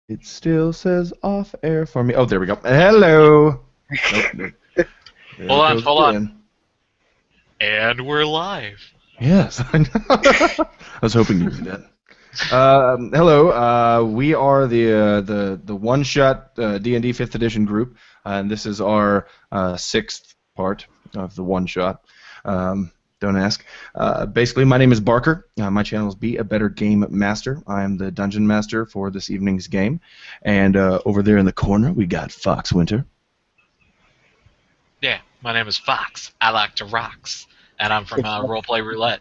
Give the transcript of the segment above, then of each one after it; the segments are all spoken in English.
It still says off air for me. Oh, there we go. Hello. Nope, there Hold it on, goes hold on. again. And we're live. Yes, I know. I was hoping you'd do that. Hello. We are the one-shot D&D 5th edition group, and this is our 6th part of the one-shot. Don't ask. Basically, my name is Barker. My channel is Be a Better Game Master. I am the dungeon master for this evening's game, and over there in the corner we got Fox Winter. Yeah, my name is Fox. I like to rocks. And I'm from Roleplay Roulette.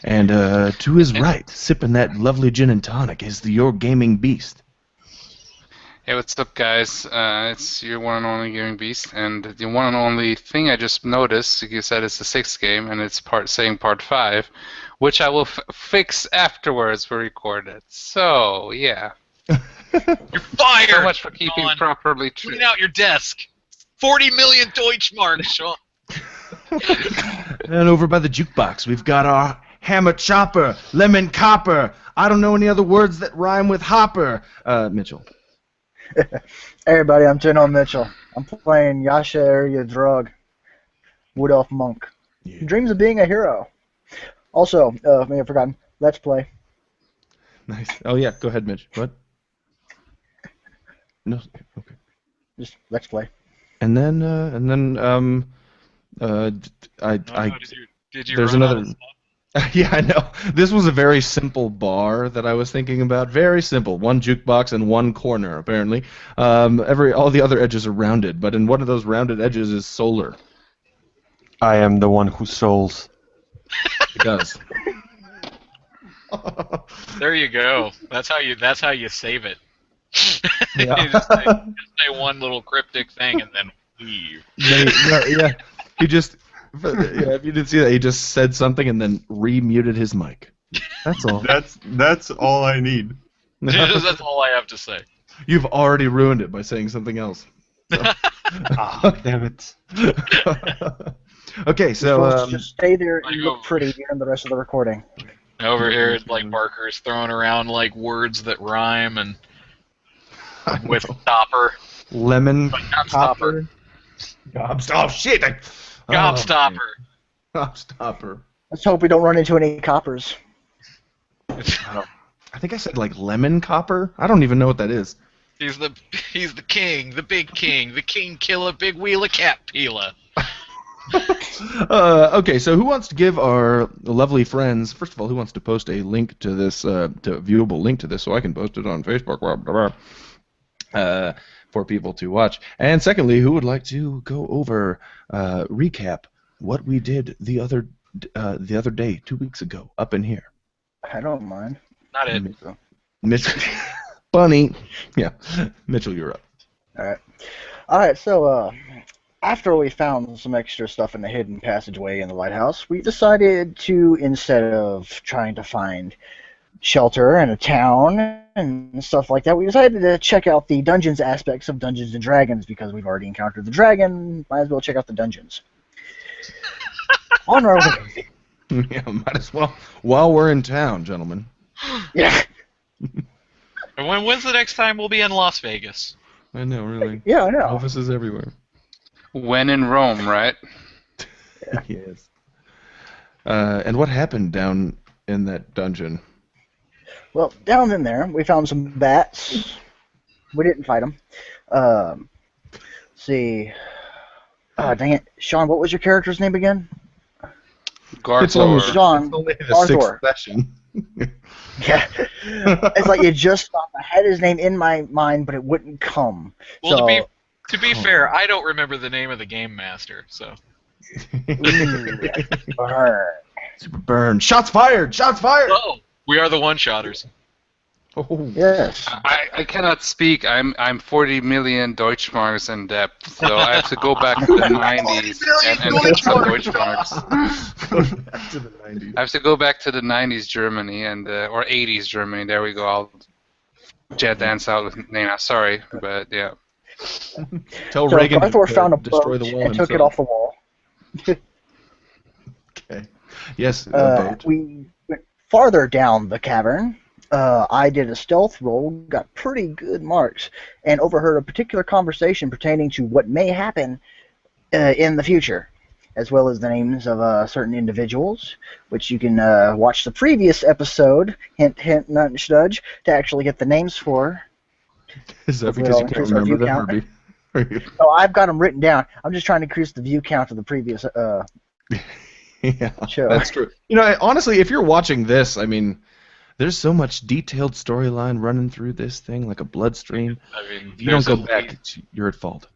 And to his right, sipping that lovely gin and tonic, is your gaming beast. Hey, what's up, guys? It's your one and only Gaming Beast, and the one and only thing I just noticed, you said it's the 6th game, and it's saying part 5, which I will fix afterwards we record it. So, yeah. You're fired! So much for keeping Sean. properly true. Clean out your desk. 40 million Deutschmarks, Sean. And over by the jukebox, we've got our hammer chopper, lemon copper. I don't know any other words that rhyme with hopper. Mitchell. Hey everybody, I'm General Mitchell. I'm playing Yasha Area Drug, Wood Elf Monk. Yeah. Dreams of being a hero. Also, may have forgotten, Let's Play. Nice. Oh yeah, go ahead, Mitch. What? No. Okay. Just Let's Play. And then Did you there's run another. out of stuff? Yeah, I know. This was a very simple bar that I was thinking about. Very simple. One jukebox and one corner, apparently. All the other edges are rounded, but in one of those rounded edges is solar. I am the one who souls. It does. There you go. That's how you save it. Yeah. You just say one little cryptic thing and then leave. Yeah. He just. Yeah, if you didn't see that, he just said something and then re-muted his mic. That's all. That's all I need. That's all I have to say. You've already ruined it by saying something else. So. Damn it. Okay, so Just stay there and I look go- pretty during the rest of the recording. Over here, it's like Barker's throwing around like words that rhyme and with stopper. lemon Gobstopper. gobstopper. Oh shit! Gobstopper. Gobstopper. Let's hope we don't run into any coppers. I think I said like lemon copper. I don't even know what that is. He's the king, the big king, the king killer, big wheeler cat peeler. Okay, so who wants to give our lovely friends? First of all, who wants to post a link to this, to a viewable link to this, so I can post it on Facebook, blah, blah, blah, for people to watch. And secondly, who would like to go over, recap what we did the other day, 2 weeks ago, up in here? I don't mind. Not it. Mitchell, Bunny, yeah, Mitchell, you're up. Alright, so, after we found some extra stuff in the hidden passageway in the lighthouse, we decided to, instead of trying to find shelter and a town and stuff like that, we decided to check out the dungeons aspects of Dungeons and Dragons because we've already encountered the dragon. Might as well check out the dungeons. On our way. Yeah, might as well while we're in town, gentlemen. Yeah. And when's the next time we'll be in Las Vegas? I know, really. Yeah, I know. Offices everywhere. When in Rome, right? Yes. And what happened down in that dungeon? Well, down in there, we found some bats. We didn't fight them. Let's see. Dang it. Sean, what was your character's name again? It's only, Garthor. Sean it's only the Arthur. 6th session. Yeah. It's like it just stopped. I had his name in my mind, but it wouldn't come. Well, so, to be fair, I don't remember the name of the game master, so. burn. Super burn. Shots fired! Shots fired! Oh, we are the one-shotters. Oh. Yes. I cannot speak. I'm 40 million Deutschmarks in depth, so I have to go back to the 90s and get some Deutschmarks. Back to the 90s. I have to go back to the 90s Germany and or 80s Germany. There we go. I'll jet dance out with Nana. Sorry, but yeah. Tell So Reagan Garthor to found a destroy boat the wall and took it himself. off the wall. Okay. Yes, boat. We went farther down the cavern I did a stealth roll, got pretty good marks, and overheard a particular conversation pertaining to what may happen in the future, as well as the names of certain individuals, which you can watch the previous episode, hint, hint, nudge, nudge, to actually get the names for. Is that Hopefully because you it'll can't increase our remember view them? count. Are you... No, I've got them written down. I'm just trying to increase the view count of the previous Yeah, show. that's true. You know, honestly, if you're watching this, I mean, there's so much detailed storyline running through this thing like a bloodstream. I mean, If you don't go there's back, you're at fault.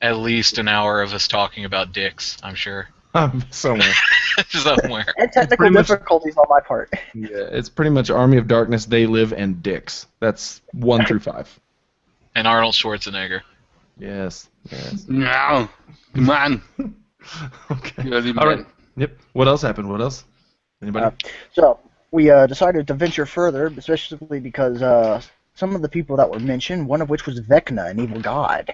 at least an hour of us talking about dicks, I'm sure. Somewhere. Somewhere. And technical pretty much- difficulties on my part. Yeah, it's pretty much Army of Darkness, They Live, and Dicks. That's 1 through 5. And Arnold Schwarzenegger. Yes. No, come on. Okay. Bloody All right. man. Yep. What else happened? What else? Anybody? So we decided to venture further, especially because some of the people that were mentioned, one of which was Vecna, an evil god,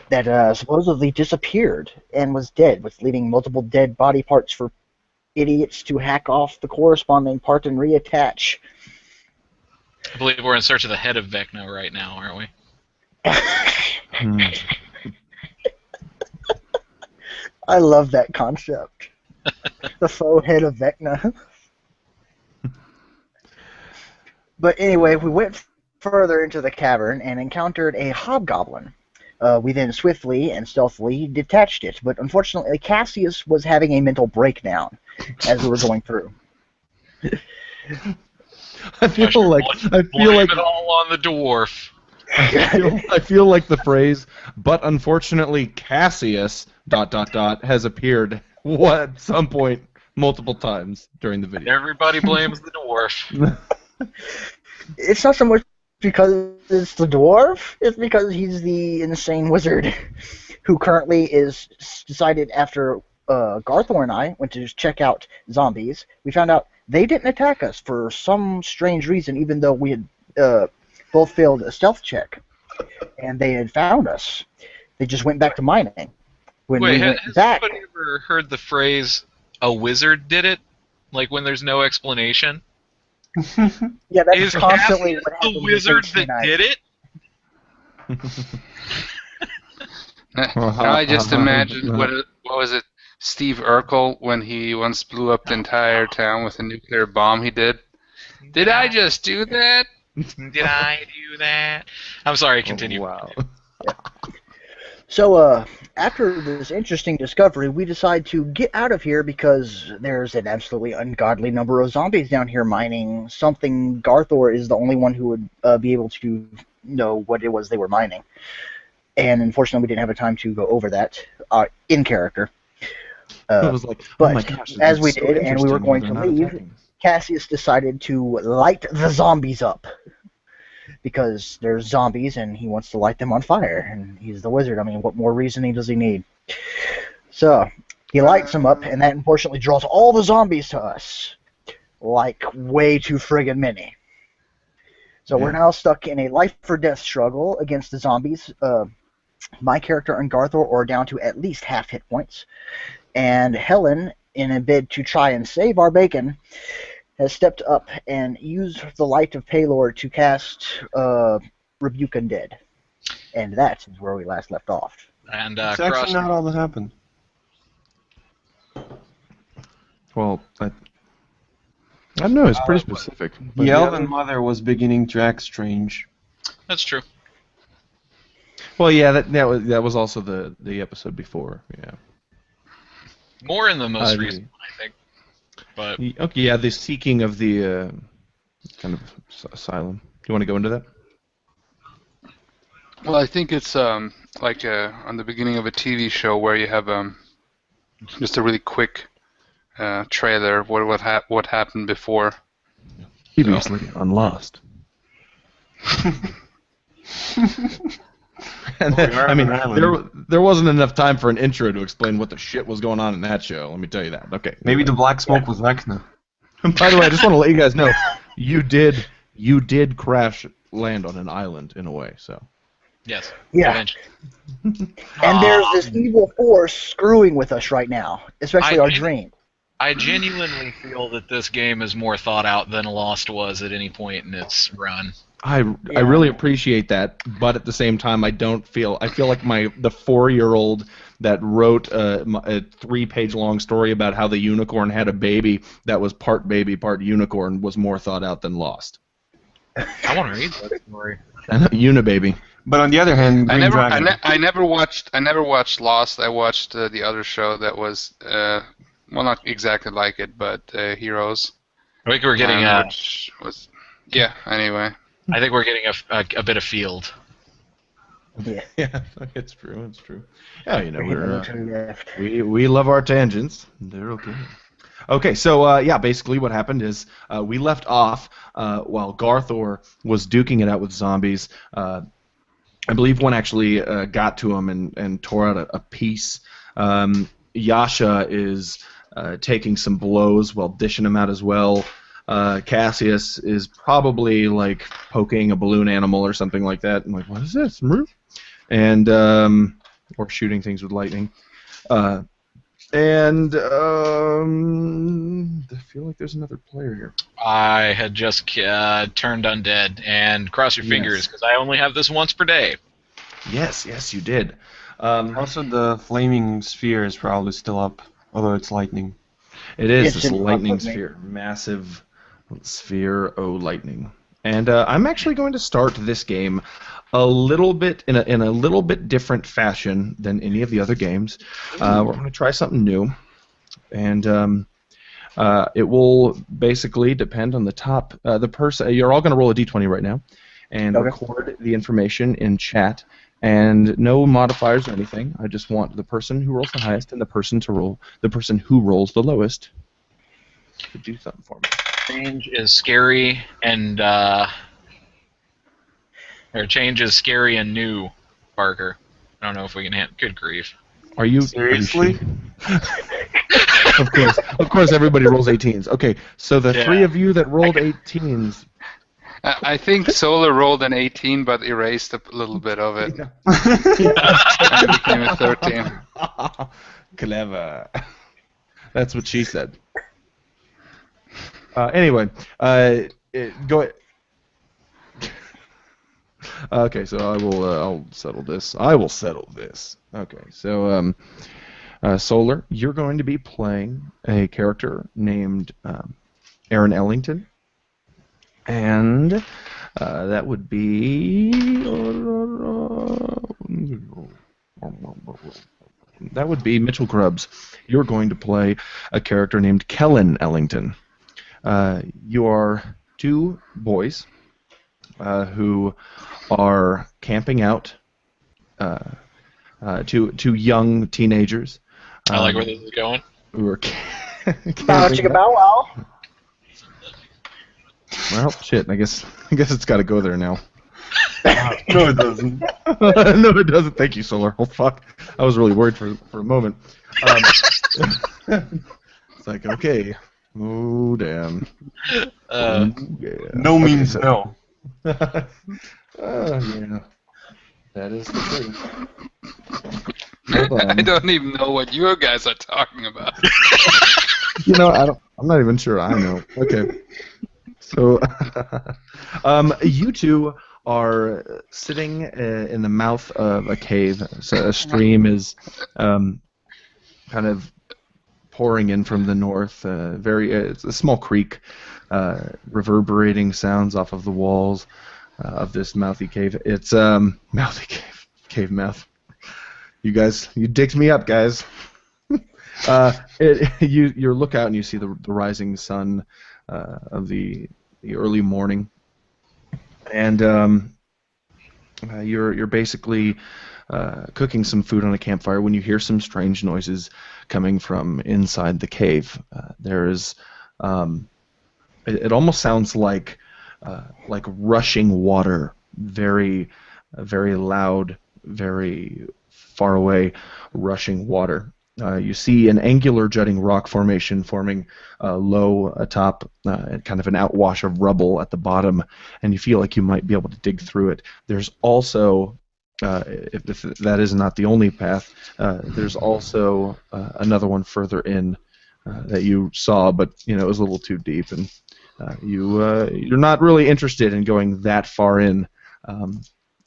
that supposedly disappeared and was dead, with leaving multiple dead body parts for idiots to hack off the corresponding part and reattach. I believe we're in search of the head of Vecna right now, aren't we? Hmm. I love that concept. The faux head of Vecna. But anyway, we went further into the cavern and encountered a hobgoblin. We then swiftly and stealthily detached it, but unfortunately Cassius was having a mental breakdown as we were going through. I feel like Blame it all on the dwarf. I feel like the phrase, but unfortunately Cassius ... has appeared at some point multiple times during the video. Everybody blames the dwarf. It's not so much because it's the dwarf, it's because he's the insane wizard who currently is decided after Garthor and I went to check out zombies. We found out they didn't attack us for some strange reason, even though we had both failed a stealth check, and they had found us. They just went back to mining. When Wait, we went has back, anybody ever heard the phrase, a wizard did it? Like when there's no explanation? yeah, that's Is constantly Cassius what happens the with wizard HD9. that did it? Now I just imagined what was it, Steve Urkel, when he once blew up the entire town with a nuclear bomb he did? Did I just do that? Did I do that? I'm sorry, continue. Oh, wow. So, after this interesting discovery, we decide to get out of here because there's an absolutely ungodly number of zombies down here mining something. Garthor is the only one who would be able to know what it was they were mining. And unfortunately, we didn't have a time to go over that in character. I was like, but oh my gosh, as we so did, and we were interesting going how to they're not leave, attacking us. Cassius decided to light the zombies up. Because there's zombies and he wants to light them on fire. And he's the wizard. I mean, what more reasoning does he need? So, he lights them up, and that unfortunately draws all the zombies to us. Like, way too friggin' many. So we're now stuck in a life-or-death struggle against the zombies. My character and Garthor are down to at least half hit points. And Helen, in a bid to try and save our bacon, has stepped up and used the Light of Palor to cast Rebuke Undead. And that is where we last left off. And It's actually not all that happened. Well, I don't know. It's pretty specific. But The yeah, Elven Mother was beginning to act strange. that's true. Well, yeah, that was also the episode before. Yeah. More in the most I recent one, I think. But Okay. Yeah, the seeking of the kind of asylum. Do you want to go into that? Well, I think it's like on the beginning of a TV show where you have just a really quick trailer of what happened before. Previously on Lost. And then, I mean, there wasn't enough time for an intro to explain what the shit was going on in that show. Let me tell you that. Okay. Maybe the black smoke was Vecna. By the way, I just want to let you guys know, you did crash land on an island in a way. So. yes. Yeah. Eventually. And there's this evil force screwing with us right now, especially I- our dream. I genuinely feel that this game is more thought out than Lost was at any point in its run. I really appreciate that, but at the same time, I feel like the 4-year-old that wrote a 3-page long story about how the unicorn had a baby that was part baby, part unicorn was more thought out than Lost. I want to read that story. Unibaby. But on the other hand, Green Dragon. I never watched Lost. I watched the other show that was well, not exactly like it, but Heroes. I think we're getting which was anyway. I think we're getting a bit of field. Yeah. Yeah, it's true. It's true. Yeah, you know, we love our tangents. They're okay. Okay, so basically what happened is we left off while Garthor was duking it out with zombies. I believe one actually got to him and tore out a piece. Yasha is taking some blows while dishing them out as well. Cassius is probably like poking a balloon animal or something like that. I'm like, what is this? And or shooting things with lightning. I feel like there's another player here. I had just turned undead, and cross your fingers because I only have this once per day. Yes, you did. Also, the flaming sphere is probably still up, although it's lightning. It is It's this in lightning front of me. sphere, massive sphere. Oh, lightning! And I'm actually going to start this game a little bit in a little bit different fashion than any of the other games. We're going to try something new, and it will basically depend on the person. You're all going to roll a d20 right now, and record the information in chat. And no modifiers or anything. I just want the person who rolls the highest and the person who rolls the lowest to do something for me. Change is scary and change is scary and new, Parker. I don't know if we can good grief. Are you Seriously? Of course, everybody rolls 18s. Okay, so the three of you that rolled 18s. I think Solar rolled an 18, but erased a little bit of it. And it became a 13. Clever. That's what she said. Anyway, go ahead. Okay, so I'll settle this. I will settle this. Okay, so Solar, you're going to be playing a character named Aaron Ellington. And that would be Mitchell Grubbs. You're going to play a character named Kellen Ellington. You are two boys who are camping out. Two young teenagers. I like where this is going. Who are Bow chicka bow wow. Well, shit. I guess it's got to go there now. No, it doesn't. No, it doesn't. Thank you, Solar. Oh fuck! I was really worried for a moment. It's like, okay. Oh damn. Yeah. No means no. Yeah. That is the truth. Hold on. I don't even know what you guys are talking about. You know, I'm not even sure I know. Okay. So, you two are sitting in the mouth of a cave. So a stream is kind of pouring in from the north. It's a small creek, reverberating sounds off of the walls of this mouthy cave. It's mouthy cave mouth. You guys, you dicked me up, guys. You look out and you see the rising sun of the early morning, and you're basically cooking some food on a campfire when you hear some strange noises coming from inside the cave. There's it almost sounds like rushing water, very very loud, very far away rushing water. You see an angular jutting rock formation forming low atop kind of an outwash of rubble at the bottom, and you feel like you might be able to dig through it. There's also, if that is not the only path, there's also another one further in that you saw, but it was a little too deep, and you're not really interested in going that far in.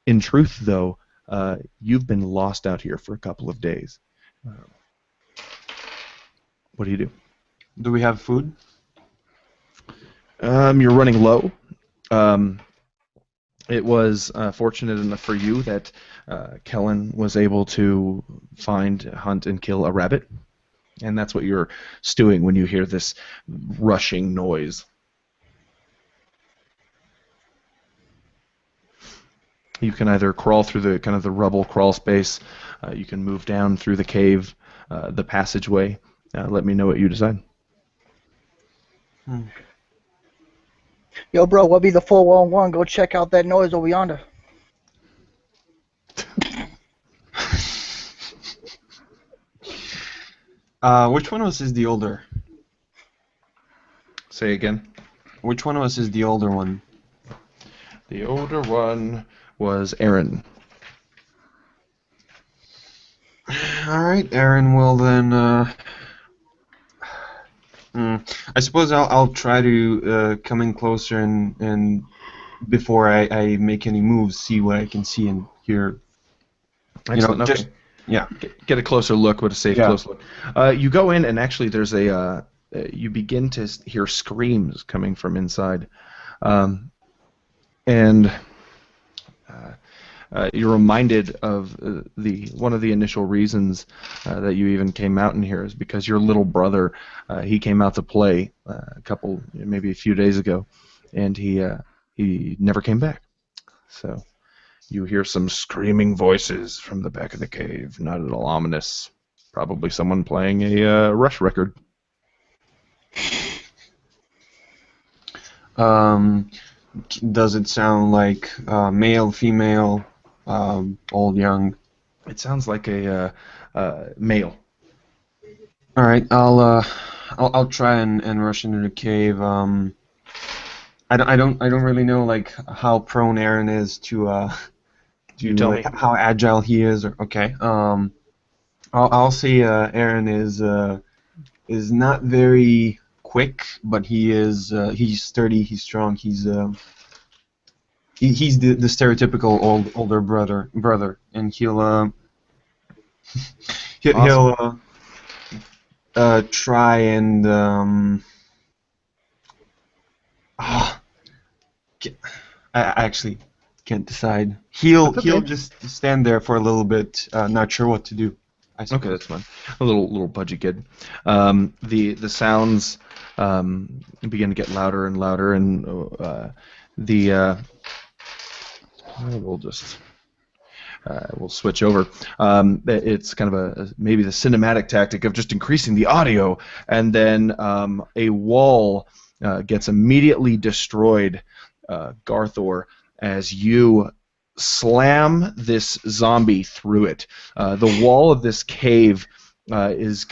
In truth, though, you've been lost out here for a couple of days. What do you do? Do we have food? You're running low. It was fortunate enough for you that Kellen was able to find, hunt, and kill a rabbit. And that's what you're stewing when you hear this rushing noise. You can either crawl through the kind of the rubble crawl space. You can move down through the cave, the passageway. Let me know what you decide. Yo, bro, what be the 411? Go check out that noise over yonder. Which one of us is the older? Say again. Which one of us is the older one? The older one was Aaron. All right, Aaron. Well then, I suppose I'll try to come in closer and before I make any moves, see what I can see and hear. Excellent. Okay. Just yeah. Get a closer look. What a safe Yeah. close look. You go in, and actually, there's you begin to hear screams coming from inside, and you're reminded of one of the initial reasons that you even came out in here is because your little brother, he came out to play maybe a few days ago, and he never came back. So you hear some screaming voices from the back of the cave, not at all ominous. Probably someone playing a Rush record. Does it sound like male, female, old, young? It sounds like a male. All right, I'll try and rush into the cave. I don't really know like how prone Aaron is to You tell me. how agile he is. Okay. I'll say Aaron is not very quick, but he's sturdy, he's strong, he's the stereotypical older brother, and he'll try and I actually can't decide. He'll just stand there for a little bit, not sure what to do. Okay, that's fine. A little pudgy kid. The sounds begin to get louder and louder, and we'll switch over. It's kind of maybe the cinematic tactic of just increasing the audio, and then a wall gets immediately destroyed, Garthor, as you slam this zombie through it. The wall of this cave is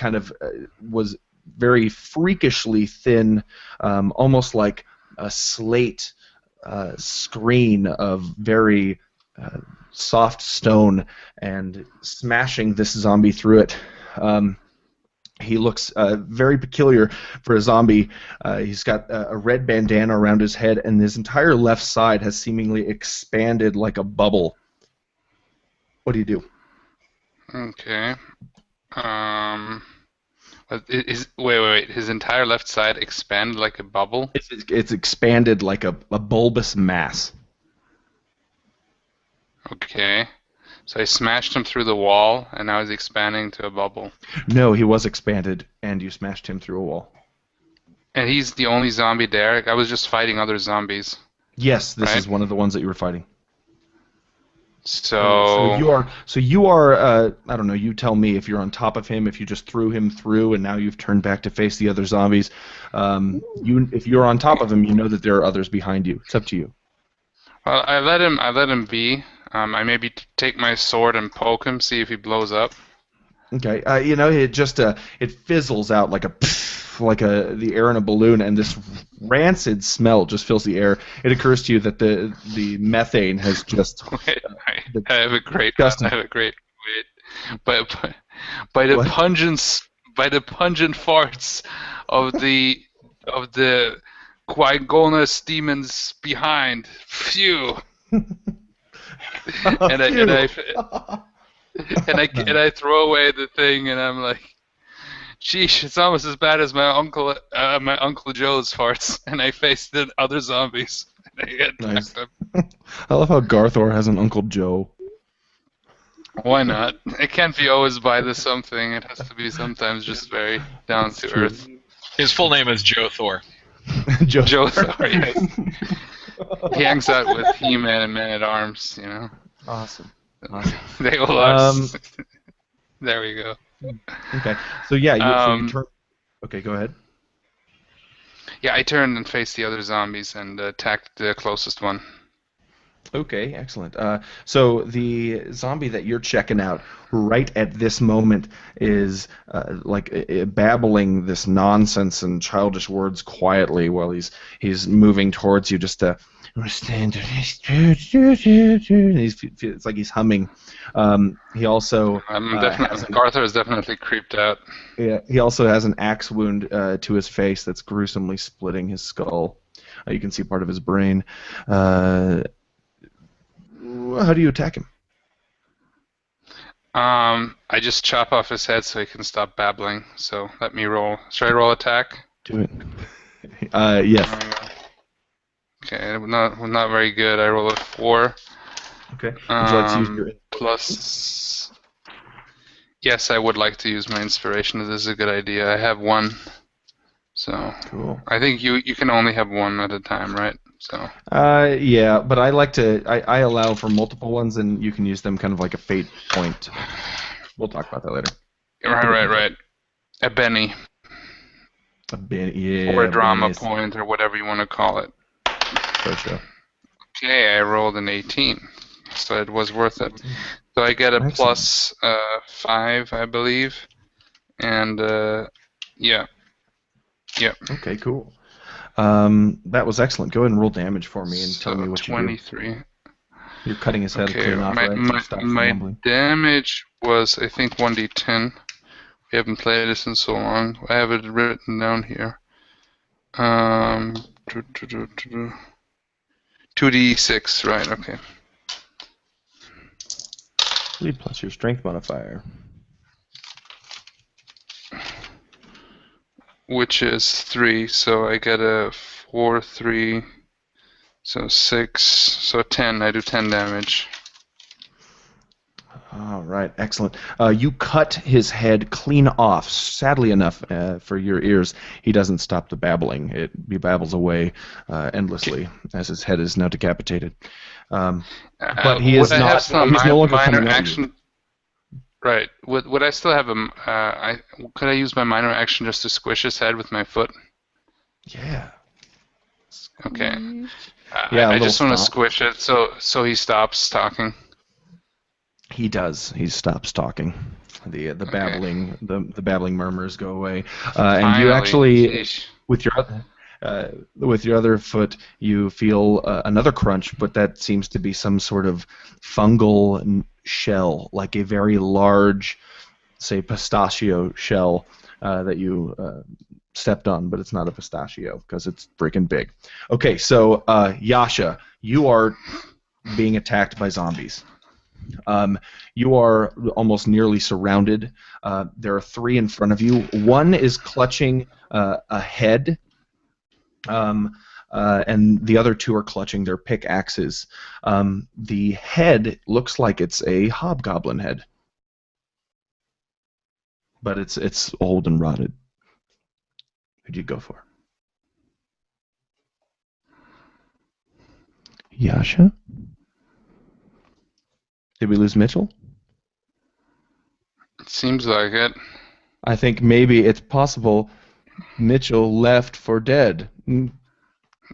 was very freakishly thin, almost like a slate screen of very soft stone, and smashing this zombie through it. He looks very peculiar for a zombie. He's got a red bandana around his head, and his entire left side has seemingly expanded like a bubble. What do you do? Okay. Wait. His entire left side expanded like a bubble? It's expanded like a bulbous mass. Okay. So I smashed him through the wall, and now he's expanding to a bubble. No, he was expanded, and you smashed him through a wall. And he's the only zombie there? I was just fighting other zombies. Yes, this Right. is one of the ones that you were fighting. So you are I don't know, you tell me if you're on top of him, if you just threw him through and now you've turned back to face the other zombies. If you're on top of him, you know that there are others behind you. It's up to you. Well, I let him be. I maybe take my sword and poke him, see if he blows up. Okay. It just it fizzles out like the air in a balloon, and this rancid smell just fills the air. It occurs to you that the methane has just Wait, I have a great disgusting. wait. By the What? pungent by the pungent farts of the Qui-Gonus demons behind. Phew. and I throw away the thing, and I'm like, "Sheesh, it's almost as bad as my uncle Joe's farts." And I face the other zombies. And I attack Nice. them. I love how Garthor has an Uncle Joe. Why not? It can't be always by the something. It has to be sometimes just very down to true. earth. His full name is Joe Thor. Joe Thor, yes. He hangs out with He-Man and Man-at-Arms, you know. Awesome. They will are. There we go. Okay. So yeah, you turn. Okay, go ahead. Yeah, I turned and faced the other zombies and attacked the closest one. Okay, excellent. So the zombie that you're checking out right at this moment is babbling this nonsense and childish words quietly while he's moving towards you. Just it's like he's humming. He also Garthor is definitely creeped out. Yeah, he also has an axe wound to his face that's gruesomely splitting his skull. You can see part of his brain. How do you attack him? I just chop off his head so he can stop babbling. So let me roll. Should I roll attack? Do it. Yes. Okay, not very good. I roll a 4. Okay. Would you like to use your plus? Yes, I would like to use my inspiration. This is a good idea. I have 1. So cool. I think you can only have 1 at a time, right? So. Yeah, but I like to. I allow for multiple ones, and you can use them kind of like a fate point. We'll talk about that later. Right. A Benny. A Benny, yeah. Or a drama Benny's. point, or whatever you want to call it. For sure. Okay, I rolled an 18, so it was worth it. So I get a Excellent. plus 5, I believe, and yeah. Okay, cool. That was excellent. Go ahead and roll damage for me and tell me what you do. 23. You're cutting his head Okay, clean off, right? So stop from my mumbling. damage was, I think, 1d10. We haven't played this in so long. I have it written down here. 2d6, right, okay. Plus your strength modifier. Which is 3, so I get a 4, 3, so 6, so 10. I do 10 damage. All right, excellent. You cut his head clean off. Sadly enough, for your ears, he doesn't stop the babbling. He babbles away endlessly as his head is now decapitated. But he is not. He's no longer coming at you. Right. Would I still have a? Could I use my minor action just to squish his head with my foot? Yeah. Okay. Yeah, I just want to stomp. squish it so he stops talking. He does. He stops talking. The babbling the babbling murmurs go away, and you actually Sheesh. with your other foot you feel another crunch, but that seems to be some sort of fungal shell, like a very large, say, pistachio shell that you stepped on, but it's not a pistachio because it's freaking big. Okay, so Yasha, you are being attacked by zombies. You are almost nearly surrounded. There are 3 in front of you. One is clutching a head, and the other 2 are clutching their pickaxes. The head looks like it's a hobgoblin head, but it's old and rotted. Who'd you go for? Yasha? Did we lose Mitchell? It seems like it. I think maybe it's possible Mitchell left for dead.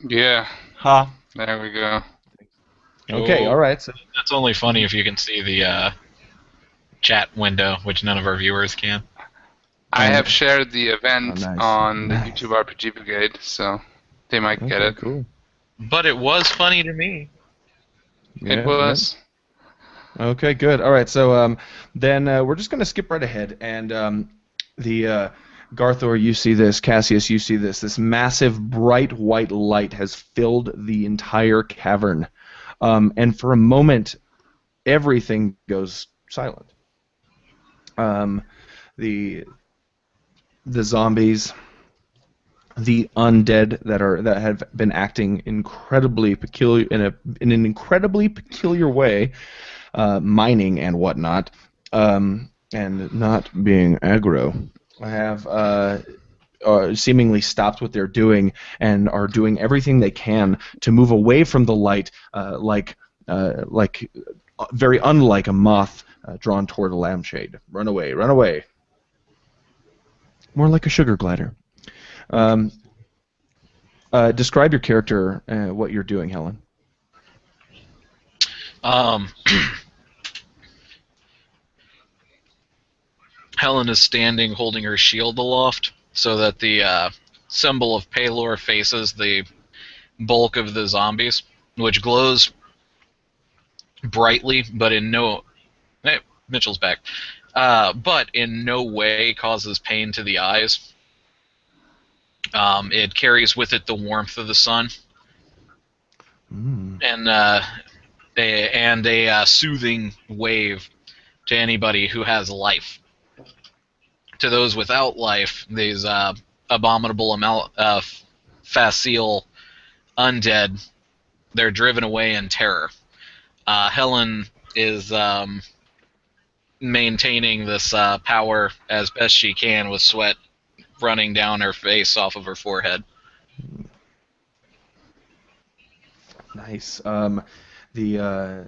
Yeah. Ha. There we go. Okay, all right. So That's only funny if you can see the chat window, which none of our viewers can. I have shared the event nice. on the Nice. YouTube RPG Brigade, so they might get it. Cool. But it was funny to me. It was. Okay, good. All right, so then we're just going to skip right ahead, and The Garthor, you see this. Cassius, you see this. This massive, bright white light has filled the entire cavern, and for a moment, everything goes silent. The zombies, the undead that have been acting incredibly peculiar in an incredibly peculiar way, mining and whatnot, and not being aggro, have seemingly stopped what they're doing and are doing everything they can to move away from the light, like very unlike a moth drawn toward a lampshade. Run away, run away. More like a sugar glider. Describe your character, what you're doing, Helen. Helen is standing holding her shield aloft so that the symbol of Palor faces the bulk of the zombies, which glows brightly, but in no... Hey, Mitchell's back. But in no way causes pain to the eyes. It carries with it the warmth of the sun, and a soothing wave to anybody who has life. To those without life, these abominable facile undead, they're driven away in terror. Helen is maintaining this power as best she can with sweat running down her face off of her forehead. Nice. The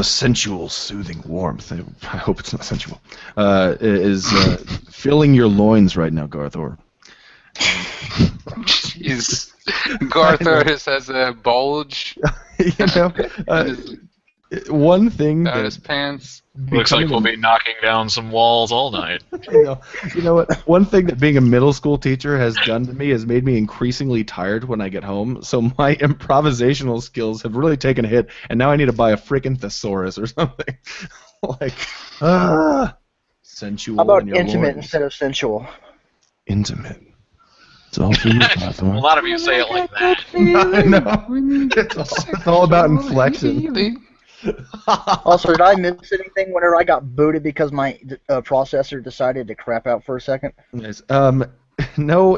sensual, soothing warmth. I hope it's not sensual. Is filling your loins right now, Garthor. Jeez. Garthor has a bulge. One thing down that his pants. Looks like we'll be knocking down some walls all night. You know what? One thing that being a middle school teacher has done to me has made me increasingly tired when I get home. So my improvisational skills have really taken a hit, and now I need to buy a freaking thesaurus or something. Sensual. How about in your intimate loins. instead of sensual? Intimate. It's all for you, Garthor. A lot of you say it like that. I know. It's all about inflection. Also, did I miss anything whenever I got booted because my processor decided to crap out for a second? Nice. No,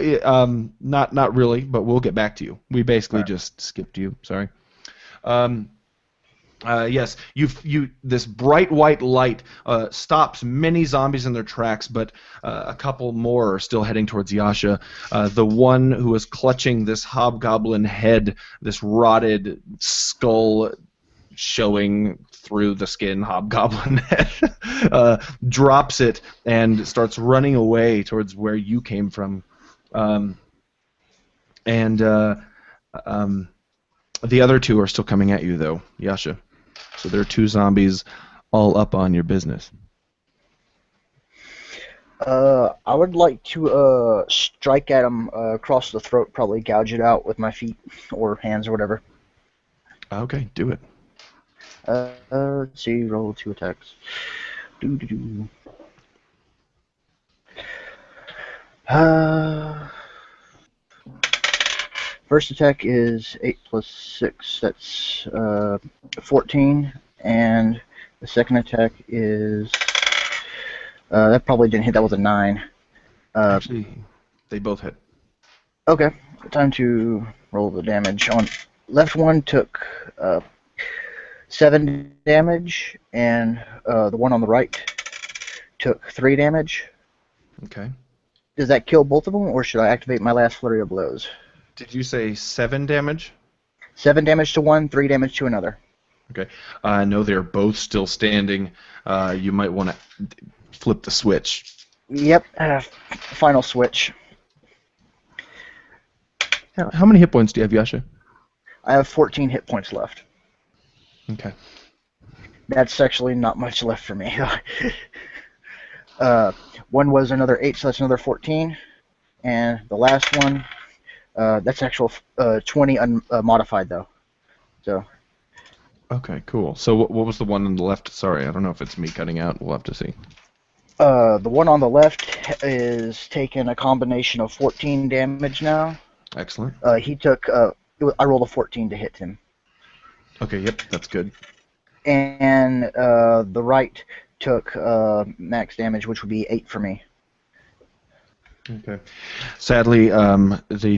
not really, but we'll get back to you. We basically just skipped you. Sorry. Yes, this bright white light stops many zombies in their tracks, but a couple more are still heading towards Yasha. The one who is clutching this hobgoblin head, this rotted skull showing through the skin hobgoblin head, drops it and starts running away towards where you came from. The other two are still coming at you, though, Yasha. So there are two zombies all up on your business. I would like to strike at him across the throat, probably gouge it out with my feet or hands or whatever. Okay, do it. Let's see, roll 2 attacks. First attack is 8 plus 6, that's 14, and the second attack is, that probably didn't hit, that was a 9. Actually, they both hit. Okay, time to roll the damage. On left one took 7 damage, and the one on the right took 3 damage. Okay. Does that kill both of them, or should I activate my last flurry of blows? Did you say 7 damage? 7 damage to one, 3 damage to another. Okay. No, they're both still standing. You might want to flip the switch. Yep, final switch. How many hit points do you have, Yasha? I have 14 hit points left. Okay. That's actually not much left for me. One was another 8, so that's another 14. And the last one, that's actual 20 unmodified, though. So Okay, cool. So what was the one on the left? Sorry, I don't know if it's me cutting out. We'll have to see. The one on the left is taking a combination of 14 damage now. Excellent. He took. I rolled a 14 to hit him. Okay, yep, that's good. And the right took max damage, which would be 8 for me. Okay. Sadly, they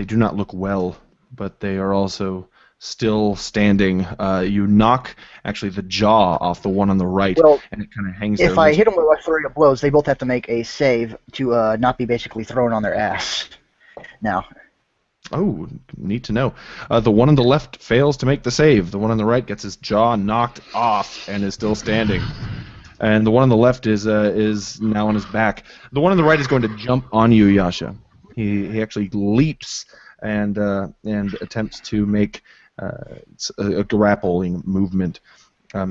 do not look well, but they are also still standing. You knock actually the jaw off the one on the right, Well, and it kind of hangs there. if I hit them with my flurry of blows, they both have to make a save to not be basically thrown on their ass. Now. Oh, neat to know. The one on the left fails to make the save. The one on the right gets his jaw knocked off and is still standing. And the one on the left is now on his back. The one on the right is going to jump on you, Yasha. He actually leaps and attempts to make a grappling movement.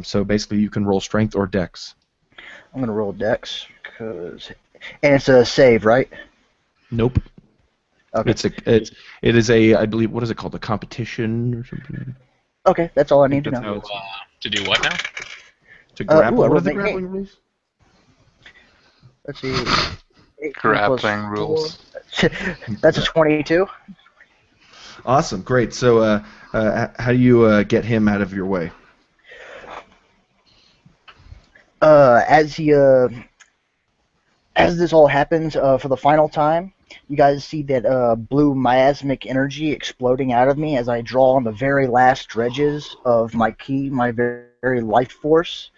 So basically, you can roll strength or dex. I'm gonna roll dex and it's a save, right? Nope. Okay. It is a, I believe, what is it called, a competition or something? Okay, that's all I need to that's know. how it's- To do what now? To grapple. I What are rolled the an eight. grappling rules? Let's see. 18 Grappling plus rules. 4. That's a 22. Awesome, great. So, how do you get him out of your way? As this all happens for the final time, you guys see that blue miasmic energy exploding out of me as I draw on the very last dredges of my ki, my very life force.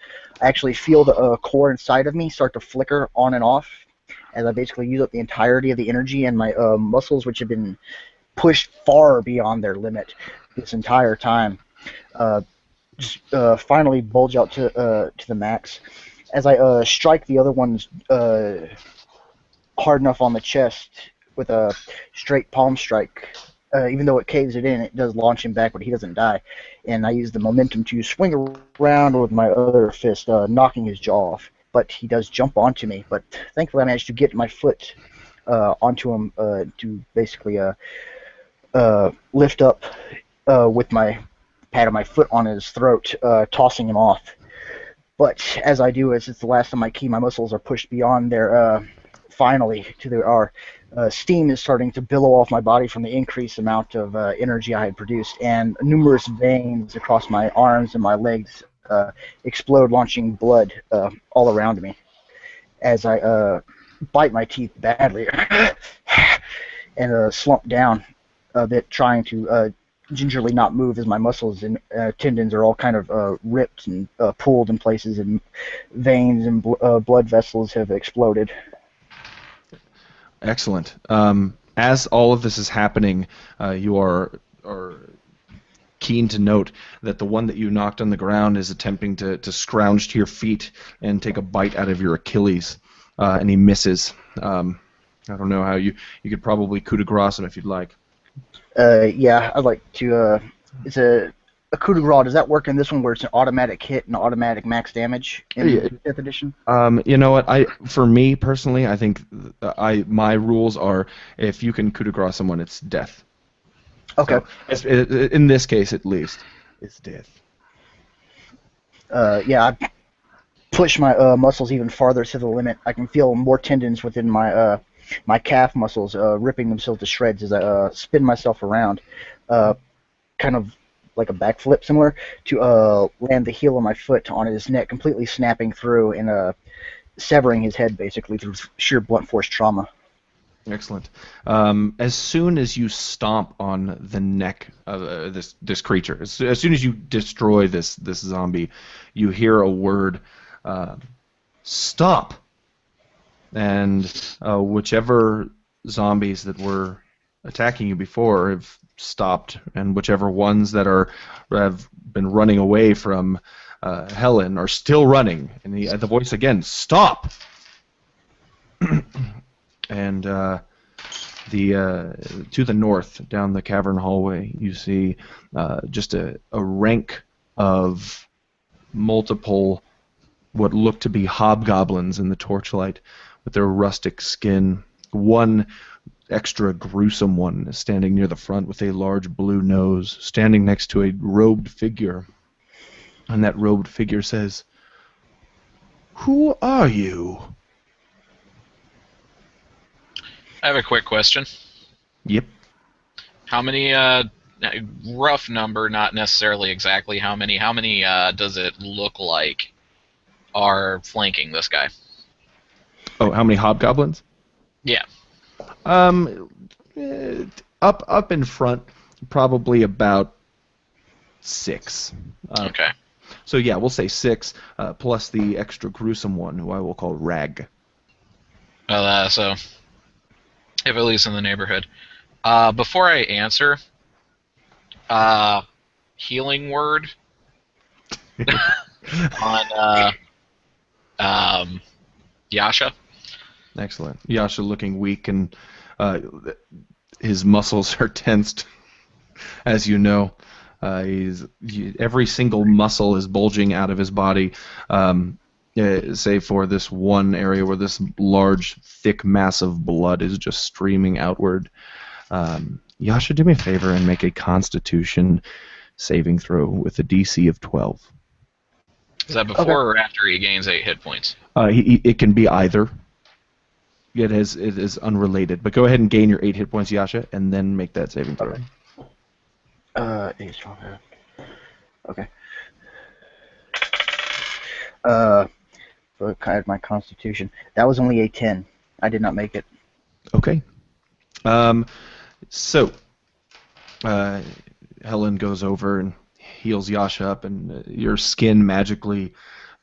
I actually feel the core inside of me start to flicker on and off as I basically use up the entirety of the energy, and my muscles, which have been pushed far beyond their limit this entire time, just finally bulge out to the max. As I strike the other one's hard enough on the chest with a straight palm strike. Even though it caves it in, it does launch him back, but he doesn't die. And I use the momentum to swing around with my other fist, knocking his jaw off. But he does jump onto me. But thankfully, I managed to get my foot onto him to basically lift up with my pad of my foot on his throat, tossing him off. But as I do, as it's the last of my ki, my muscles are pushed beyond their finally to their R. Steam is starting to billow off my body from the increased amount of energy I had produced, and numerous veins across my arms and my legs explode, launching blood all around me as I bite my teeth badly and slump down a bit, trying to gingerly not move as my muscles and tendons are all kind of ripped and pulled in places, and veins and blood vessels have exploded. Excellent. As all of this is happening, you are keen to note that the one that you knocked on the ground is attempting to scrounge to your feet and take a bite out of your Achilles, and he misses. I don't know how you could probably coup de grace him if you'd like. Yeah, I'd like to. It's a coup de grace. Does that work in this one where it's an automatic hit and automatic max damage in Yeah. 5th edition? You know what? For me personally, I think my rules are if you can coup de grace someone, it's death. Okay. So, in this case, at least, it's death. Yeah, I push my muscles even farther to the limit. I can feel more tendons within my my calf muscles ripping themselves to shreds as I spin myself around, kind of like a backflip similar, to land the heel of my foot on his neck, completely snapping through and severing his head basically through sheer blunt force trauma. Excellent. As soon as you stomp on the neck of this creature, as soon as you destroy this zombie, you hear a word, "Stop!" And whichever zombies that were attacking you before have stopped, and whichever ones that have been running away from Helen are still running. And the voice again, "Stop!" And to the north, down the cavern hallway, you see just a rank of multiple what look to be hobgoblins in the torchlight with their rustic skin. One extra gruesome one is standing near the front with a large blue nose, standing next to a robed figure And that robed figure says, "Who are you?" I have a quick question. Yep. How many, rough number, not necessarily exactly how many does it look like are flanking this guy? Oh, how many hobgoblins? Yeah. Up in front, probably about 6. Okay. So yeah, we'll say 6, plus the extra gruesome one, who I will call Rag. Well, so, if at least in the neighborhood. Before I answer, healing word on Yasha. Excellent. Yasha looking weak, and his muscles are tensed, as you know. Every single muscle is bulging out of his body, save for this one area where this large, thick mass of blood is just streaming outward. Yasha, do me a favor and make a Constitution saving throw with a DC of 12. Is that before or after he gains 8 hit points? It can be either. It is unrelated. But go ahead and gain your 8 hit points, Yasha, and then make that saving throw. Eight strong. Okay. For kind of my constitution, that was only a 10. I did not make it. Okay. So, Helen goes over and heals Yasha up, and your skin magically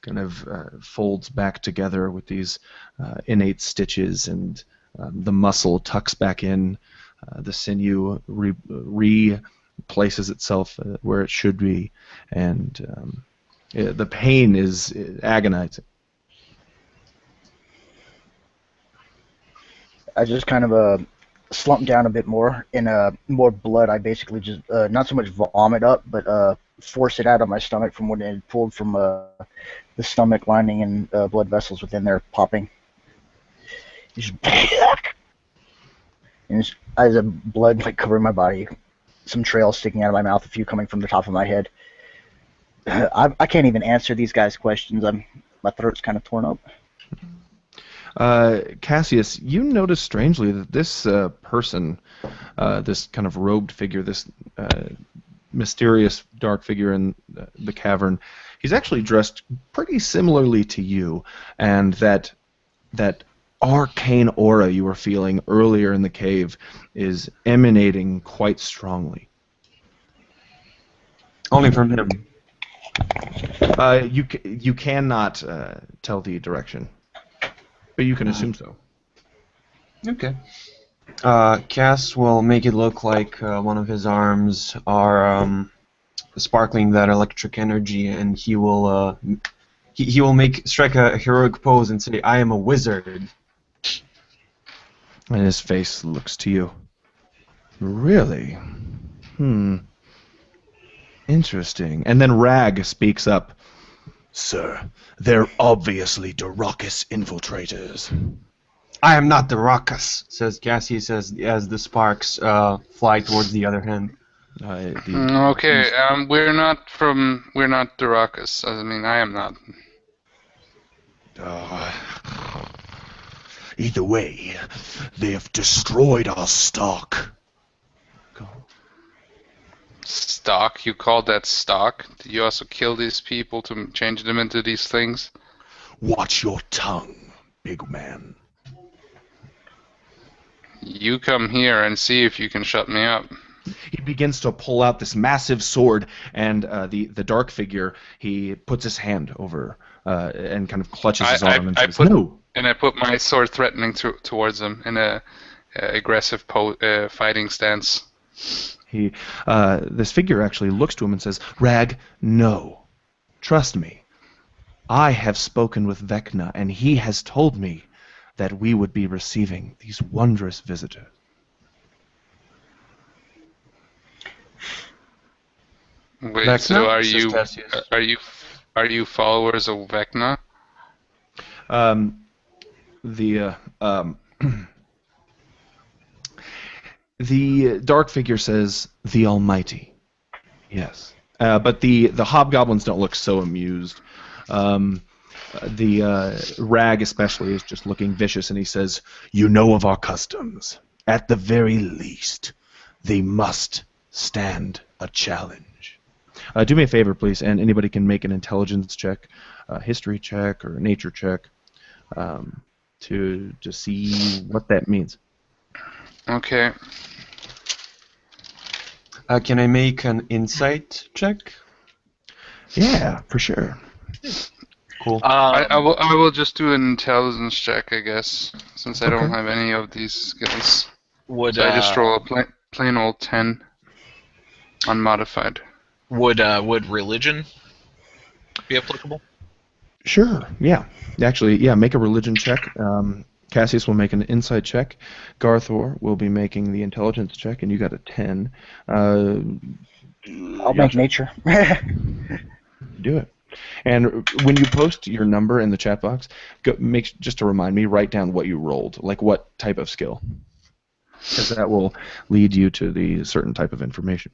kind of folds back together with these innate stitches, and the muscle tucks back in. The sinew replaces itself where it should be, and the pain is agonizing. I just kind of slumped down a bit more. In more blood, I basically just not so much vomit up, but force it out of my stomach from when it had pulled from the stomach lining and blood vessels within there popping. Just and just, as a blood like covering my body, some trails sticking out of my mouth, a few coming from the top of my head. I can't even answer these guys' questions. My throat's kind of torn up. Cassius, you notice strangely that this person, this kind of robed figure, this mysterious dark figure in the cavern, he's actually dressed pretty similarly to you, and that arcane aura you were feeling earlier in the cave is emanating quite strongly. Only from him. You cannot tell the direction, but you can assume so. Okay. Cass will make it look like one of his arms are sparkling that electric energy, and he will strike a heroic pose and say, "I am a wizard." And his face looks to you. Really? Interesting. And then Rag speaks up. "Sir, they're obviously Darakas infiltrators." "I am not the Ruckus," says Cassius as the sparks fly towards the other hand. Okay, we're not the Ruckus. I mean, I am not. Either way, they have destroyed our stock. Stock? You call that stock? Did you also kill these people to change them into these things? Watch your tongue, big man. You come here and see if you can shut me up. He begins to pull out this massive sword, and the dark figure, he puts his hand over and kind of clutches his arm and says, "No." And I put my sword threatening towards him in a aggressive fighting stance. This figure actually looks to him and says, "Rag, no. Trust me. I have spoken with Vecna, and he has told me that we would be receiving these wondrous visitors." Wait, Vecna? so are you followers of Vecna? The dark figure says, "The Almighty." Yes. But the hobgoblins don't look so amused. The Rag especially is just looking vicious, and he says, "You know of our customs. At the very least, they must stand a challenge." Do me a favor, please, and anybody can make an intelligence check, a history check, or a nature check to see what that means. Okay. Can I make an insight check? Yeah, for sure. Cool. I will just do an intelligence check, I guess, since I don't Okay. have any of these skills. Would So I just roll a plain old 10, unmodified. would religion be applicable? Sure. Yeah. Actually, yeah. Make a religion check. Cassius will make an insight check. Garthor will be making the intelligence check, and you got a 10. I'll make nature. Do it. And when you post your number in the chat box, just to remind me, write down what you rolled, like what type of skill, because that will lead you to the certain type of information.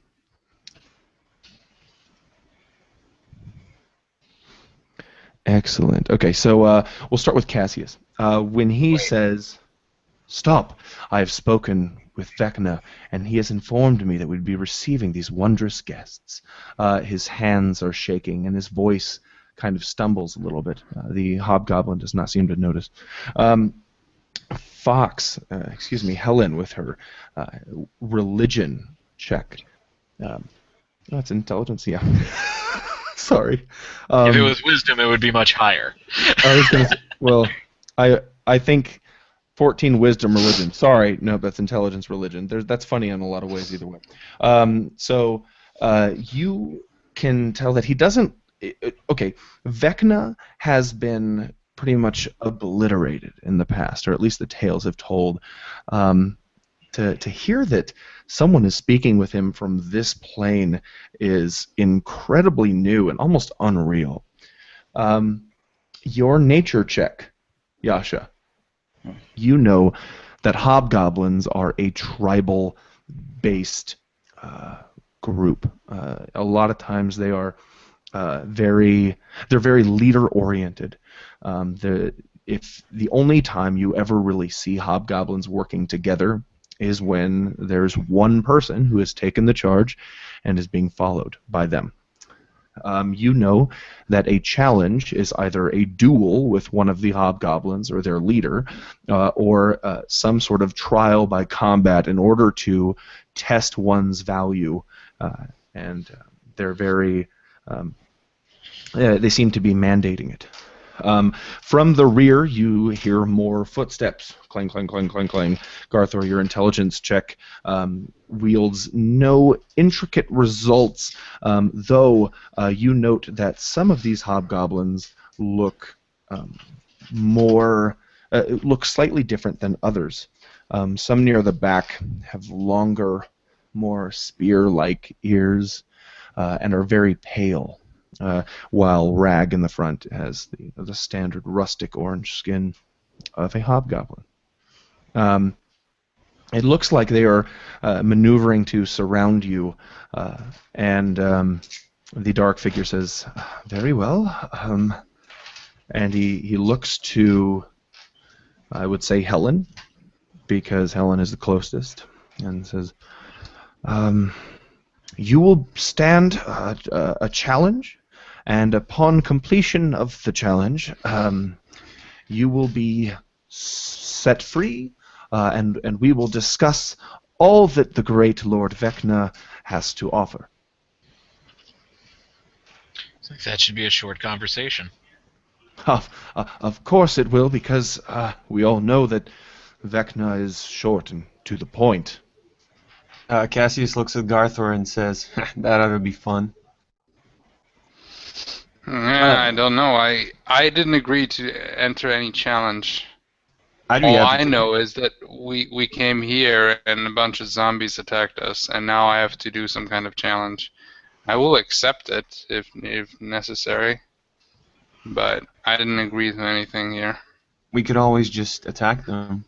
Excellent. Okay, so we'll start with Cassius. When he says, "Stop, I have spoken with Vecna, and he has informed me that we'd be receiving these wondrous guests," his hands are shaking, and his voice kind of stumbles a little bit. The hobgoblin does not seem to notice. Helen, with her religion check. That's intelligence, yeah. Sorry. If it was wisdom, it would be much higher. I was gonna say, well, I think 14 wisdom religion. Sorry, no, that's intelligence religion. That's funny in a lot of ways either way. So you can tell that he doesn't. Okay, Vecna has been pretty much obliterated in the past, or at least the tales have told. To hear that someone is speaking with him from this plane is incredibly new and almost unreal. Your nature check, Yasha. You know that hobgoblins are a tribal-based group. A lot of times they are very leader-oriented. If the only time you ever really see hobgoblins working together is when there's one person who has taken the charge and is being followed by them. You know that a challenge is either a duel with one of the hobgoblins or their leader, or some sort of trial by combat in order to test one's value, and they're very they seem to be mandating it. From the rear, you hear more footsteps. Clang, clang, clang, clang, clang. Garthor, your intelligence check wields no intricate results, though you note that some of these hobgoblins look look slightly different than others. Some near the back have longer, more spear-like ears and are very pale. While Rag in the front has the standard rustic orange skin of a hobgoblin. It looks like they are maneuvering to surround you, and the dark figure says, "Very well," and he looks to, I would say, Helen, because Helen is the closest, and says, "You will stand a challenge. And upon completion of the challenge, you will be set free, and we will discuss all that the great Lord Vecna has to offer." I think that should be a short conversation. Of course it will, because we all know that Vecna is short and to the point. Cassius looks at Garthor and says, "That ought to be fun." I don't know. I didn't agree to enter any challenge. I'd be All happy I to. know is that we came here and a bunch of zombies attacked us, and now I have to do some kind of challenge. I will accept it if necessary, but I didn't agree to anything here. We could always just attack them.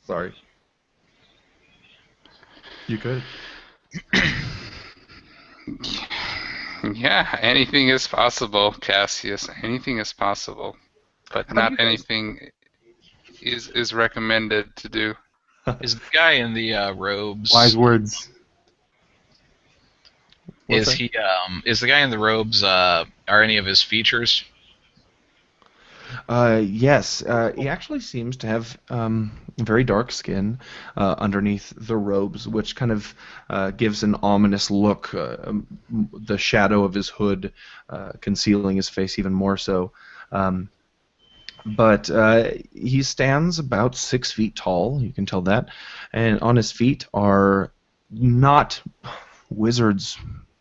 Sorry. You could. Yeah, anything is possible, Cassius. Anything is possible, but How do you not guys- anything is recommended to do. Is the guy in the robes? Wise words. What's Is that? he? Is the guy in the robes? Are any of his features? Yes, he actually seems to have very dark skin underneath the robes, which kind of gives an ominous look. The shadow of his hood concealing his face even more so. But he stands about 6 feet tall. You can tell that, and on his feet are not wizards.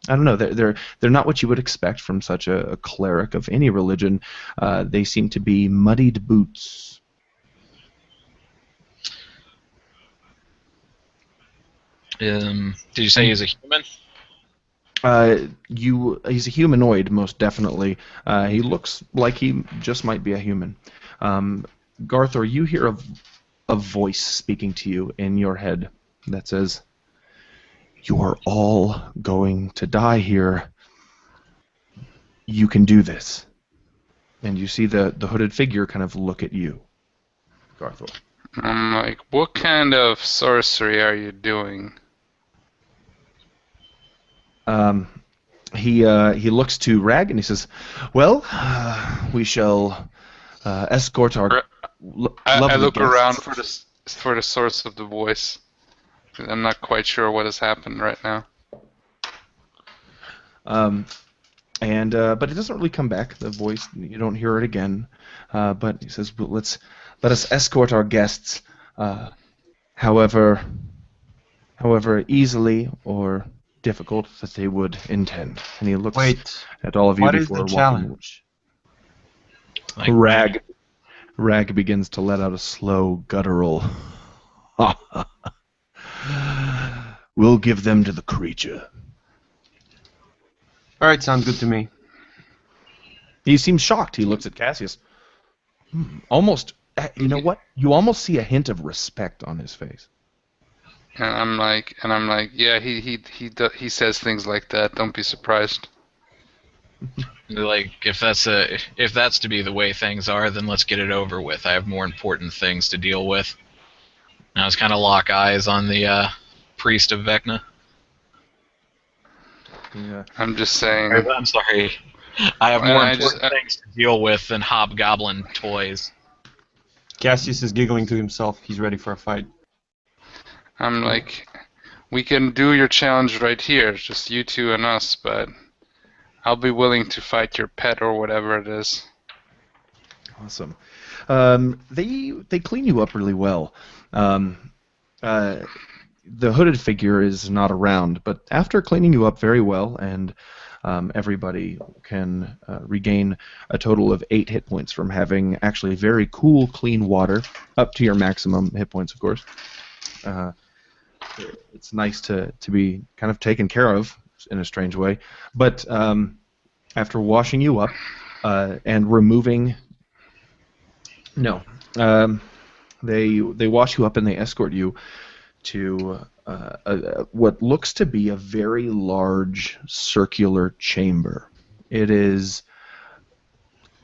I don't know. They're not what you would expect from such a cleric of any religion. They seem to be muddied boots. Did you say he's a human? He's a humanoid, most definitely. He looks like he just might be a human. Garthor, you hear a voice speaking to you in your head that says, "You are all going to die here. You can do this." And you see the hooded figure kind of look at you, Garthor. I'm like, what kind of sorcery are you doing? He looks to Rag and he says, "Well, we shall escort our I lovely look guests." around for the source of the voice. I'm not quite sure what has happened right now. But it doesn't really come back. The voice, you don't hear it again. But he says, well, let us escort our guests, however easily or difficult that they would intend." And he looks Wait, at all of you what is before the walking. challenge? Like, Rag begins to let out a slow guttural. "We'll give them to the creature." All right, sounds good to me. He seems shocked. He looks at Cassius. Almost, you know what? You almost see a hint of respect on his face. And I'm like, yeah, he says things like that. Don't be surprised. like if that's to be the way things are, then let's get it over with. I have more important things to deal with. And I was kind of lock eyes on the priest of Vecna. Yeah. I'm just saying. I'm sorry. I have Well, more I important just- things to deal with than hobgoblin toys. Cassius is giggling to himself. He's ready for a fight. I'm like, we can do your challenge right here, just you two and us, but I'll be willing to fight your pet or whatever it is. Awesome. They clean you up really well. The hooded figure is not around, but after cleaning you up very well, and everybody can regain a total of 8 hit points from having actually very cool, clean water, up to your maximum hit points, of course. It's nice to be kind of taken care of in a strange way. But after washing you up and removing... No. They wash you up and they escort you to what looks to be a very large circular chamber. It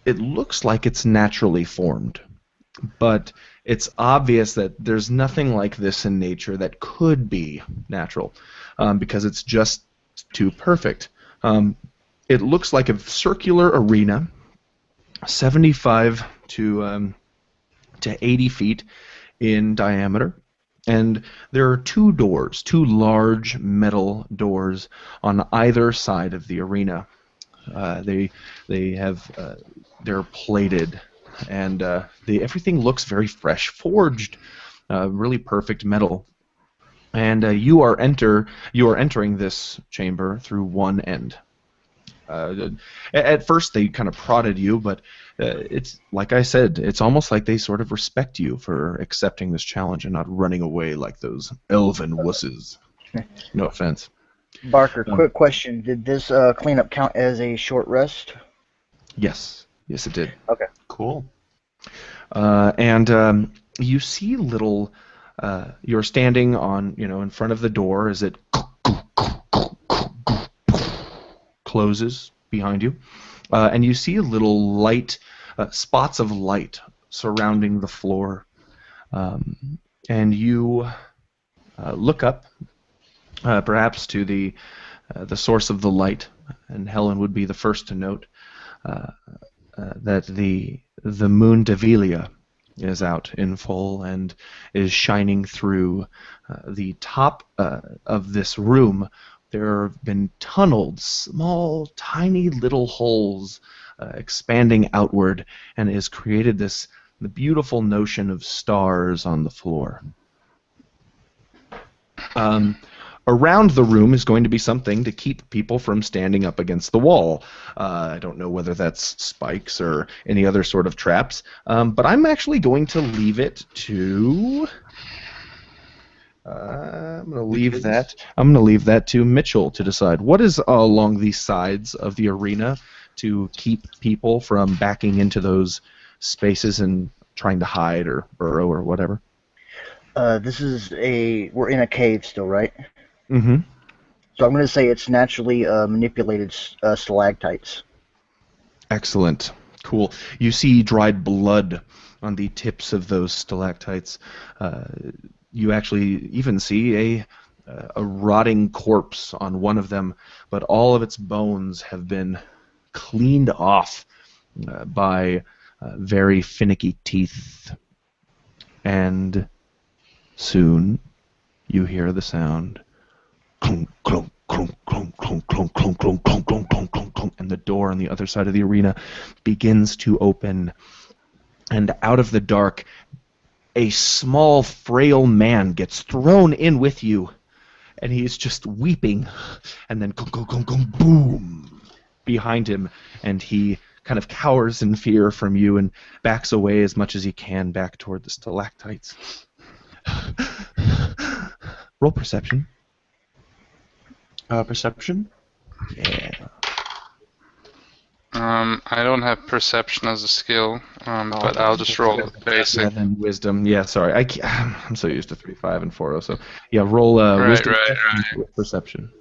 looks like it's naturally formed, but it's obvious that there's nothing like this in nature that could be natural, because it's just too perfect. It looks like a circular arena, 75 to 80 feet in diameter. And there are 2 doors, 2 large metal doors on either side of the arena. They're plated, and everything looks very fresh, forged, really perfect metal. And you are entering this chamber through one end. At first they kind of prodded you, but it's like I said, it's almost like they sort of respect you for accepting this challenge and not running away like those elven wusses. No offense. Barker, quick question. Did this cleanup count as a short rest? Yes, it did. Okay. Cool. And you see little. You're standing on, in front of the door. As it closes behind you, and you see little light, spots of light surrounding the floor. And you look up, perhaps to the source of the light, and Helen would be the first to note that the moon Devilia is out in full and is shining through the top of this room. There have been tunneled, small, tiny little holes expanding outward, and it has created the beautiful notion of stars on the floor. Around the room is going to be something to keep people from standing up against the wall. I don't know whether that's spikes or any other sort of traps, but I'm actually going to leave it to. I'm going to leave that to Mitchell to decide. What is along the sides of the arena to keep people from backing into those spaces and trying to hide or burrow or whatever? We're in a cave still, right? Mm-hmm. So I'm going to say it's naturally manipulated stalactites. Excellent. Cool. You see dried blood on the tips of those stalactites. You actually even see a rotting corpse on one of them, but all of its bones have been cleaned off by very finicky teeth. And soon you hear the sound clunk, clunk, clunk, clunk, clunk, clunk, clunk, clunk, clunk, clunk, clunk, clunk, clunk, and the door on the other side of the arena begins to open, and out of the dark a small, frail man gets thrown in with you, and he is just weeping, and then boom behind him, and he kind of cowers in fear from you and backs away as much as he can back toward the stalactites. Roll perception. Perception? Yeah. I don't have perception as a skill, but I'll just roll basic. Yeah, then wisdom. Yeah, sorry. I'm so used to 3, 5, and 4. So yeah, roll wisdom with perception.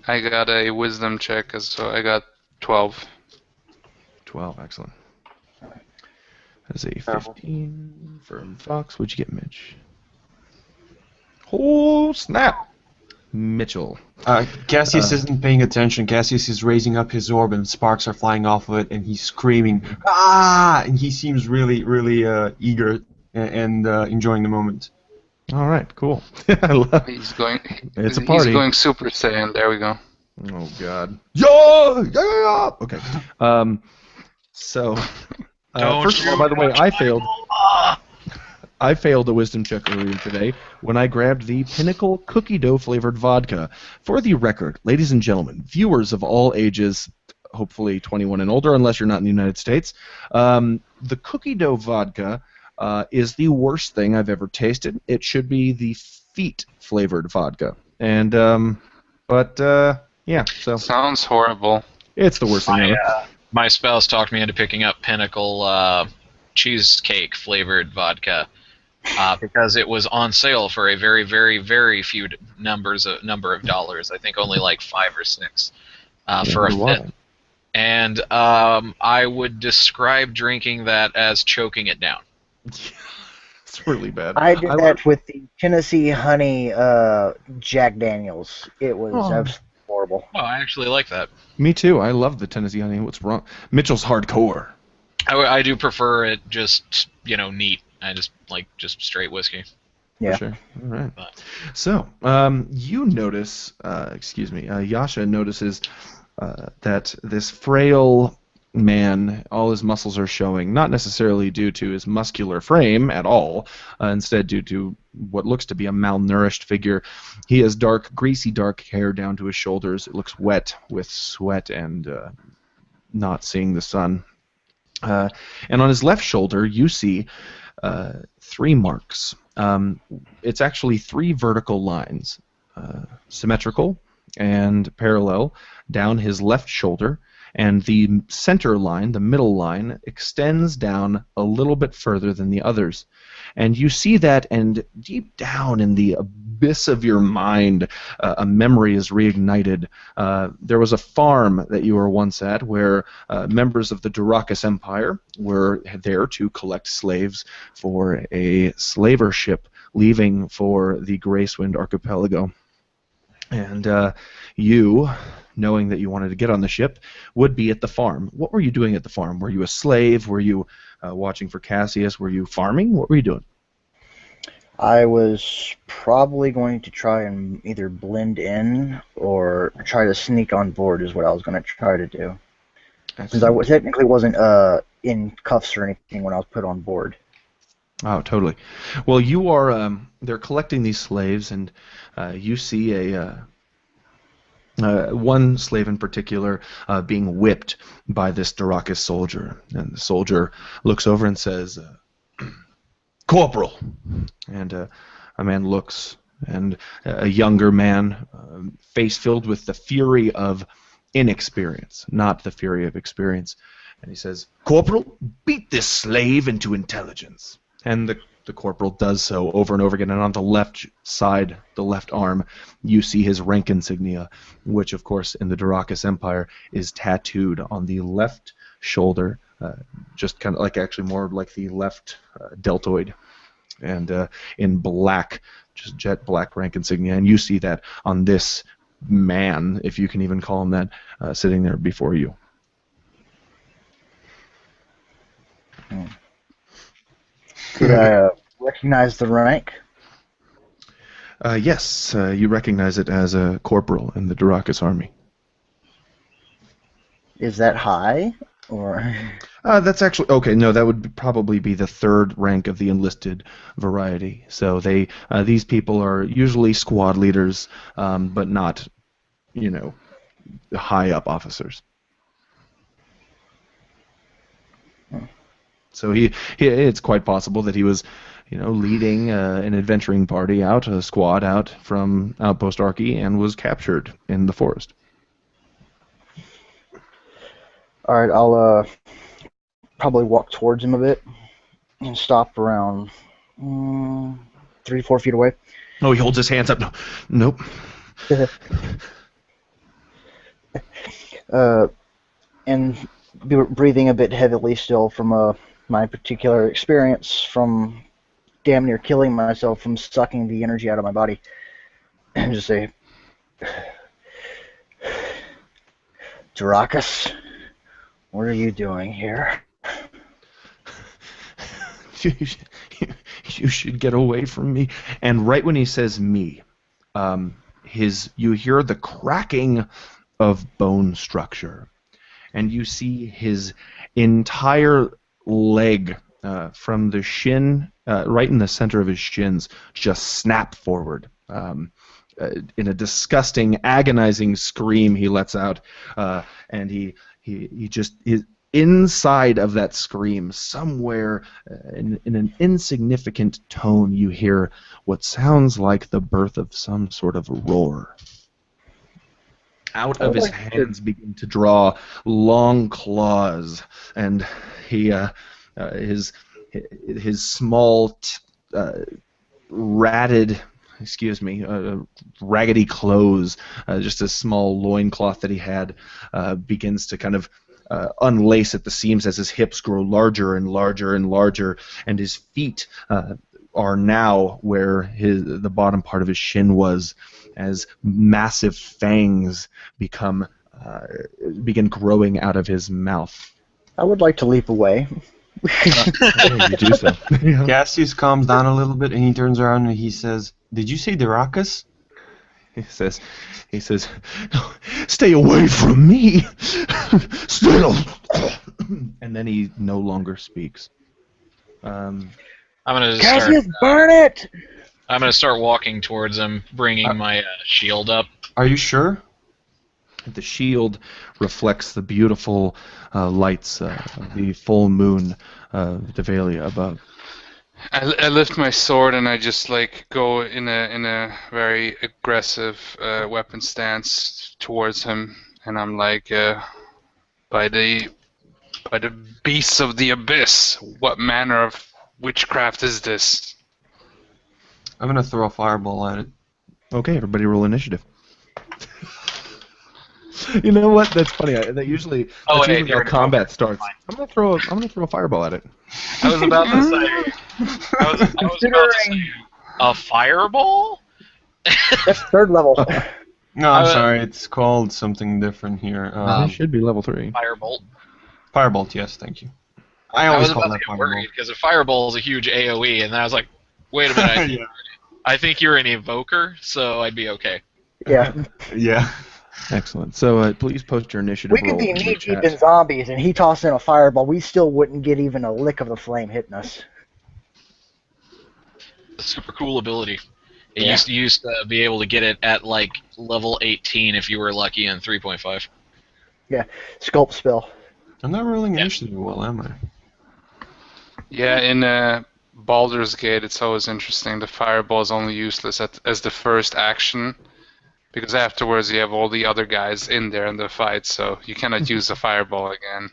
I got a wisdom check, so I got 12. 12, excellent. That's a 15 from Fox. What'd you get, Mitch? Oh, snap! Mitchell. Cassius isn't paying attention. Cassius is raising up his orb, and sparks are flying off of it, and he's screaming, "Ah!" And he seems really, really eager and enjoying the moment. All right, cool. I love it. He's going. It's a party. He's going Super Saiyan. There we go. Oh God. Yeah. Okay. So. First of all, by the way, I failed a wisdom check earlier today when I grabbed the Pinnacle cookie dough flavored vodka. For the record, ladies and gentlemen, viewers of all ages, hopefully 21 and older, unless you're not in the United States, the cookie dough vodka is the worst thing I've ever tasted. It should be the feet flavored vodka, and yeah, so Sounds horrible. it's the worst thing ever. My spouse talked me into picking up Pinnacle cheesecake flavored vodka because it was on sale for a very, very, very few number of dollars. I think only like 5 or 6 for a fifth. And I would describe drinking that as choking it down. It's really bad. I did that with the Tennessee Honey Jack Daniels. It was absolutely horrible. Oh, I actually like that. Me too. I love the Tennessee Honey. What's wrong? Mitchell's hardcore. I do prefer it just, neat. I just like just straight whiskey. Yeah. For sure. All right. So, you notice, Yasha notices that this frail man, all his muscles are showing, not necessarily due to his muscular frame at all, instead due to what looks to be a malnourished figure. He has greasy dark hair down to his shoulders. It looks wet with sweat and not seeing the sun. And on his left shoulder, you see 3 marks. It's actually 3 vertical lines, symmetrical and parallel, down his left shoulder, and the center line, the middle line, extends down a little bit further than the others. And you see that, and deep down in the abyss of your mind, a memory is reignited. There was a farm that you were once at where members of the Durakus Empire were there to collect slaves for a slaver ship leaving for the Gracewind Archipelago. And you, knowing that you wanted to get on the ship, would be at the farm. What were you doing at the farm? Were you a slave? Were you watching for Cassius? Were you farming? What were you doing? I was probably going to try and either blend in or try to sneak on board is what I was going to try to do. Since I technically wasn't in cuffs or anything when I was put on board. Oh, totally. Well, you are. They're collecting these slaves, and you see one slave in particular being whipped by this Durakus soldier. And the soldier looks over and says, "Corporal." And a man looks, and a younger man, face filled with the fury of inexperience, not the fury of experience. And he says, "Corporal, beat this slave into intelligence." And the corporal does so over and over again. And on the left side, the left arm, you see his rank insignia, which, of course, in the Durakus Empire is tattooed on the left shoulder, just kind of like, actually more like the left deltoid, and in black, just jet black rank insignia. And you see that on this man, if you can even call him that, sitting there before you. Did I recognize the rank? Yes, you recognize it as a corporal in the Durakus army. Is that high? Or That's actually okay. No, that would probably be the third rank of the enlisted variety. So these people are usually squad leaders, but not, high up officers. So it's quite possible that he was, leading an adventuring party out, a squad out from Outpost Archie, and was captured in the forest. all right, I'll probably walk towards him a bit and stop around 3-4 feet away. Oh, he holds his hands up. No, nope. And breathing a bit heavily still from my particular experience from damn near killing myself from sucking the energy out of my body. And just say, Durakus, what are you doing here? You should get away from me. And right when he says me, you hear the cracking of bone structure, and you see his entire leg from the shin, right in the center of his shins, just snap forward. In a disgusting, agonizing scream he lets out, and he just is inside of that scream, somewhere in an insignificant tone, you hear what sounds like the birth of some sort of roar. Out of his hands begin to draw long claws, and his small, raggedy clothes, just a small loincloth that he had, begins to kind of unlace at the seams as his hips grow larger and larger and larger, and his feet are now where the bottom part of his shin was, as massive fangs begin growing out of his mouth. I would like to leap away. You do so. Yeah. Cassius calms down a little bit and he turns around and he says, "Did you say Durakus?" He says, "No, stay away from me." Still. And then he no longer speaks. I'm gonna just Cassius, burn it! I'm gonna start walking towards him, bringing my shield up. Are you sure? The shield reflects the beautiful lights of the full moon of Devalia above. I lift my sword and I just go in a very aggressive weapon stance towards him, and I'm like, By the beasts of the abyss, what manner of witchcraft is this? I'm gonna throw a fireball at it. Okay, everybody roll initiative. You know what? That's funny. That usually Oh, that's wait, usually how you're- combat starts. I'm gonna throw a fireball at it. I was about to say. I was about to say a fireball. That's third level. No, I'm I- sorry. It's called something different here. It should be level 3. Firebolt. Firebolt, yes, thank you. I I always was call about that to get fireball. worried because a fireball is a huge AOE, and then I was like, wait a minute, Yeah. I think you're an evoker, so I'd be okay. Yeah. Yeah. Excellent. So please post your initiative We could roll be in the knee deep chat. in zombies, and he tossed in a fireball. We still wouldn't get even a lick of the flame hitting us. It's a super cool ability. It Yeah. used to be able to get it at like level 18 if you were lucky in 3.5. Sculpt spell. I'm not rolling Yeah. initiative well, am I? Yeah, in Baldur's Gate, it's always interesting. The fireball is only useless as the first action, because afterwards you have all the other guys in there in the fight, so you cannot use the fireball again.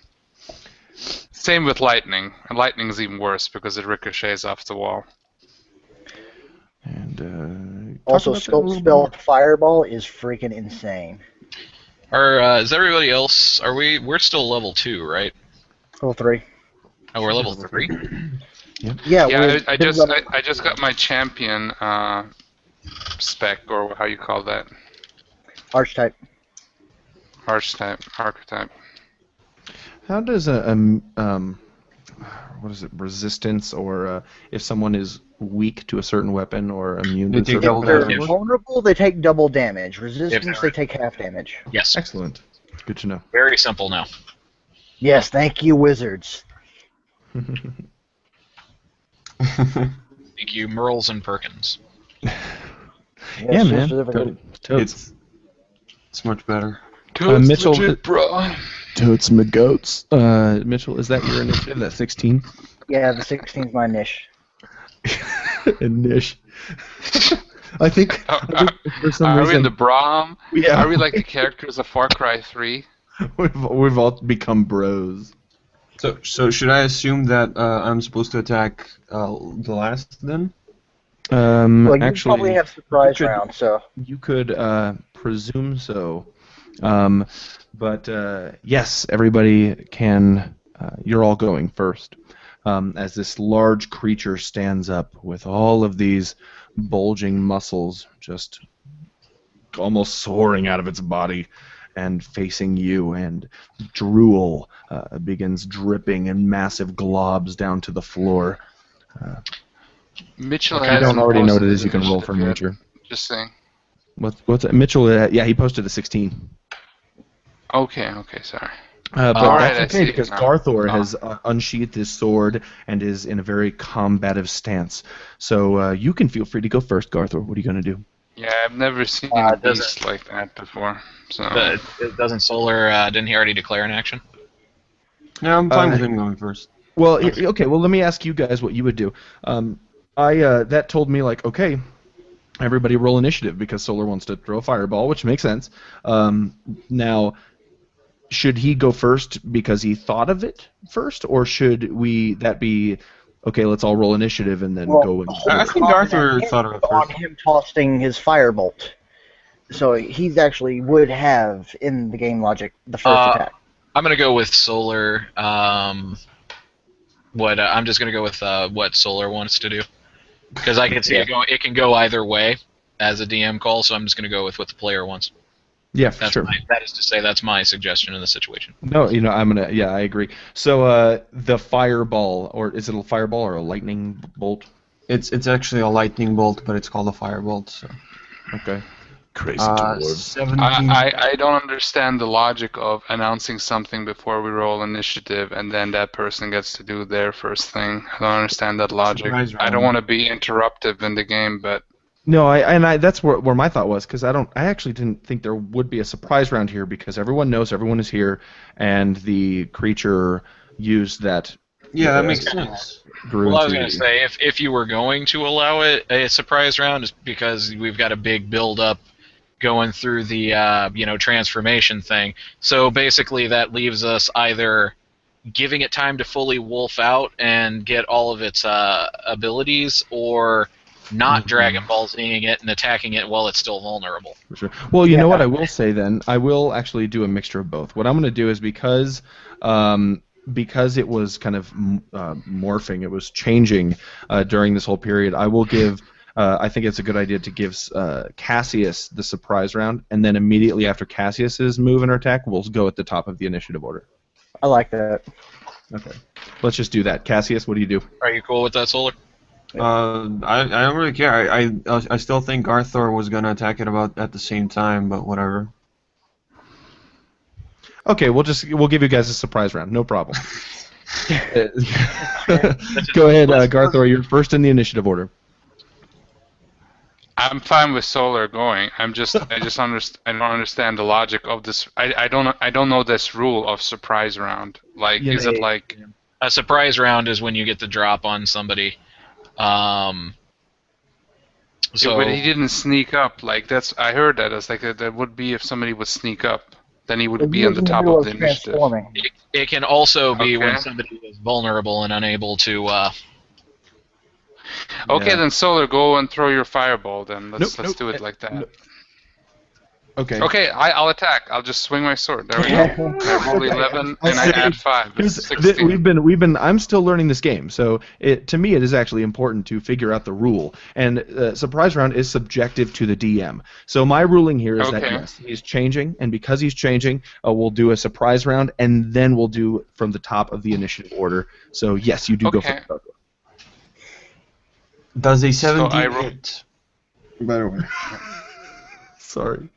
Same with lightning, and lightning is even worse because it ricochets off the wall. And Also, talk about that a sculpt little spell more. fireball is freaking insane. Is everybody else? We're still level 2, right? Level 3. Oh, we're level 3. Yeah, Yeah, I we're level- just got my champion spec, or how you call that, Archetype. archetype. How does what is it, resistance, or if someone is weak to a certain weapon or immune They to take certain double If they're damage. vulnerable, they take double damage. Resistance, they're- they take half damage. Yes. Excellent. Good to know. Very simple now. Yes, thank you, wizards. Thank you, Merles and Perkins. Yes, Yeah, man. specifically. Totes. It's much better. Mitchell- legit, bro. Totes my goats. Mitchell, is that your initiative? That 16? Yeah, the 16's my niche. And Nish. I think for some Are we in reason the Brahm? yeah, Are we like the characters of Far Cry 3? we've all become bros. So should I assume that I'm supposed to attack the last then? Well, you Actually, probably have surprise you could- round, so you could presume so. But yes, everybody can. You're all going first. As this large creature stands up with all of these bulging muscles just almost soaring out of its body and facing you, and drool begins dripping in massive globs down to the floor. Mitchell If you has don't already know what it posted is, you can roll for initiative yet. nature. Just saying. What's that? Mitchell? Yeah, he posted a 16. Okay, sorry. But Alright, that's I okay see. because No. Garthor has unsheathed his sword and is in a very combative stance. So you can feel free to go first, Garthor. What are you going to do? Yeah, I've never seen does a beast like that before. So Doesn't Solar, didn't he already declare an action? Yeah, I'm fine with him going first. Well, okay. Well, let me ask you guys what you would do. That told me like, okay, everybody roll initiative because Solar wants to throw a fireball, which makes sense. Now, should he go first because he thought of it first, or should that be okay? Let's all roll initiative and then go. And I think Arthur thought of it on first. him tossing his firebolt. So he's actually would have, in the game logic, the first attack. I'm gonna go with Solar. I'm just gonna go with what Solar wants to do, because I can see it can go either way as a DM call. So I'm just gonna go with what the player wants. yeah, That's sure. that is to say, that's my suggestion in the situation. No, I'm gonna. Yeah, I agree. So the fireball, or is it a fireball or a lightning bolt? It's actually a lightning bolt, but it's called a firebolt. So. Okay. Crazy 17. I don't understand the logic of announcing something before we roll initiative and then that person gets to do their first thing. I don't understand that logic. Surprise I don't round. want to be interruptive in the game, but No, I that's where my thought was, because I actually didn't think there would be a surprise round here because everyone knows everyone is here, and the creature used that. Yeah, that makes sense. Grew Well, I was into going to say, if you were going to allow it a surprise round, it's because we've got a big build up going through the transformation thing. So basically, that leaves us either giving it time to fully wolf out and get all of its abilities, or not Dragon Ball Zing it and attacking it while it's still vulnerable. For sure. Well, you know what Yeah. I will say then? I will actually do a mixture of both. What I'm going to do is because it was kind of morphing, it was changing during this whole period, I will give. I think it's a good idea to give Cassius the surprise round, and then immediately after Cassius's move and attack, we'll go at the top of the initiative order. I like that. Okay. Let's just do that. Cassius, what do you do? Are you cool with that, Solar? I don't really care. I still think Garthor was gonna attack it about at the same time, but whatever. Okay, we'll give you guys a surprise round. No problem. Go ahead, Garthor. You're first in the initiative order. I'm fine with Solar going. I don't understand the logic of this. I don't know this rule of surprise round. Like, Yeah, is it like A surprise round is when you get the drop on somebody. So but he didn't sneak up. Like I heard that as like that would be if somebody would sneak up, then he would be on the top of the initiative. Transforming. it can also be when Okay. somebody is vulnerable and unable to. Okay, Yeah. then Solar, go and throw your fireball. Then let's Nope. do it like that. Nope. Okay. Okay, I'll attack. I'll just swing my sword. There we go. I roll 11 and I add 5. That's 16. We've been. I'm still learning this game, so to me it is actually important to figure out the rule. And surprise round is subjective to the DM. So my ruling here is that Okay. yes, he's changing, and because he's changing, we'll do a surprise round, and then we'll do from the top of the initiative order. So yes, you do go Okay. first. Does a 17 I roll- hit? By the way. Sorry.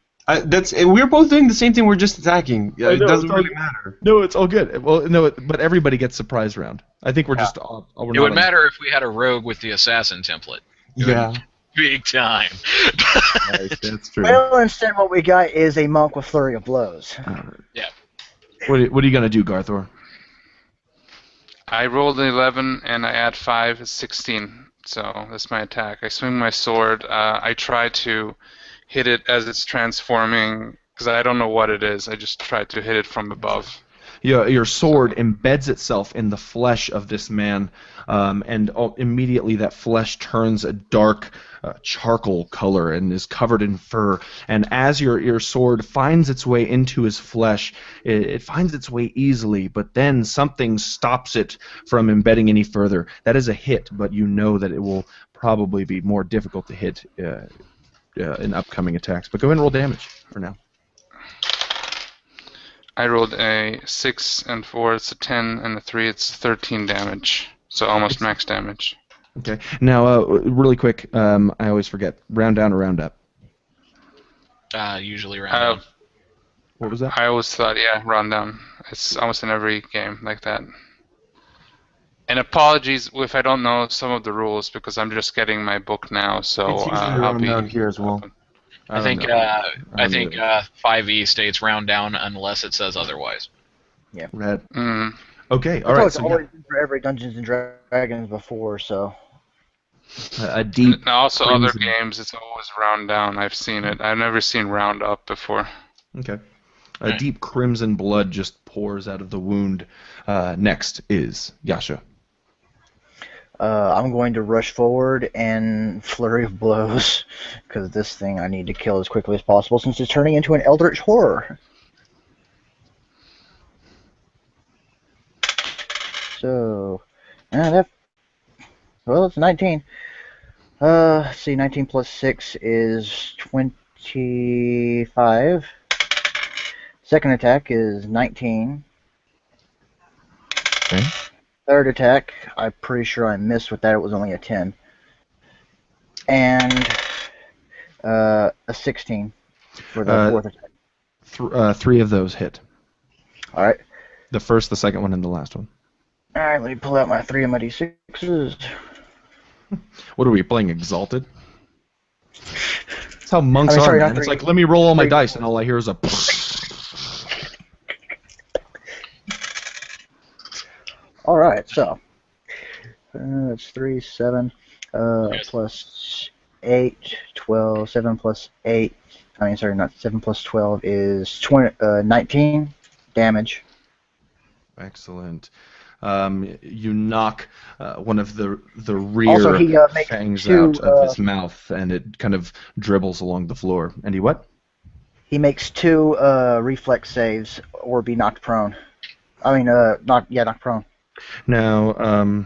We're both doing the same thing. We're just attacking. I It know, doesn't it's all really good. matter. No, it's all good. Well, no, but everybody gets surprise round. I think we're just. We're It would matter if we had a rogue with the assassin template. Yeah. Big time. Nice, that's true. Well, instead, what we got is a monk with flurry of blows. Yeah. What are you gonna do, Garthor? I rolled an 11 and I add 5. It's 16. So that's my attack. I swing my sword. I try to hit it as it's transforming because I don't know what it is. I just try to hit it from above. Your sword embeds itself in the flesh of this man, and immediately that flesh turns a dark charcoal color and is covered in fur. And as your sword finds its way into his flesh, it finds its way easily, but then something stops it from embedding any further. That is a hit, but you know that it will probably be more difficult to hit in upcoming attacks. But go ahead and roll damage for now. I rolled a 6 and 4. It's a 10 and a 3. It's 13 damage. So almost max damage. Okay. Now, really quick, I always forget. Round down or round up? Usually round down. What was that? I always thought, yeah, round down. It's almost in every game like that. And apologies if I don't know some of the rules because I'm just getting my book now. So It's usually I'll round be down here as well. I think don't know. I think 5e states round down unless it says otherwise. Red. Mm. Okay. All I thought right. it's So always been for every Dungeons and Dragons before, so. a deep. And also other crimson- games, it's always round down. I've seen it. I've never seen round up before. Okay. A deep crimson blood just pours out of the wound. Next is Yasha. I'm going to rush forward and flurry of blows, because this thing I need to kill as quickly as possible since it's turning into an eldritch horror. So, it's 19. Let's see, 19 plus 6 is 25. Second attack is 19. Okay. Third attack, I'm pretty sure I missed with that. It was only a 10. And a 16 for the fourth attack. 3 of those hit. All right. The first, the second one, and the last one. All right, let me pull out my 3 of my d6s. What are we playing? Exalted? That's how monks I mean, sorry, are, not man. It's three. like, let me roll all my 3. dice, and all I hear is a. All right, so it's 3, 7, plus 8, 12, 7 plus 8, I mean, sorry, not 7 plus 12 is 19 damage. Excellent. You knock one of the Also, rear he makes fangs two. out of his mouth, and it kind of dribbles along the floor. And he what? He makes 2 reflex saves or be knocked prone. I mean, knocked prone. Now,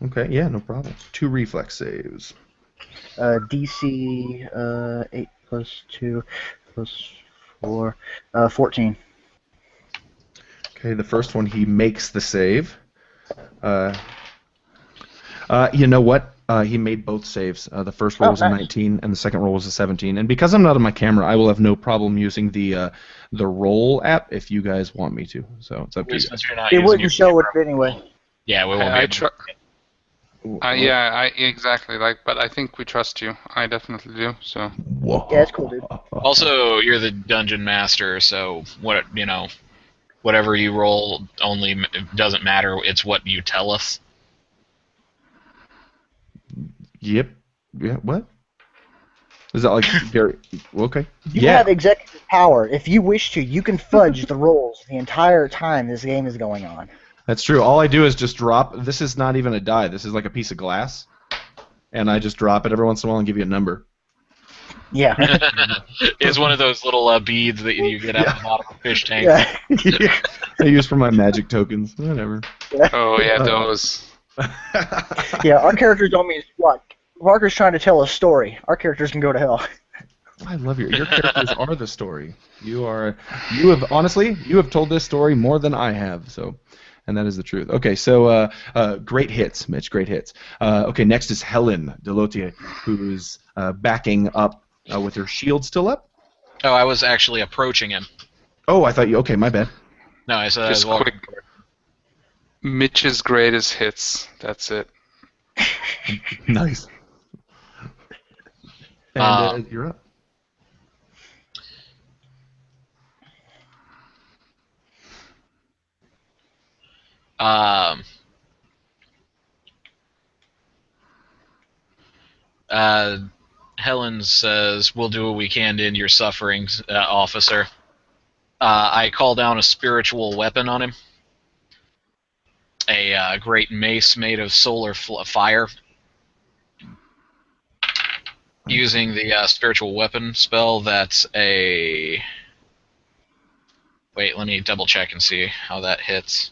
okay, yeah, no problem. 2 reflex saves. DC 8 plus 2 plus 4, 14. Okay, the first one he makes the save. You know what? He made both saves. The first roll was a nice. 19, and the second roll was a 17. And because I'm not on my camera, I will have no problem using the roll app if you guys want me to. So it's up to you. Since you're not It using wouldn't your show it camera. anyway. Yeah, we won't be able to. Exactly. But I think we trust you. I definitely do. So. Whoa. Yeah, it's cool, dude. Also, you're the dungeon master, so whatever you roll doesn't matter. It's what you tell us. Yep. Yeah. What? Is that like Gary? Okay. You have executive power. If you wish to, you can fudge the rolls the entire time this game is going on. That's true. All I do is just drop. This is not even a die. This is like a piece of glass, and I just drop it every once in a while and give you a number. Yeah. It's one of those little beads that you get out of the bottom of a fish tank. Yeah. I use for my magic tokens. Whatever. Oh yeah, those. Yeah, our characters don't mean squat. Parker's trying to tell a story. Our characters can go to hell. I love your characters are the story. You have told this story more than I have. So, and that is the truth. Okay, so great hits, Mitch. Great hits. Okay, next is Helen Delotier, who's backing up with her shield still up. Oh, I was actually approaching him. Oh, I thought you. Okay, my bad. No, I said Just I was walking. quick. Mitch's greatest hits. That's it. Nice. And you're up. Helen says, "We'll do what we can to end your sufferings, officer." I call down a spiritual weapon on him. A great mace made of solar fire. Using the spiritual weapon spell, that's a... Wait, let me double check and see how that hits.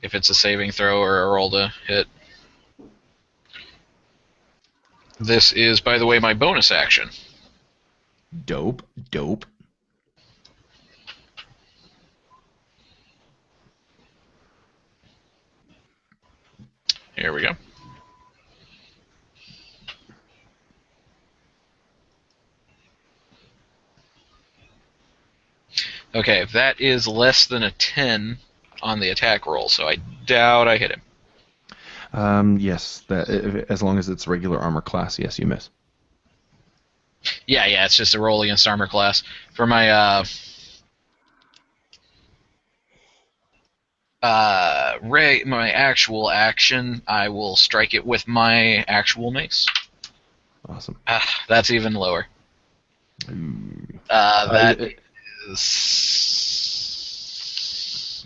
If it's a saving throw or a roll to hit. This is, by the way, my bonus action. Dope. Here we go. Okay, that is less than a 10 on the attack roll, so I doubt I hit him. Yes, as long as it's regular armor class, yes, you miss. Yeah, it's just a roll against armor class. For my my actual action, I will strike it with my actual mace. Awesome. That's even lower. That is...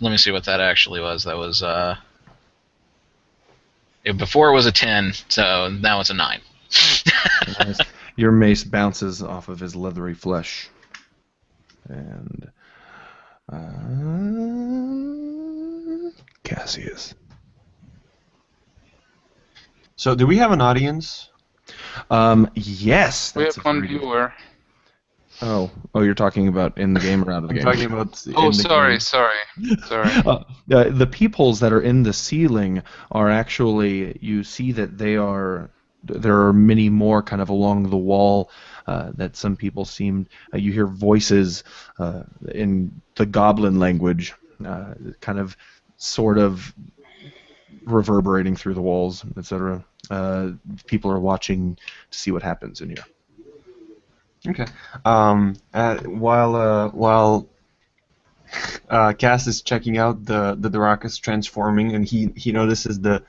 Let me see what that actually was. That was before it was a 10, so now it's a 9. Nice. Your mace bounces off of his leathery flesh. And Cassius. So, do we have an audience? Yes. We That's have one viewer. Oh, you're talking about in the game or out of the game? I'm talking about. Oh, in the sorry. The peepholes that are in the ceiling are actually, you see that there are many more kind of along the wall that some people seem, you hear voices in the goblin language, kind of sort of reverberating through the walls, etc. People are watching to see what happens in here. Okay. While Cass is checking out the Darakas transforming, and he notices the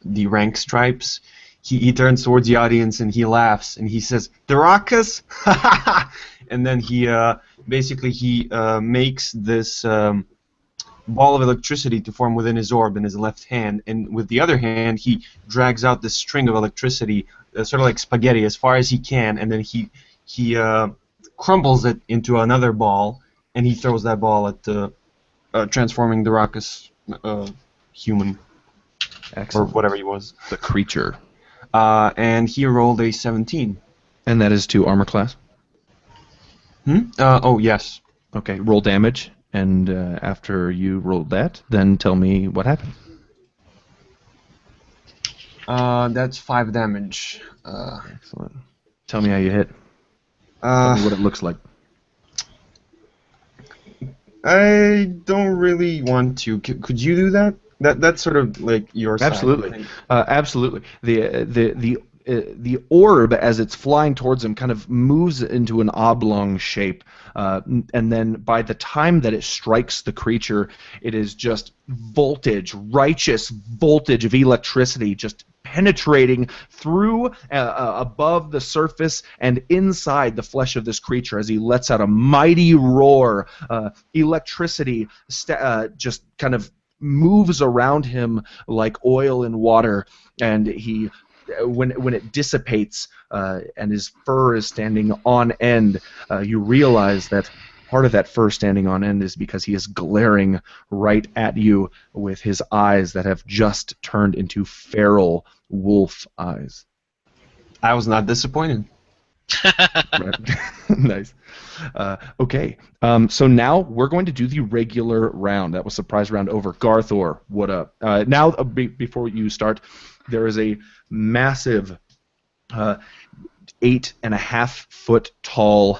rank stripes, he turns towards the audience and he laughs and he says, "Darakas!" And then he basically makes this ball of electricity to form within his orb in his left hand, and with the other hand he drags out this string of electricity, sort of like spaghetti, as far as he can, and then he crumbles it into another ball, and he throws that ball at the transforming Darakas human, Excellent. or whatever he was. The creature. And he rolled a 17. And that is to armor class. Oh, yes. Okay, roll damage, and after you rolled that, then tell me what happened. That's 5 damage. Excellent. Tell me how you hit. Tell me what it looks like. I don't really want to. Could you do that? That's sort of like your side, Absolutely. I think. Absolutely. The orb, as it's flying towards him, kind of moves into an oblong shape, and then by the time that it strikes the creature, it is just righteous voltage of electricity, just penetrating through above the surface and inside the flesh of this creature as he lets out a mighty roar. Electricity just kind of moves around him like oil in water, and he, when it dissipates and his fur is standing on end, you realize that part of that fur standing on end is because he is glaring right at you with his eyes that have just turned into feral wolf eyes. I was not disappointed. Right. Nice. Okay. So now we're going to do the regular round. That was surprise round over. Garthor, what up? Now, before you start, there is a massive 8.5 foot tall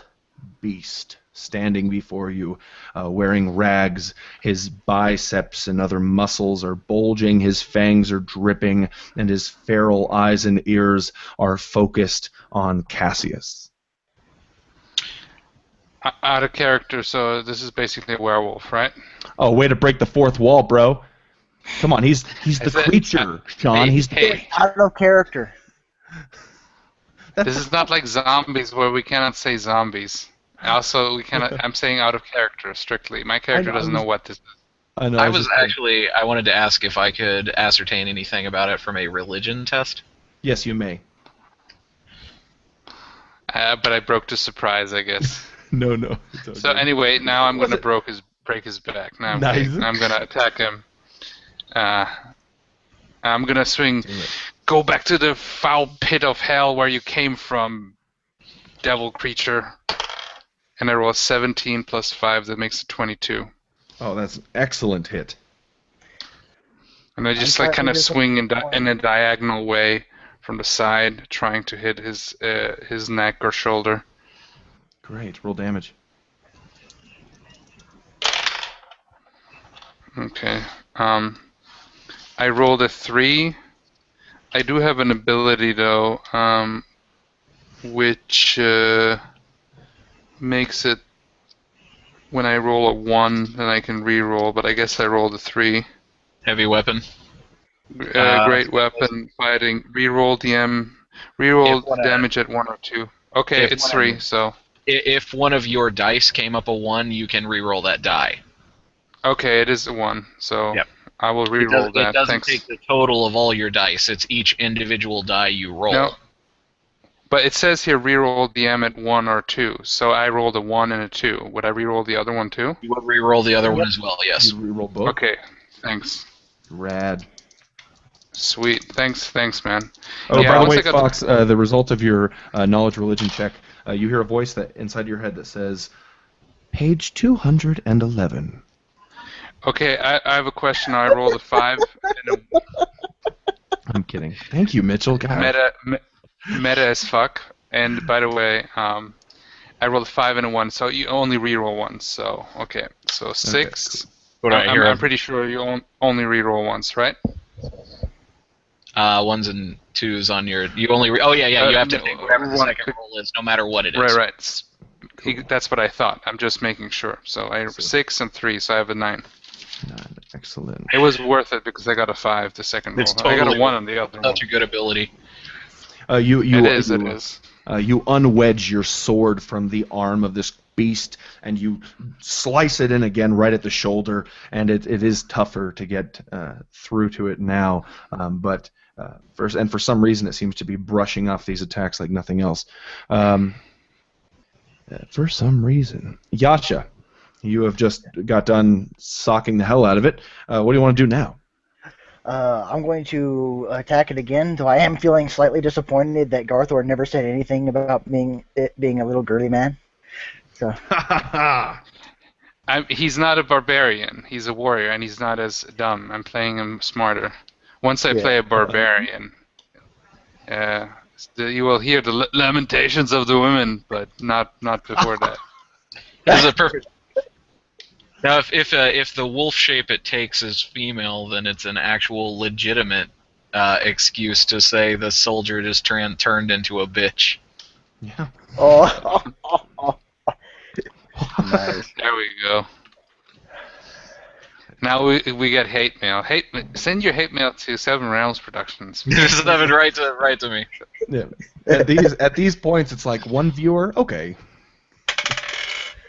beast standing before you, wearing rags. His biceps and other muscles are bulging, his fangs are dripping, and his feral eyes and ears are focused on Cassius. Out of character, so this is basically a werewolf, right? Oh, way to break the fourth wall, bro. Come on, he's the creature, Sean. He's Hey, Out of character. this is not like zombies where we cannot say zombies. Also, we cannot. I'm saying out of character strictly. My character doesn't know what this is. I know. I wanted to ask if I could ascertain anything about it from a religion test. Yes, you may. But I broke the surprise, I guess. No. So anyway, now I'm gonna break his back. Now Nice. I'm gonna attack him. I'm gonna swing. Go back to the foul pit of hell where you came from, devil creature. And I roll 17 plus 5, that makes it 22. Oh, that's an excellent hit. And I just like kind of swing in a diagonal way from the side, trying to hit his neck or shoulder. Great. Roll damage. Okay. I rolled a 3. I do have an ability though, which makes it when I roll a 1, then I can re-roll. But I guess I rolled a 3. Heavy weapon. Great weapon fighting. Reroll damage at 1 or 2. Okay, it's 3. So If one of your dice came up a 1, you can re-roll that die. okay, it is a 1. So Yep. I will re-roll that. It doesn't Thanks. take the total of all your dice. It's each individual die you roll. No, but it says here re-roll DM at 1 or 2. So I rolled a 1 and a 2. Would I re-roll the other one too? You would re-roll the other one as well. Yes. You reroll both. Okay, thanks. Rad. Sweet. Thanks, man. Oh, Yeah, by the once way, I got Fox, the result of your knowledge religion check, you hear a voice that inside your head that says, page 211. Okay, I have a question. I rolled a 5 and I'm kidding. Thank you, Mitchell. a God. meta as fuck. And by the way, I rolled a 5 and a 1, so you only re-roll once. So okay, so 6. What do I hear? I'm pretty sure you only re-roll once, right? 1s and 2s on your. You only. You have to no, pick whatever the one second pick- roll is, no matter what it is. Right. That's what I thought. I'm just making sure. So I 6 and 3, so I have a 9. Excellent. It was worth it because I got a 5 the second roll. It's I got totally a 1 on the other one. Such a good ability. It is. You unwedge your sword from the arm of this beast, and you slice it in again right at the shoulder, and it is tougher to get through to it now, but for some reason it seems to be brushing off these attacks like nothing else. For some reason. Yasha, you have just got done socking the hell out of it. What do you want to do now? I'm going to attack it again, though I am feeling slightly disappointed that Garthor never said anything about it being a little girly man. So. He's not a barbarian. He's a warrior, and he's not as dumb. I'm playing him smarter. Once I play a barbarian, you will hear the lamentations of the women, but not before that. This is a perfect. Now, if the wolf shape it takes is female, then it's an actual legitimate excuse to say the soldier just turned into a bitch. Yeah. Oh. Nice. There we go. Now we get hate mail. Send your hate mail to Seven Realms Productions. Just have it right to me. Yeah. At these points, it's like one viewer. Okay.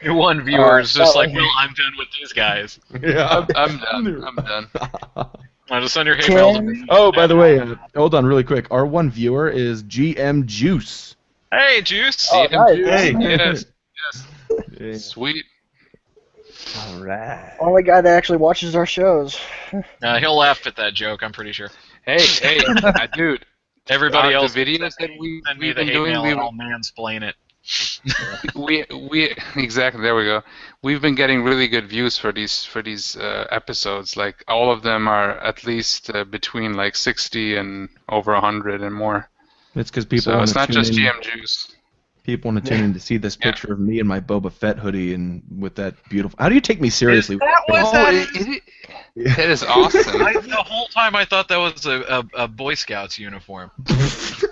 One viewer is just like, well, I'm done with these guys. Yeah. I'm done. I'll just send your hate mail to me. Oh, by the way, hold on really quick. Our one viewer is GM Juice. Hey, Juice. Oh, nice. Yes. Yeah. Sweet. All right. Only guy that actually watches our shows. He'll laugh at that joke, I'm pretty sure. Hey, dude. Everybody else the videos that we've me the been hate doing, mail and I'll mansplain it. we exactly, there we go. We've been getting really good views for these episodes. Like all of them are at least between like 60 and over 100 and more. It's because people. So it's not just in. GM Juice. People want to tune in to see this picture of me in my Boba Fett hoodie and with that beautiful. How do you take me seriously? It is awesome. The whole time I thought that was a Boy Scouts uniform.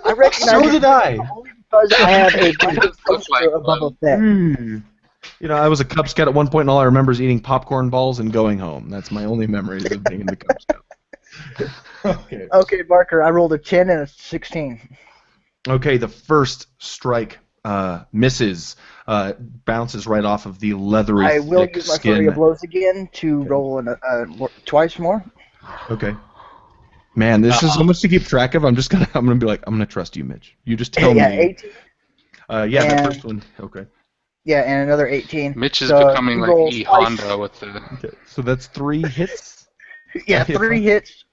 I recognize So did I. only because I have a Looks like poster of Bubba Fett. You know, I was a Cub Scout at one point, and all I remember is eating popcorn balls and going home. That's my only memories of being in the Cub Scouts. Okay. Okay, Barker, I rolled a 10 and a 16. Okay, the first strike misses, bounces right off of the leathery I will thick use my skin. flurry of blows again to roll twice more. Okay. Man, this is so much to keep track of. I'm gonna be like, I'm gonna trust you, Mitch. You just tell Yeah, me. 18. Yeah, the And- first one. Okay. Yeah, and another 18. Mitch is So becoming he like rolls E twice. Honda with the. Okay. So that's 3 hits. Yeah, 3 hits,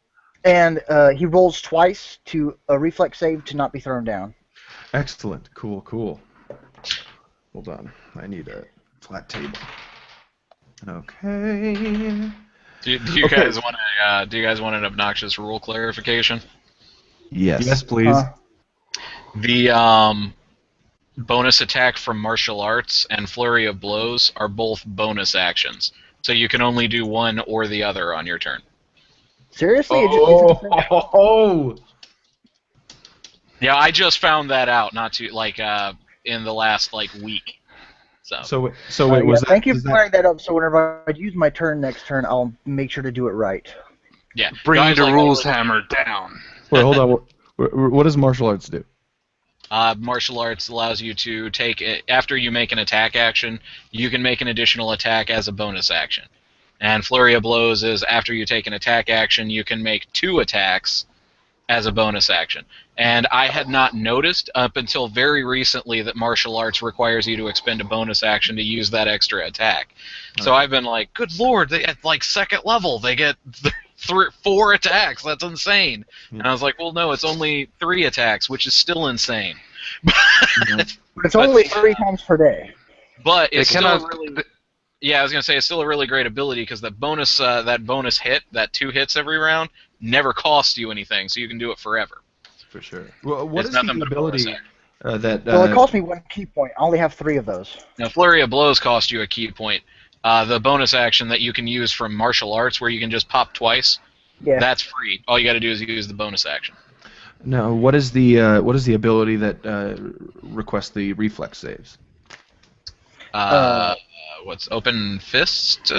and he rolls twice to a reflex save to not be thrown down. Excellent. Cool. Hold on. I need a flat table. Okay. Do you guys want an obnoxious rule clarification? Yes. Yes, please. The bonus attack from martial arts and flurry of blows are both bonus actions, so you can only do one or the other on your turn. Seriously? Oh. Yeah, I just found that out in the last week. So wait, was that? Thank you is for that- clearing that up. So whenever I use my turn next turn, I'll make sure to do it right. Yeah, Bring guys the like rules me. hammer down. Wait, hold on. What does martial arts do? Martial arts allows you to take after you make an attack action, you can make an additional attack as a bonus action. And flurry of blows is after you take an attack action, you can make 2 attacks as a bonus action. And I had not noticed up until very recently that martial arts requires you to expend a bonus action to use that extra attack. So I've been like, good lord, they at second level they get 4 attacks. That's insane. And I was like, well, no, it's only 3 attacks, which is still insane. But it's only 3 times per day. But it's They still cannot- really. Yeah, I was gonna say it's still a really great ability because that bonus hit, that 2 hits every round, never costs you anything, so you can do it forever. For sure. Well, what It's is the nothing but a bonus ability action. that? Well, it cost me 1 key point. I only have 3 of those. Now, flurry of blows cost you a key point. The bonus action that you can use from martial arts, where you can just pop twice, Yeah. that's free. All you got to do is use the bonus action. No. What is the ability that requests the reflex saves? What's open fist?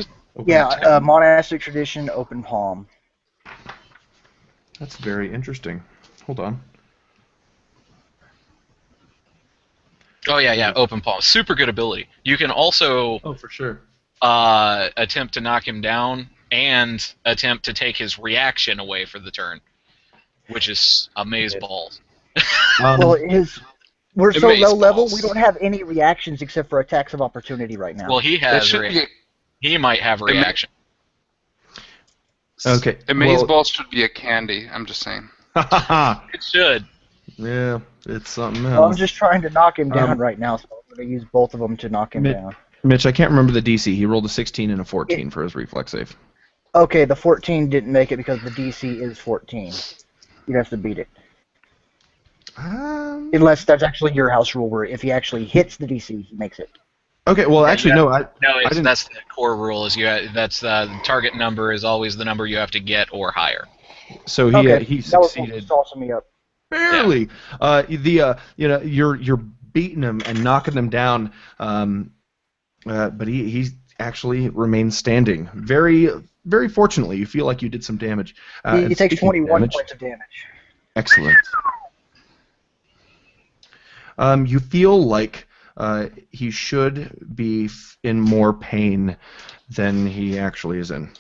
Yeah, monastic tradition, open palm. That's very interesting. Hold on. Oh yeah, open palm. Super good ability. You can also Oh, for sure. attempt to knock him down and attempt to take his reaction away for the turn, which is amazeballs. Well, we're so low level, Amazeballs. we don't have any reactions except for attacks of opportunity right now. Well, he That has should be he might have a reaction. Okay. Amazeballs should be a candy. I'm just saying. It should. Yeah, it's something Well, I'm else. just trying to knock him down right now, so I'm going to use both of them to knock him down. Mitch, I can't remember the DC. He rolled a 16 and a 14 for his reflex save. Okay, the 14 didn't make it because the DC is 14. You'd have to beat it. Unless that's actually your house rule, where if he actually hits the DC, he makes it. Okay, well, actually, no. That's the core rule. Is that's the target number is always the number you have to get or higher. So he Okay, he that was succeeded saucing me up. barely. You're beating him and knocking him down, but he actually remains standing. Very very fortunately, you feel like you did some damage. He takes 21 points of damage. Excellent. You feel like he should be in more pain than he actually is in.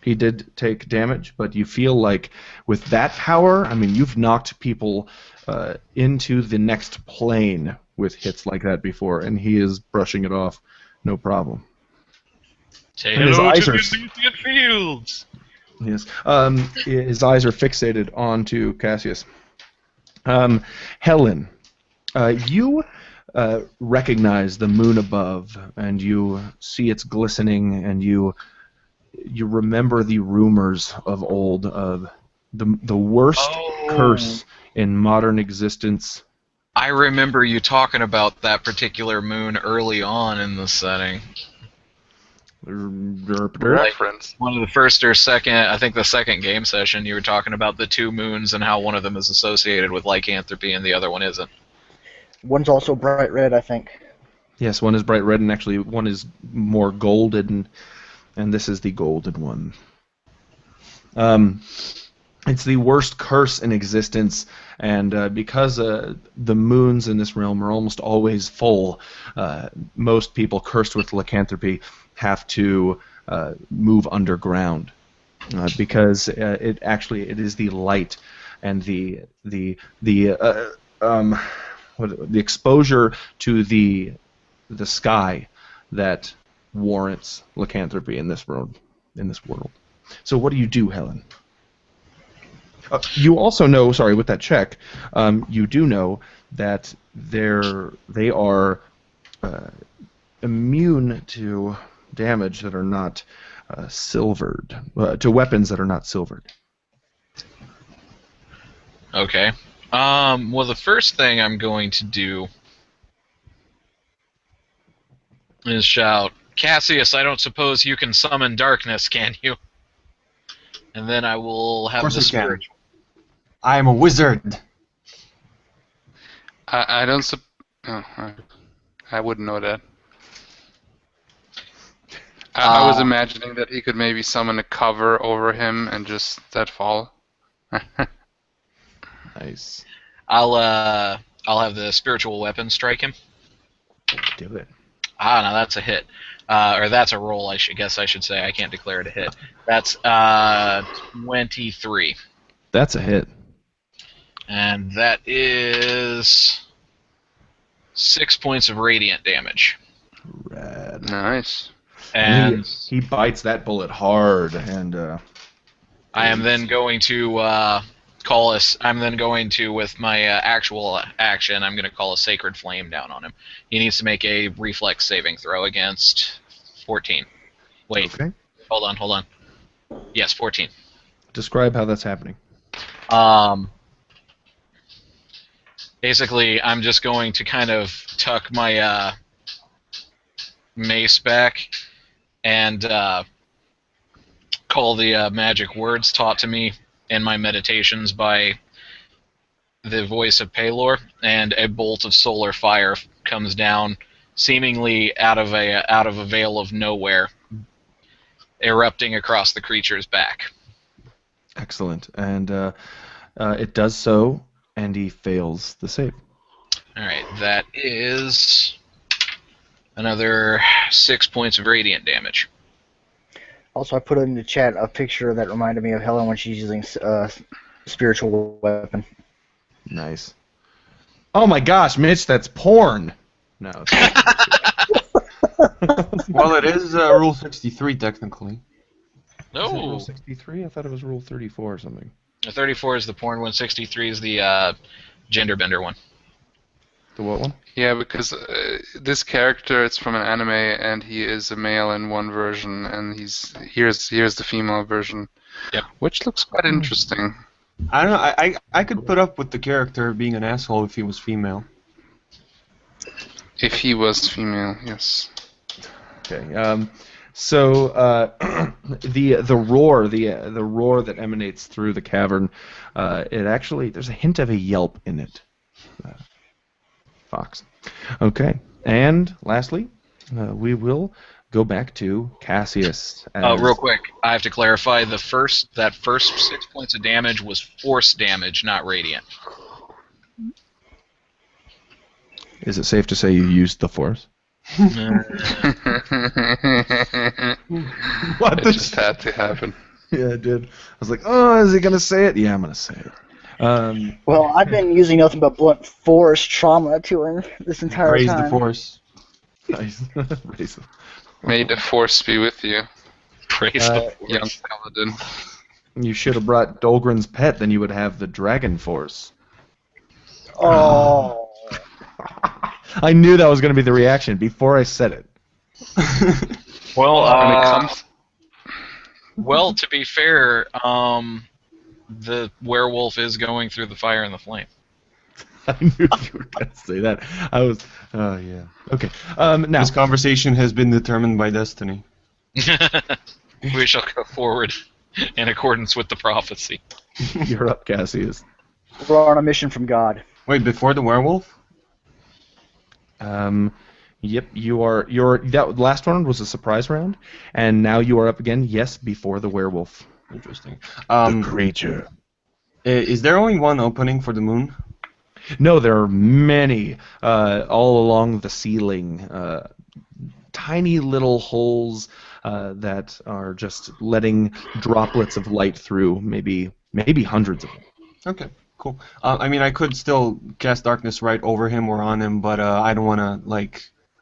He did take damage, but you feel like with that power, I mean, you've knocked people into the next plane with hits like that before, and he is brushing it off, no problem. Say And his hello eyes to are- the Elysian Fields. Yes. His eyes are fixated onto Cassius. Helen, you recognize the moon above, and you see its glistening, and you remember the rumors of old of the worst curse in modern existence. I remember you talking about that particular moon early on in the setting. Reference. One of the first or second, I think the second game session, you were talking about the two moons and how one of them is associated with lycanthropy and the other one isn't. One's also bright red, I think. Yes, one is bright red, and actually one is more golden, and this is the golden one. It's the worst curse in existence, and because the moons in this realm are almost always full, most people cursed with lycanthropy have to move underground because it is the light and the exposure to the sky that warrants lycanthropy in this world. So what do you do, Helen? You also know, sorry, with that check, you do know that they are immune to damage that are not silvered, to weapons that are not silvered. Okay. Well, the first thing I'm going to do is shout, Cassius, I don't suppose you can summon darkness, can you? And then I will have course the I can. spiritual. I am a wizard. I don't. I wouldn't know that. I was imagining that he could maybe summon a cover over him and just that fall. Nice. I'll have the spiritual weapon strike him. Do it. No, that's a hit. Or that's a roll, I guess I should say. I can't declare it a hit. That's 23. That's a hit. And that is 6 points of radiant damage. Rad. Nice. And he bites that bullet hard, and I am then going to with my actual action, I'm going to call a Sacred Flame down on him. He needs to make a reflex saving throw against 14. Wait. Okay. Hold on. Yes, 14. Describe how that's happening. Basically, I'm just going to kind of tuck my mace back and call the magic words taught to me in my meditations by the voice of Pelor, and a bolt of solar fire comes down, seemingly out of a veil of nowhere, erupting across the creature's back. Excellent. And it does so, and he fails the save. Alright, that is another 6 points of radiant damage. Also, I put in the chat a picture that reminded me of Helen when she's using spiritual weapon. Nice. Oh my gosh, Mitch, that's porn. No. Well, it is Rule 63 technically. Is it Rule No! 63? I thought it was Rule 34 or something. 34 is the porn one, 63 is the gender bender one. The what one? Yeah, because this character, it's from an anime, and he is a male in one version, and here's the female version. Yep. Which looks quite interesting. I don't know. I could put up with the character being an asshole if he was female. If he was female, yes. Okay. So the roar that emanates through the cavern, it actually there's a hint of a yelp in it. Fox. Okay. And lastly, we will go back to Cassius. Real quick, I have to clarify, that first 6 points of damage was force damage, not radiant. Is it safe to say you used the force? What What it just had to happen. Yeah, it did. I was like, oh, is he going to say it? Yeah, I'm going to say it. Well, I've been using nothing but blunt force trauma to him this entire Praise time. the force. Nice. Raise it. May the force be with you, Praise the force. young paladin. You should have brought Dolgren's pet, then you would have the Dragon Force. Oh. I knew that was going to be the reaction before I said it. Well, When it comes, well, to be fair, the werewolf is going through the fire and the flame. I knew you were going to say that. I was, oh yeah. Okay. Now, This conversation has been determined by destiny. We shall go forward in accordance with the prophecy. you're up, Cassius. We're on a mission from God. Wait, before the werewolf? Yep, that last one was a surprise round, and now you are up again, yes, before the werewolf. Interesting. Creature. Is there only one opening for the moon? No, there are many all along the ceiling. Tiny little holes that are just letting droplets of light through, maybe hundreds of them. Okay, cool. I mean, I could still cast darkness right over him or on him, but I don't want to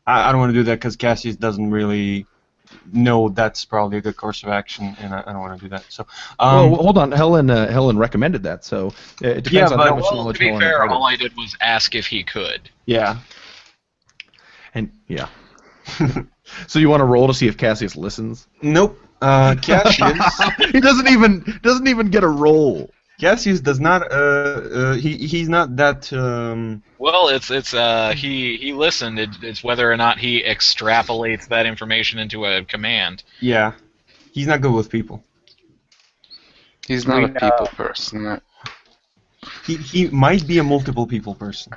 I don't want to do that because Cassius doesn't really know that's probably a good course of action, and I don't want to do that. So, well, hold on, Helen recommended that, so it depends Yeah, on but- how much Well, knowledge to be Helen fair, imparted. all I did was ask if he could. yeah. And yeah. So you want to roll to see if Cassius listens? Nope. Cassius. He doesn't even get a roll. Cassius does not. He's not that. Well, he listened. It's whether or not he extrapolates that information into a command. Yeah. He's not good with people. he's not We a people person. He might be a multiple people person.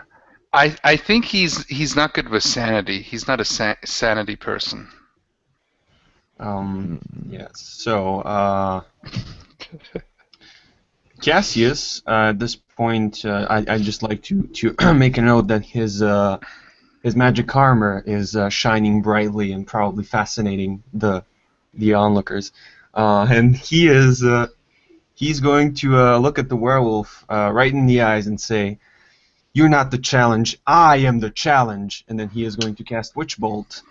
I think he's not good with sanity. He's not a sanity person. Yes. So, Cassius, at this point, I'd just like to make a note that his magic armor is shining brightly and probably fascinating the onlookers. And he's going to look at the werewolf right in the eyes and say, "You're not the challenge. I am the challenge." And then he is going to cast Witch Bolt.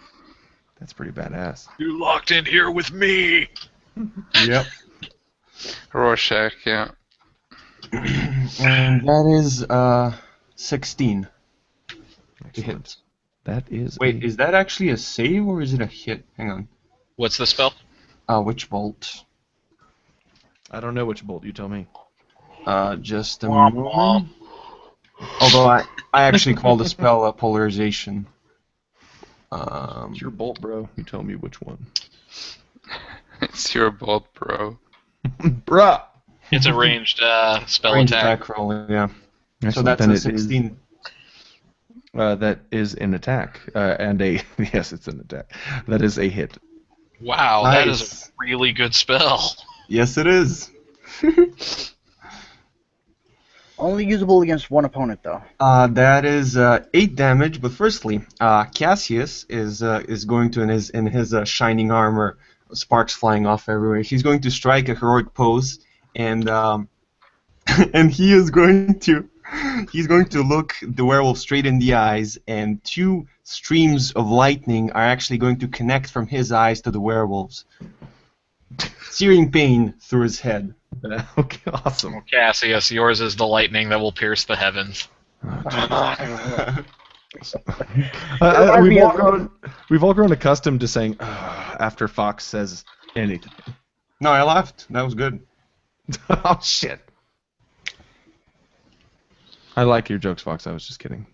That's pretty badass. You locked in here with me. Yep. Rorschach, yeah. And that is 16 to hit. That is. Wait, is that actually a save or is it a hit? Hang on. What's the spell? Witch Bolt. I don't know which bolt. You tell me. Just a moment. Although I actually call the spell polarization. It's your bolt, bro. You tell me which one. It's your bolt, bro. Bruh. It's a ranged spell Range attack. attack roll, yeah. So Excellent. that's Then a it is- 16. that is an attack, and a yes, it's an attack. That is a hit. Wow, that is Nice. a really good spell. Yes, it is. Only usable against one opponent, though. That is 8 damage. But firstly, Cassius is going to in his shining armor, sparks flying off everywhere. He's going to strike a heroic pose, and and he's going to look the werewolf straight in the eyes, and 2 streams of lightning are actually going to connect from his eyes to the werewolf's, searing pain through his head. Okay, awesome. Cassius, yours is the lightning that will pierce the heavens. We've all grown accustomed to saying after Fox says anything. No, I laughed. That was good. Oh shit! I like your jokes, Fox. I was just kidding.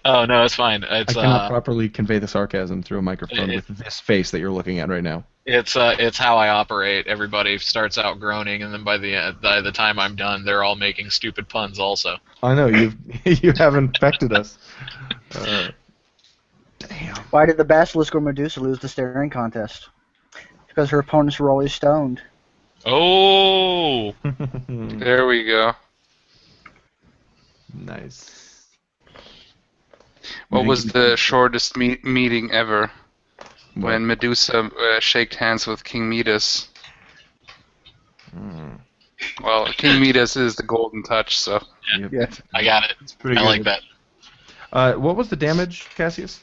Oh no, it's fine. I cannot properly convey the sarcasm through a microphone with this face that you're looking at right now. It's how I operate. Everybody starts out groaning, and then by the time I'm done, they're all making stupid puns also. I know you have infected us. Damn. Why did the Basilisk or Medusa lose the staring contest? Because her opponents were always stoned. Oh, There we go. Nice. What was the shortest meeting ever? When Medusa shaked hands with King Midas. Well, King Midas is the golden touch, so. Yeah. I got it. It's pretty I good. like that. What was the damage, Cassius?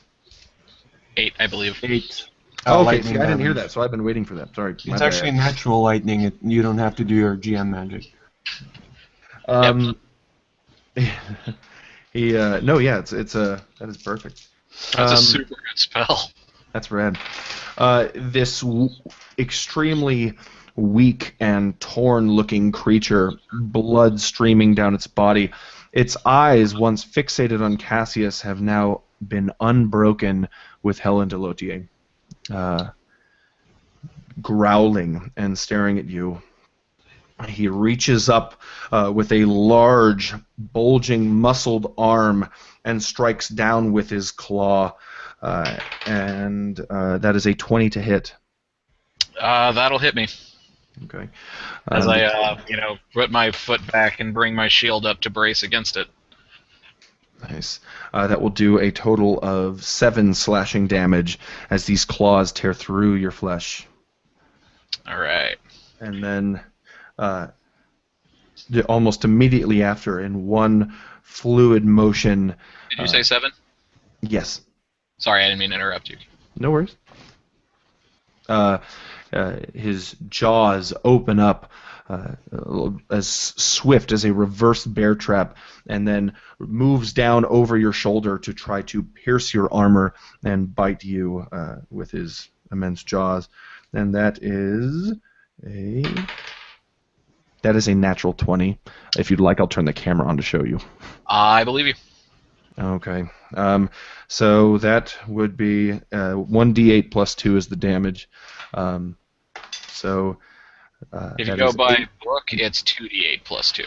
8, I believe. 8. Oh, okay, lightning see, I didn't hear damage. that, so I've been waiting for that. Sorry. my It's actually bad. natural lightning. You don't have to do your GM magic. That is perfect. That's a super good spell. That's rad. This extremely weak and torn-looking creature, blood streaming down its body. Its eyes, once fixated on Cassius, have now been unbroken with Helen de Lotier, growling and staring at you. He reaches up with a large, bulging, muscled arm and strikes down with his claw. And that is a 20 to hit. That'll hit me Okay. as I, put my foot back and bring my shield up to brace against it. Nice. That will do a total of 7 slashing damage as these claws tear through your flesh. All right. And then almost immediately after, in one fluid motion... Did you say 7? Yes. Sorry, I didn't mean to interrupt you. No worries. His jaws open up as swift as a reverse bear trap, and then moves down over your shoulder to try to pierce your armor and bite you with his immense jaws. And that is a natural 20. If you'd like, I'll turn the camera on to show you. I believe you. Okay. So that would be 1d8 plus 2 is the damage. If you go by book, it's 2d8 plus 2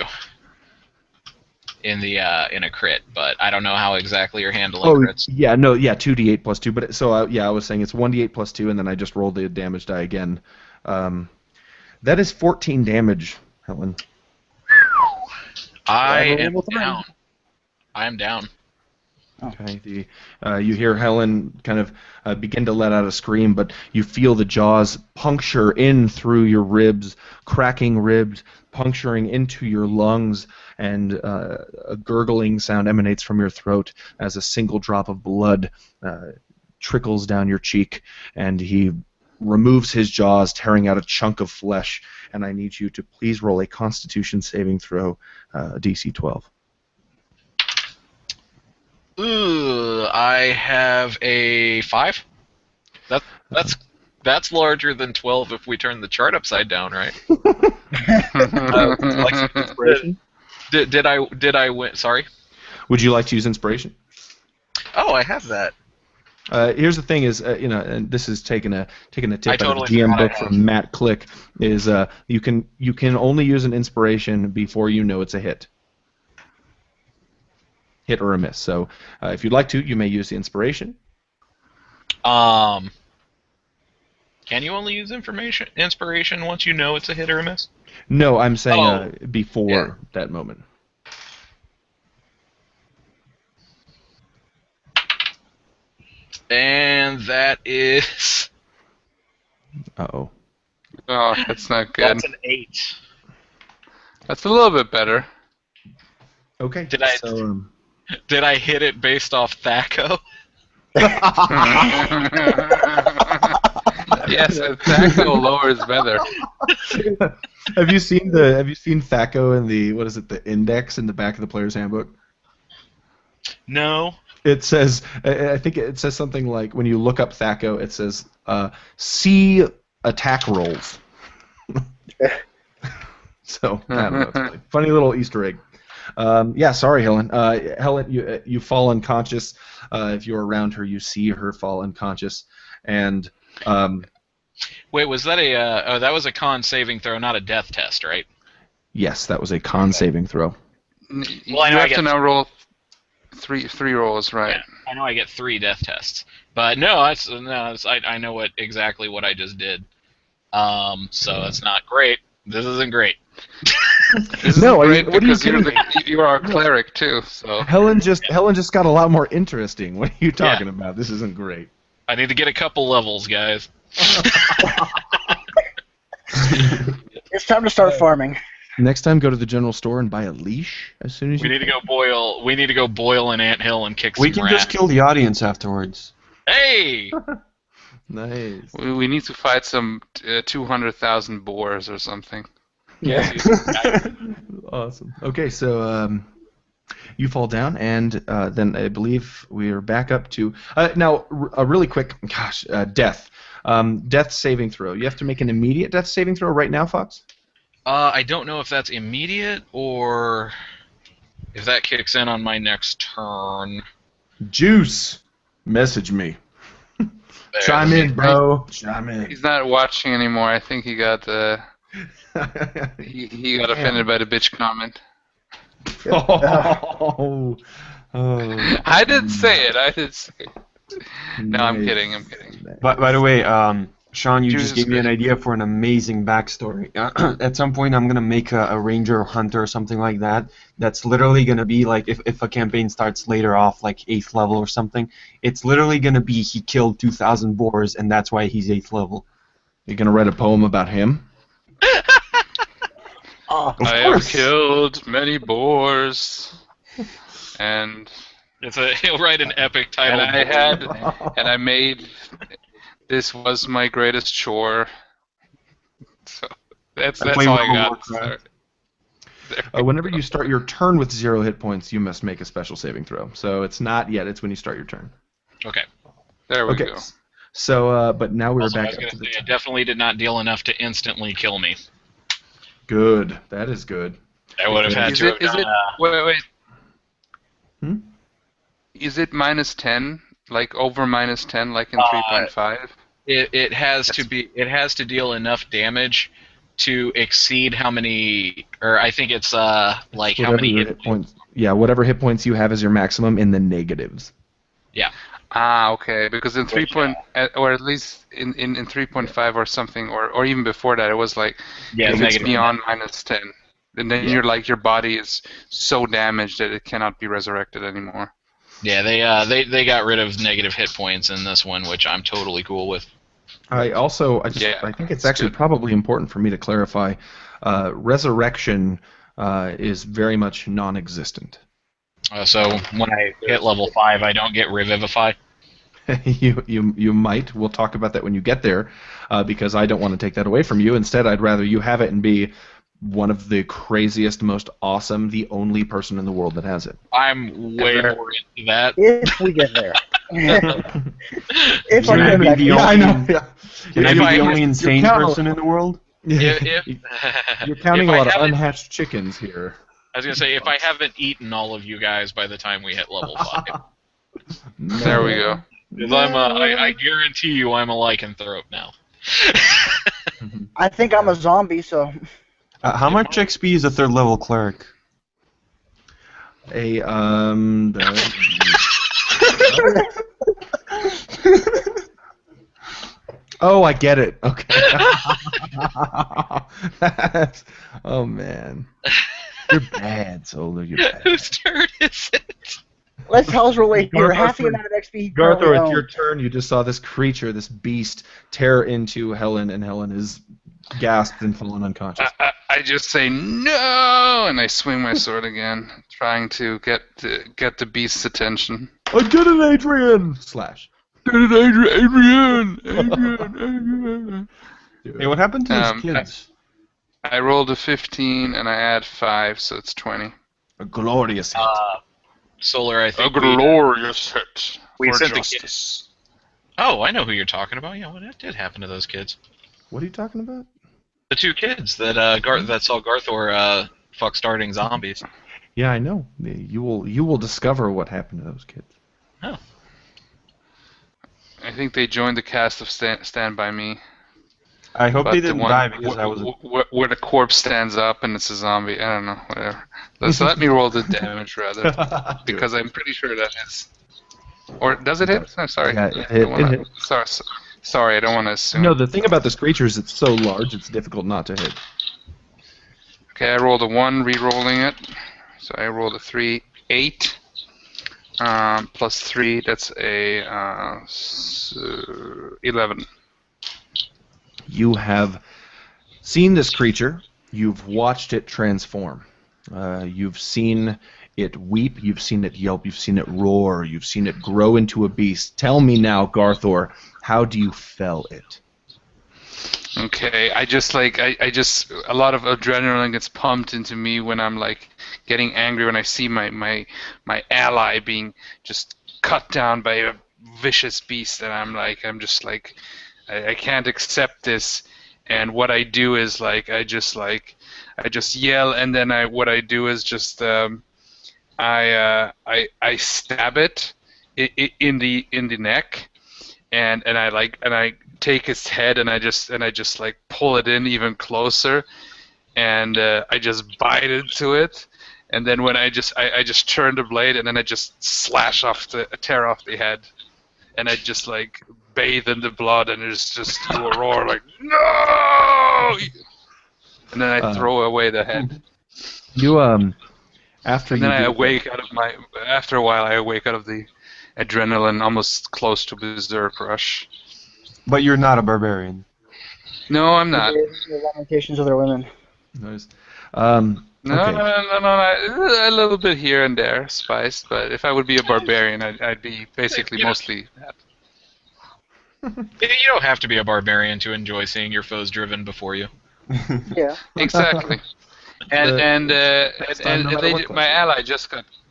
in a crit, but I don't know how exactly you're handling crits. 2d8 plus 2. But I was saying it's 1d8 plus 2, and then I just rolled the damage die again. That is 14 damage, Helen. I am down. I am down. Okay. You hear Helen kind of begin to let out a scream, but you feel the jaws puncture in through your ribs, cracking ribs, puncturing into your lungs, and a gurgling sound emanates from your throat as a single drop of blood trickles down your cheek, and he removes his jaws, tearing out a chunk of flesh, and I need you to please roll a Constitution saving throw, DC 12. I have a 5. That's larger than 12 if we turn the chart upside down, right? Like some inspiration? Did I win? Sorry. Would you like to use inspiration? Oh, I have that. Here's the thing: is and this is taking a tip out totally of the GM forgot I book from Matt Click. Is you can only use an inspiration before you know it's a hit or a miss. So if you'd like to, you may use the inspiration. Can you only use inspiration once you know it's a hit or a miss? No, I'm saying before that moment. and that is... Uh-oh. Oh, that's not good. That's an 8. That's a little bit better. Okay. Did I- So, Did I hit it based off Thaco? Yes, Thaco lowers better. have you seen Thaco in the index in the back of the player's handbook? No. It says, I think it says something like, when you look up Thaco, it says, see attack rolls. So, I don't know, it's funny. Funny little Easter egg. Yeah, sorry, Helen. Helen, you fall unconscious. If you're around her, you see her fall unconscious. And, Wait, was that that was a con saving throw, not a death test, right? yes, that was a con saving throw. You Well, I know I have get to now roll three rolls, right? Yeah, I know I get 3 death tests, but no, I know exactly what I just did. So it's not great. This isn't great. This is No, great what are you because you are a cleric too. So Helen just got a lot more interesting. What are you talking about? This isn't great. I need to get a couple levels, guys. It's time to start farming. Next time, go to the general store and buy a leash as soon as We you. need to go boil. We need to go boil an anthill and kick We some can rats. just kill the audience afterwards. Hey! Nice. we need to fight some 200,000 boars or something. Yeah. Awesome. Okay, so you fall down, and then I believe we are back up to now. Really quick, gosh, death. Death saving throw. You have to make an immediate death saving throw right now, Fox. I don't know if that's immediate or if that kicks in on my next turn. Juice, message me. There. Chime in, bro. Chime in. He's not watching anymore. I think he got he got offended by the bitch comment. Oh. I didn't say it. I didn't say it. No, I'm kidding. I'm kidding. By the way, Sean, you Jesus just gave me an Christ. idea for an amazing backstory. At some point, I'm gonna make a ranger or hunter or something like that. That's literally gonna be like if a campaign starts later off, like 8th level or something. It's literally gonna be he killed 2,000 boars, and that's why he's 8th level. You gonna write a poem about him? Oh, I have killed many boars, and He'll write an epic title. I made. This was my greatest chore. So that's play all World I of got. Warcraft. Whenever you start your turn with 0 hit points, you must make a special saving throw. So it's not yet; it's when you start your turn. Okay. There we Okay. go. So, but now we're Also, I back was up going to to the say, it definitely did not deal enough to instantly kill me. Good. That is good. I would have had Is to it? have Is done, it? Wait. Hmm? Is it -10? Like over -10, like in 3.5? It has to be. It has to deal enough damage to exceed how many, or I think it's like how Whatever many your hit points. Yeah, whatever hit points you have as your maximum in the negatives. Ah, okay. Because in 3. Or at least in 3.5 or something, or even before that, it was like Yeah, if it's negative. beyond -10, and then you're like your body is so damaged that it cannot be resurrected anymore. Yeah, they got rid of negative hit points in this one, which I'm totally cool with. I think it's actually good. probably important for me to clarify. Resurrection is very much non-existent. So when I hit level 5, I don't get revivify. you might. We'll talk about that when you get there, because I don't want to take that away from you. Instead, I'd rather you have it and be one of the craziest, most awesome, the only person in the world that has it. I'm way more into that. if we get there. If Can I I get be back the there. only- I know. Yeah. Can I be If I- the only insane count- person in the world? If, You're counting if a I lot of haven't- unhatched chickens here. I was gonna say, if I haven't eaten all of you guys by the time we hit level 5, There we go. because I guarantee you I'm a lycanthrope now. I think I'm a zombie, so How much XP is a 3rd level cleric? Oh, I get it. Okay. Oh man, you're bad, Solo. You're bad. Whose turn is it? let's house roll here. Garthor, Half the amount of XP he currently Garthor, it's your owns. turn. You just saw this creature, this beast, tear into Helen, and Helen is gasped and fallen unconscious. I just say no, and I swing my sword again, trying to get the beast's attention. I did it, Adrian! Slash. Did it, Adrian! Hey, what happened to those Um, kids? I rolled a 15 and I add 5, so it's 20. A glorious hit. Solar, I A think glorious hit we for sent the justice. Oh, I know who you're talking about. Yeah, what did happen to those kids? What are you talking about? The 2 kids that that saw Garthor fuck starting zombies. Yeah, I know. You will discover what happened to those kids. Oh. I think they joined the cast of Stand By Me. I hope But they the didn't one die because I was. where the corpse stands up and it's a zombie. I don't know, whatever. Let me roll the damage rather, because I'm pretty sure that hits. Or does it hit? I'm sorry. Yeah, it I don't wanna- hit. Sorry, I don't want to assume. No, the thing about this creature is it's so large, it's difficult not to hit. Okay, I rolled a 1, re-rolling it. So I rolled a 3, 8. Plus 3, that's a 11. You have seen this creature. You've watched it transform. You've seen it weep. You've seen it yelp. You've seen it roar. You've seen it grow into a beast. Tell me now, Garthor, how do you feel it? Okay, I just a lot of adrenaline gets pumped into me when I'm like getting angry when I see my ally being just cut down by a vicious beast, and I'm just like I can't accept this. And what I do is I just yell, and then what I do is just I stab it in the neck, and I take its head and I just like pull it in even closer, and I just bite into it, and then when I just turn the blade and then I just tear off the head, and I just like bathe in the blood, and it's just do a roar like no, and then I throw away the head. You after And you then I do awake after a while I awake out of the adrenaline, almost close to berserk rush. But you're not a barbarian. No, I'm not. The lamentations of their women. Nice. No, Okay. no, a little bit here and there, spiced. But if I would be a barbarian, I'd be basically You know- mostly that. You don't have to be a barbarian to enjoy seeing your foes driven before you. Yeah. Exactly. And time, no matter what my class. ally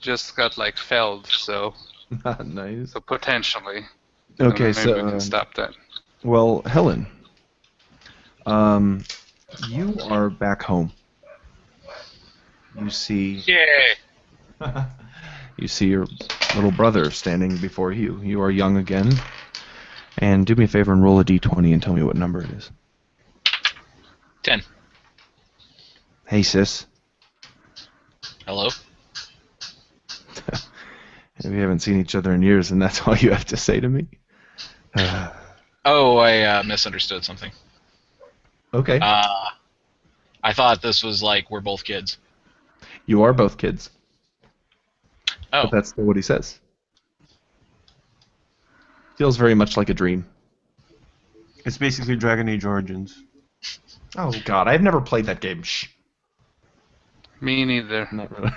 just got like felled, so Nice. potentially. Okay, maybe so we can stop that. well, Helen, you are back home. You see Yeah. you see your little brother standing before you. You are young again. And do me a favor and roll a d20 and tell me what number it is. 10. Hey, sis. Hello? We haven't seen each other in years, and that's all you have to say to me? Oh, I misunderstood something. Okay. I thought this was like we're both kids. You are both kids. Oh. But that's still what he says. Feels very much like a dream. It's basically Dragon Age Origins. Oh, God, I've never played that game. Shh. Me neither. Not really.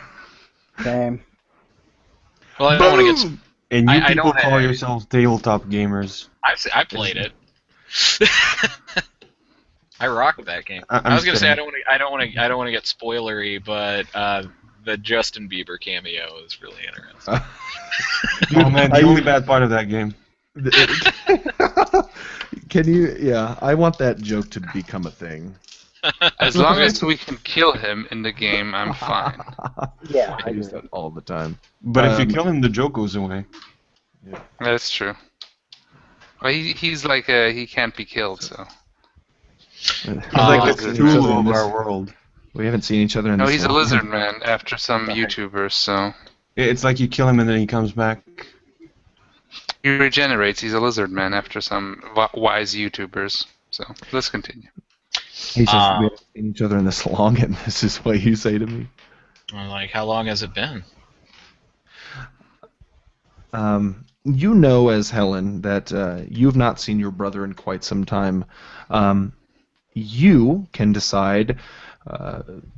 Same. Well, I don't want to get... And you I people don't call have- yourselves tabletop gamers. I played it. I rocked that game. I'm I was gonna just say I kidding. don't want to get spoilery, but the Justin Bieber cameo is really interesting. Oh man, the only bad part of that game. Can you? Yeah, I want that joke to become a thing. As long as we can kill him in the game, I'm fine. Yeah, I I use agree. that all the time. But if you Um, kill him, the joke goes away. That's true. Well, he's like he can't be killed, so. He's like the lizard Cthulhu of this- our world. We haven't seen each other in No, this he's a long. lizard man after some YouTubers, so. It's like you kill him and then he comes back. He regenerates, he's a lizard man after some wise YouTubers. So, let's continue. He says we haven't seen each other in this long, and this is what you say to me. I'm like, how long has it been? You know, as Helen, that you've not seen your brother in quite some time. You can decide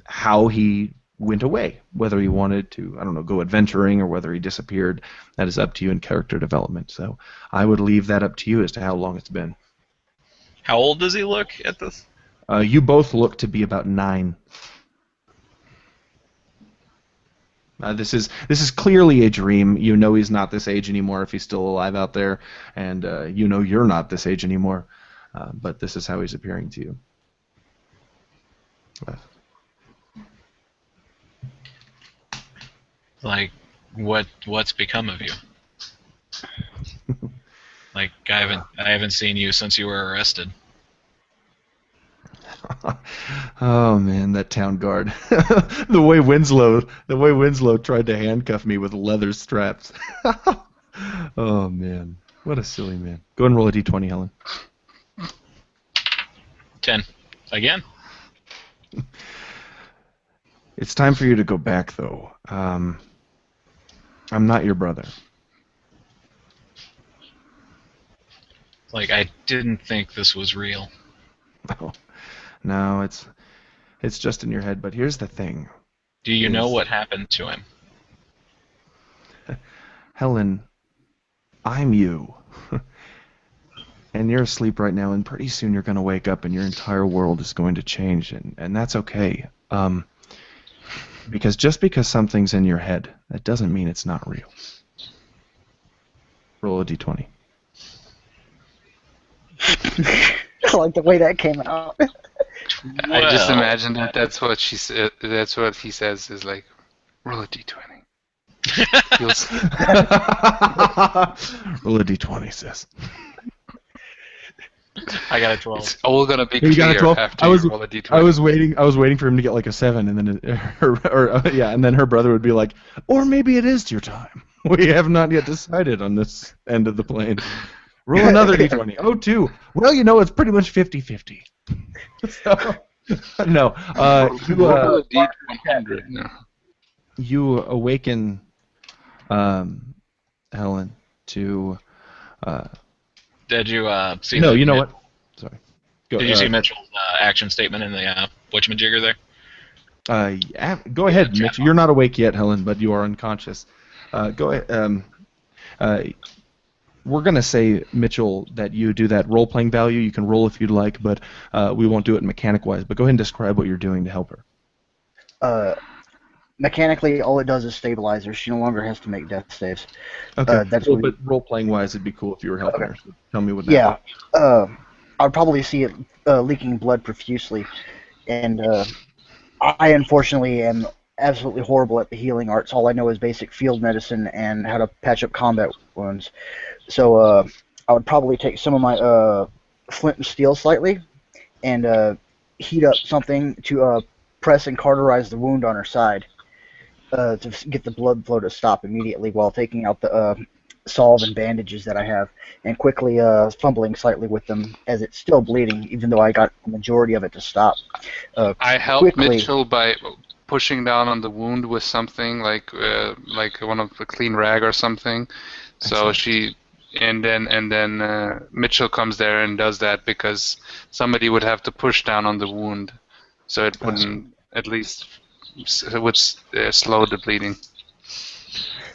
how he went away, whether he wanted to, I don't know, go adventuring or whether he disappeared. That is up to you in character development. So I would leave that up to you as to how long it's been. How old does he look at this? You both look to be about 9. This is clearly a dream. You know he's not this age anymore if he's still alive out there, and you know you're not this age anymore. But this is how he's appearing to you. Like, what's become of you? Like, I haven't seen you since you were arrested. Oh man, that town guard. the way Winslow tried to handcuff me with leather straps. Oh man, what a silly man. Go ahead and roll a d20, Helen. 10. Again? It's time for you to go back, though. I'm not your brother. Like, I didn't think this was real. No, it's just in your head. But here's the thing. Do you know what happened to him? Helen, I'm you. And you're asleep right now, and pretty soon you're going to wake up and your entire world is going to change, and that's okay. Because just because something's in your head, that doesn't mean it's not real. Roll a d20. I like the way that came out. I just imagined that's what she said. That's what he says is like, roll a d20. Roll a d20, sis. I got a 12. It's all gonna be You got a clear 12? after I was, you roll a d20. I was waiting for him to get like a 7, and then and then her brother would be like, or maybe it is your time. We have not yet decided on this end of the plane. Roll another d20. Oh, 2. Well, you know, it's pretty much 50-50. So, no. Roll a d100. No. You awaken Helen to... Did you see? No, you know what? Sorry. Go, Did you see Mitchell's action statement in the whatchamajigger there? Yeah, go ahead, Mitch. You're not awake yet, Helen, but you are unconscious. Go ahead. We're going to say, Mitchell, that you do that role-playing value. You can roll if you'd like, but we won't do it mechanic-wise. But go ahead and describe what you're doing to help her. Mechanically, all it does is stabilize her. She no longer has to make death saves. Okay. That's but role-playing wise, it'd be cool if you were helping her. So tell me what. Yeah. I would probably see it leaking blood profusely, and I unfortunately am absolutely horrible at the healing arts. All I know is basic field medicine and how to patch up combat wounds. So I would probably take some of my flint and steel slightly, and heat up something to press and cauterize the wound on her side. To get the blood flow to stop immediately while taking out the salve and bandages that I have, and quickly fumbling slightly with them as it's still bleeding, even though I got the majority of it to stop. I helped Mitchell by pushing down on the wound with something like one of a clean rag or something. So she, and then Mitchell comes there and does that because somebody would have to push down on the wound, so it wouldn't at least. It would slow the bleeding.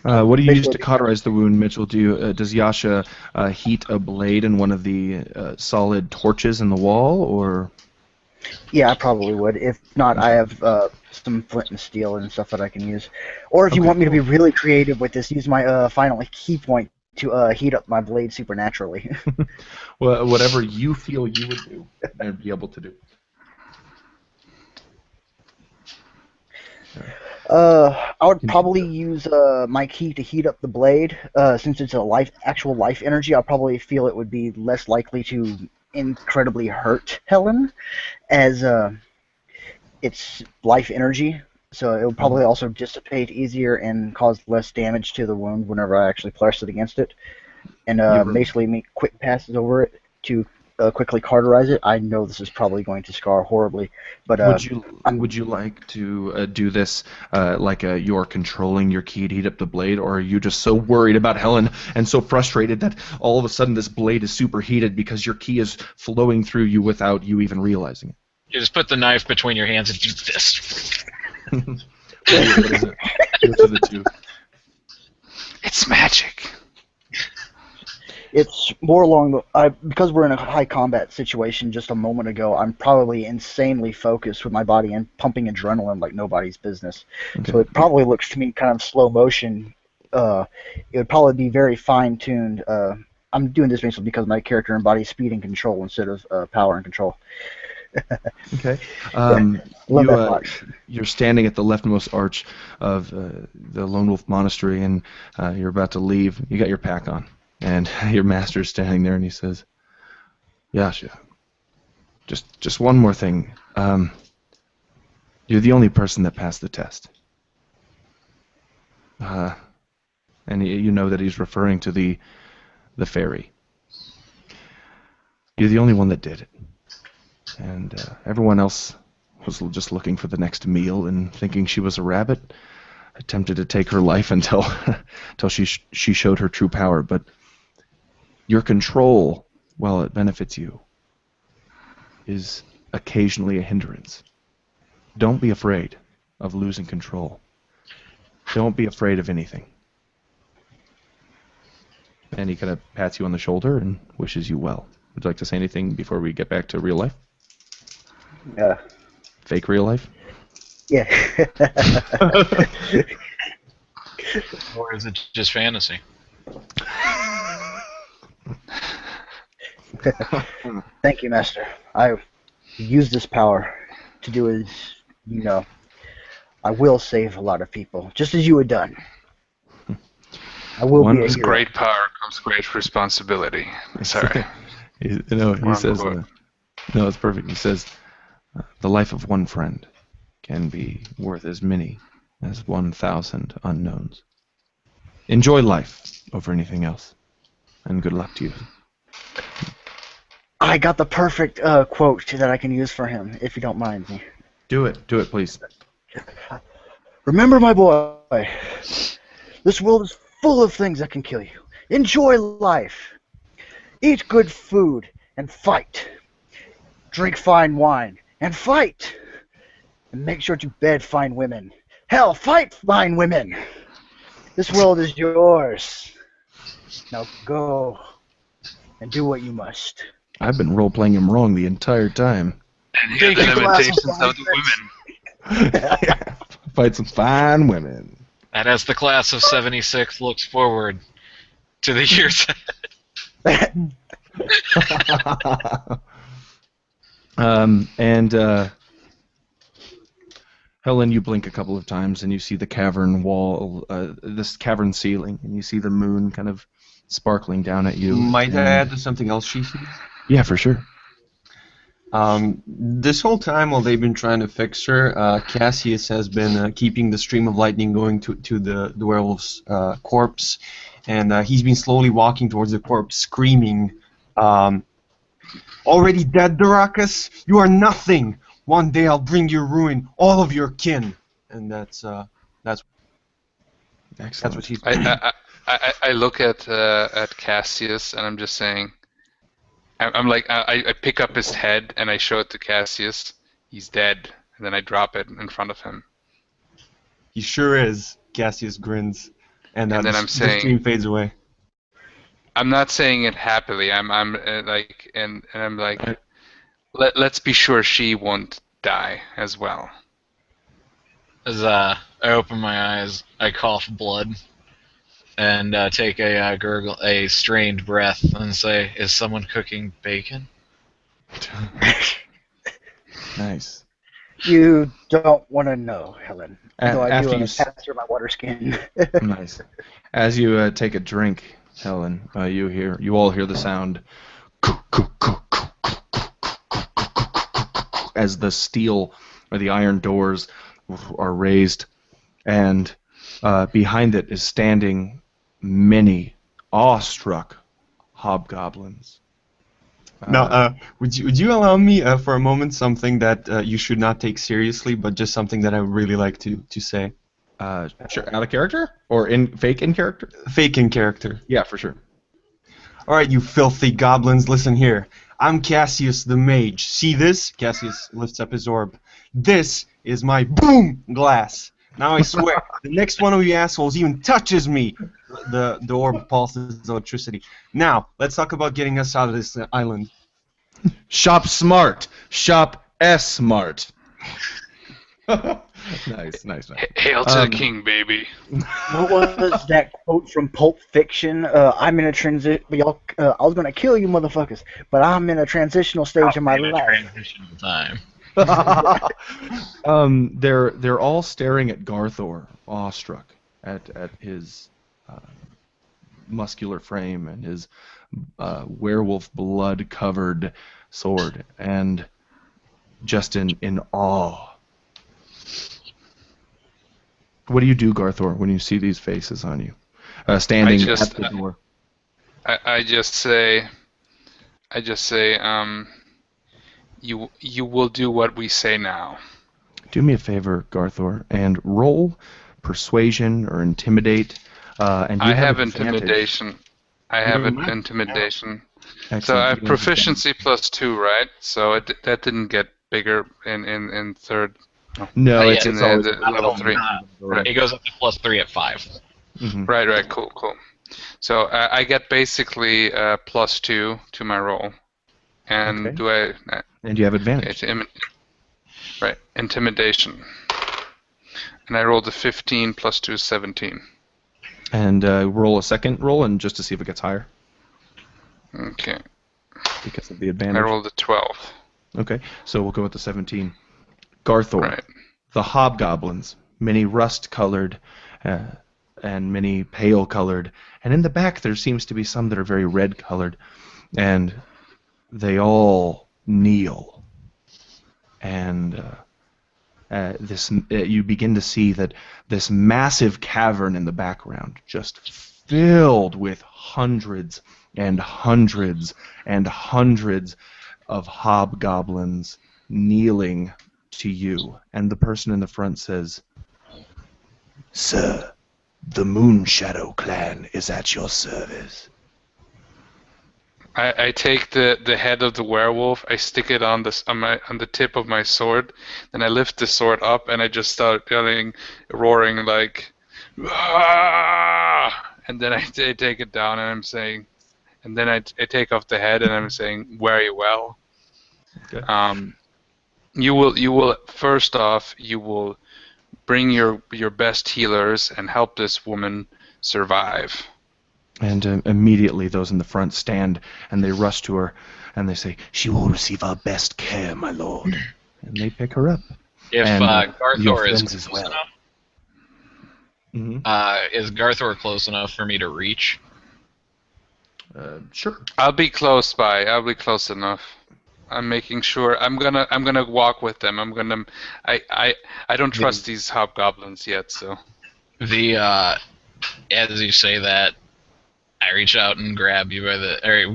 What do you use to cauterize the wound, Mitchell? Does Yasha heat a blade in one of the solid torches in the wall, or? Yeah, I probably would. If not, I have some flint and steel and stuff that I can use. Or if you want me to be really creative with this, use my final key point to heat up my blade supernaturally. Well, whatever you feel you would do and be able to do. I would probably use my key to heat up the blade. Since it's a actual life energy, I probably feel it would be less likely to incredibly hurt Helen, as it's life energy. So it would probably also dissipate easier and cause less damage to the wound whenever I actually press it against it. And basically make quick passes over it to quickly cauterize it. I know this is probably going to scar horribly, but would you like to do this like you're controlling your key to heat up the blade, or are you just so worried about Helen and so frustrated that all of a sudden this blade is superheated because your key is flowing through you without you even realizing it? You just put the knife between your hands and do this. What is it? Which of the two? It's magic. it's more along the because we're in a high combat situation. Just a moment ago, I'm probably insanely focused with my body and pumping adrenaline like nobody's business. Okay. So it probably looks to me kind of slow motion. It would probably be very fine tuned. I'm doing this basically because my character embodies speed and control instead of power and control. Okay. Love that much. You're standing at the leftmost arch of the Lone Wolf Monastery, and you're about to leave. You got your pack on, and your master's standing there, and he says, "Yasha, just one more thing. You're the only person that passed the test." And you know that he's referring to the fairy. You're the only one that did it. And everyone else was just looking for the next meal and thinking she was a rabbit. Attempted to take her life until she showed her true power. But your control, while it benefits you, is occasionally a hindrance. Don't be afraid of losing control. Don't be afraid of anything. And he kind of pats you on the shoulder and wishes you well. Would you like to say anything before we get back to real life? Yeah. Fake real life? Yeah. Or is it just fantasy? Thank you, Master. I use this power to do as I will save a lot of people, just as you had done. I will be a With hero. great power comes great responsibility. Sorry. He says, no, it's perfect. He says, the life of one friend can be worth as many as 1,000 unknowns. Enjoy life over anything else, and good luck to you. I got the perfect quote that I can use for him, if you don't mind me. Do it, please. Remember, my boy, this world is full of things that can kill you. Enjoy life. Eat good food and fight. Drink fine wine and fight. And make sure to bed fine women. Hell, fight fine women. This world is yours. Now go and do what you must. I've been role-playing him wrong the entire time. And hear the lamentations of the women. Fight some fine women. And as the class of 76 looks forward to the years Helen, you blink a couple of times and you see the cavern wall, this cavern ceiling, and you see the moon kind of sparkling down at you. Might I add to something else she sees? Yeah, for sure. This whole time while they've been trying to fix her, Cassius has been keeping the stream of lightning going to the werewolf's corpse, and he's been slowly walking towards the corpse, screaming, "Already dead, Darakas? You are nothing! One day I'll bring your ruin, all of your kin!" And that's Excellent. what he's. I look at Cassius and I'm just saying, I'm like, I pick up his head and I show it to Cassius. He's dead, and then I drop it in front of him. He sure is. Cassius grins, and then I'm the saying, stream fades away. I'm not saying it happily. I'm like, let's be sure she won't die as well. as I open my eyes, I cough blood and take a strained breath and say, "Is someone cooking bacon?" Nice. You don't want to know, Helen. Though I After do you pass through my water skin. Nice. As you take a drink, Helen, you all hear the sound as the steel or the iron doors are raised, and behind it is standing many awestruck hobgoblins. Now, would you allow me for a moment something that you should not take seriously, but just something that I would really like to say? Sure, out of character or fake in character? Fake in character. Yeah, for sure. All right, you filthy goblins, listen here. I'm Cassius the Mage. See this? Cassius lifts up his orb. This is my boom glass. Now I swear, the next one of you assholes even touches me, the orb pulses electricity. Now, let's talk about getting us out of this island. Shop smart. Shop S-smart. Nice. Hail to the king, baby. What was that quote from Pulp Fiction? I'm in a transit. I was gonna kill you, motherfuckers, but I'm in a transitional stage of my life. Transitional time. They're all staring at Garthor, awestruck at his muscular frame and his werewolf blood-covered sword, and just in awe. What do you do, Garthor, when you see these faces on you, standing at the door? I just say, you will do what we say now. Do me a favor, Garthor, and roll persuasion or intimidate. And I have advantage. intimidation. I have intimidation. So I have proficiency +2, right? So that didn't get bigger in third. No, it's it's in always the level 3. It goes up to +3 at 5. Mm-hmm. Right, cool. So I get basically +2 to my roll. And Okay. do I... And you have advantage. Right, intimidation. And I rolled a 15 +2 is 17. And roll a second roll, and just to see if it gets higher. Okay. Because of the advantage. I rolled a 12. Okay, so we'll go with the 17. Garthor, Right. the hobgoblins, many rust-colored and many pale-colored, and in the back there seems to be some that are very red-colored, and they all kneel. And you begin to see that this massive cavern in the background, just filled with hundreds and hundreds and hundreds of hobgoblins kneeling to you. And the person in the front says, "Sir, the Moonshadow clan is at your service." I take the head of the werewolf, I stick it on the tip of my sword, then I lift the sword up and I just start roaring like, "Ah!" And then I take it down and I'm saying, and then I take off the head and I'm saying, "Wear you well." Okay. You will first off, you will bring your best healers and help this woman survive. And immediately those in the front stand and they rush to her and they say, "She will receive our best care, my lord." And they pick her up. If And, your Garthor is friends as close well. enough, Mm-hmm. is Garthor close enough for me to reach? Sure. I'll be close by. I'll be close enough. I'm making sure. I'm gonna walk with them. I don't trust these hobgoblins yet. So As you say that, I reach out and grab you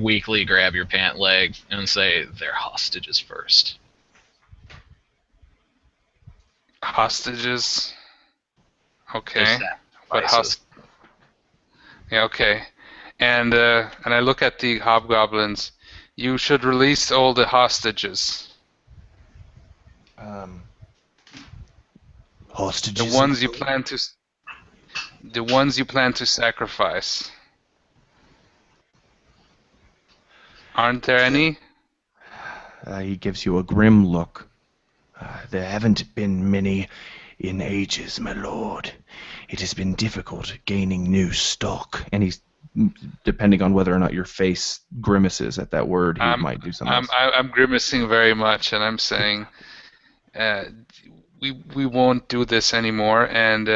weakly grab your pant leg and say, "They're hostages first." hostages. Okay. They're But sacrifices. yeah. Okay. And I look at the hobgoblins. You should release all the hostages. Hostages. The ones you plan to sacrifice. Aren't there any? He gives you a grim look. There haven't been many in ages, my lord. It has been difficult gaining new stock. And he's, depending on whether or not your face grimaces at that word, he might do something else. I'm grimacing very much, and I'm saying, we won't do this anymore. And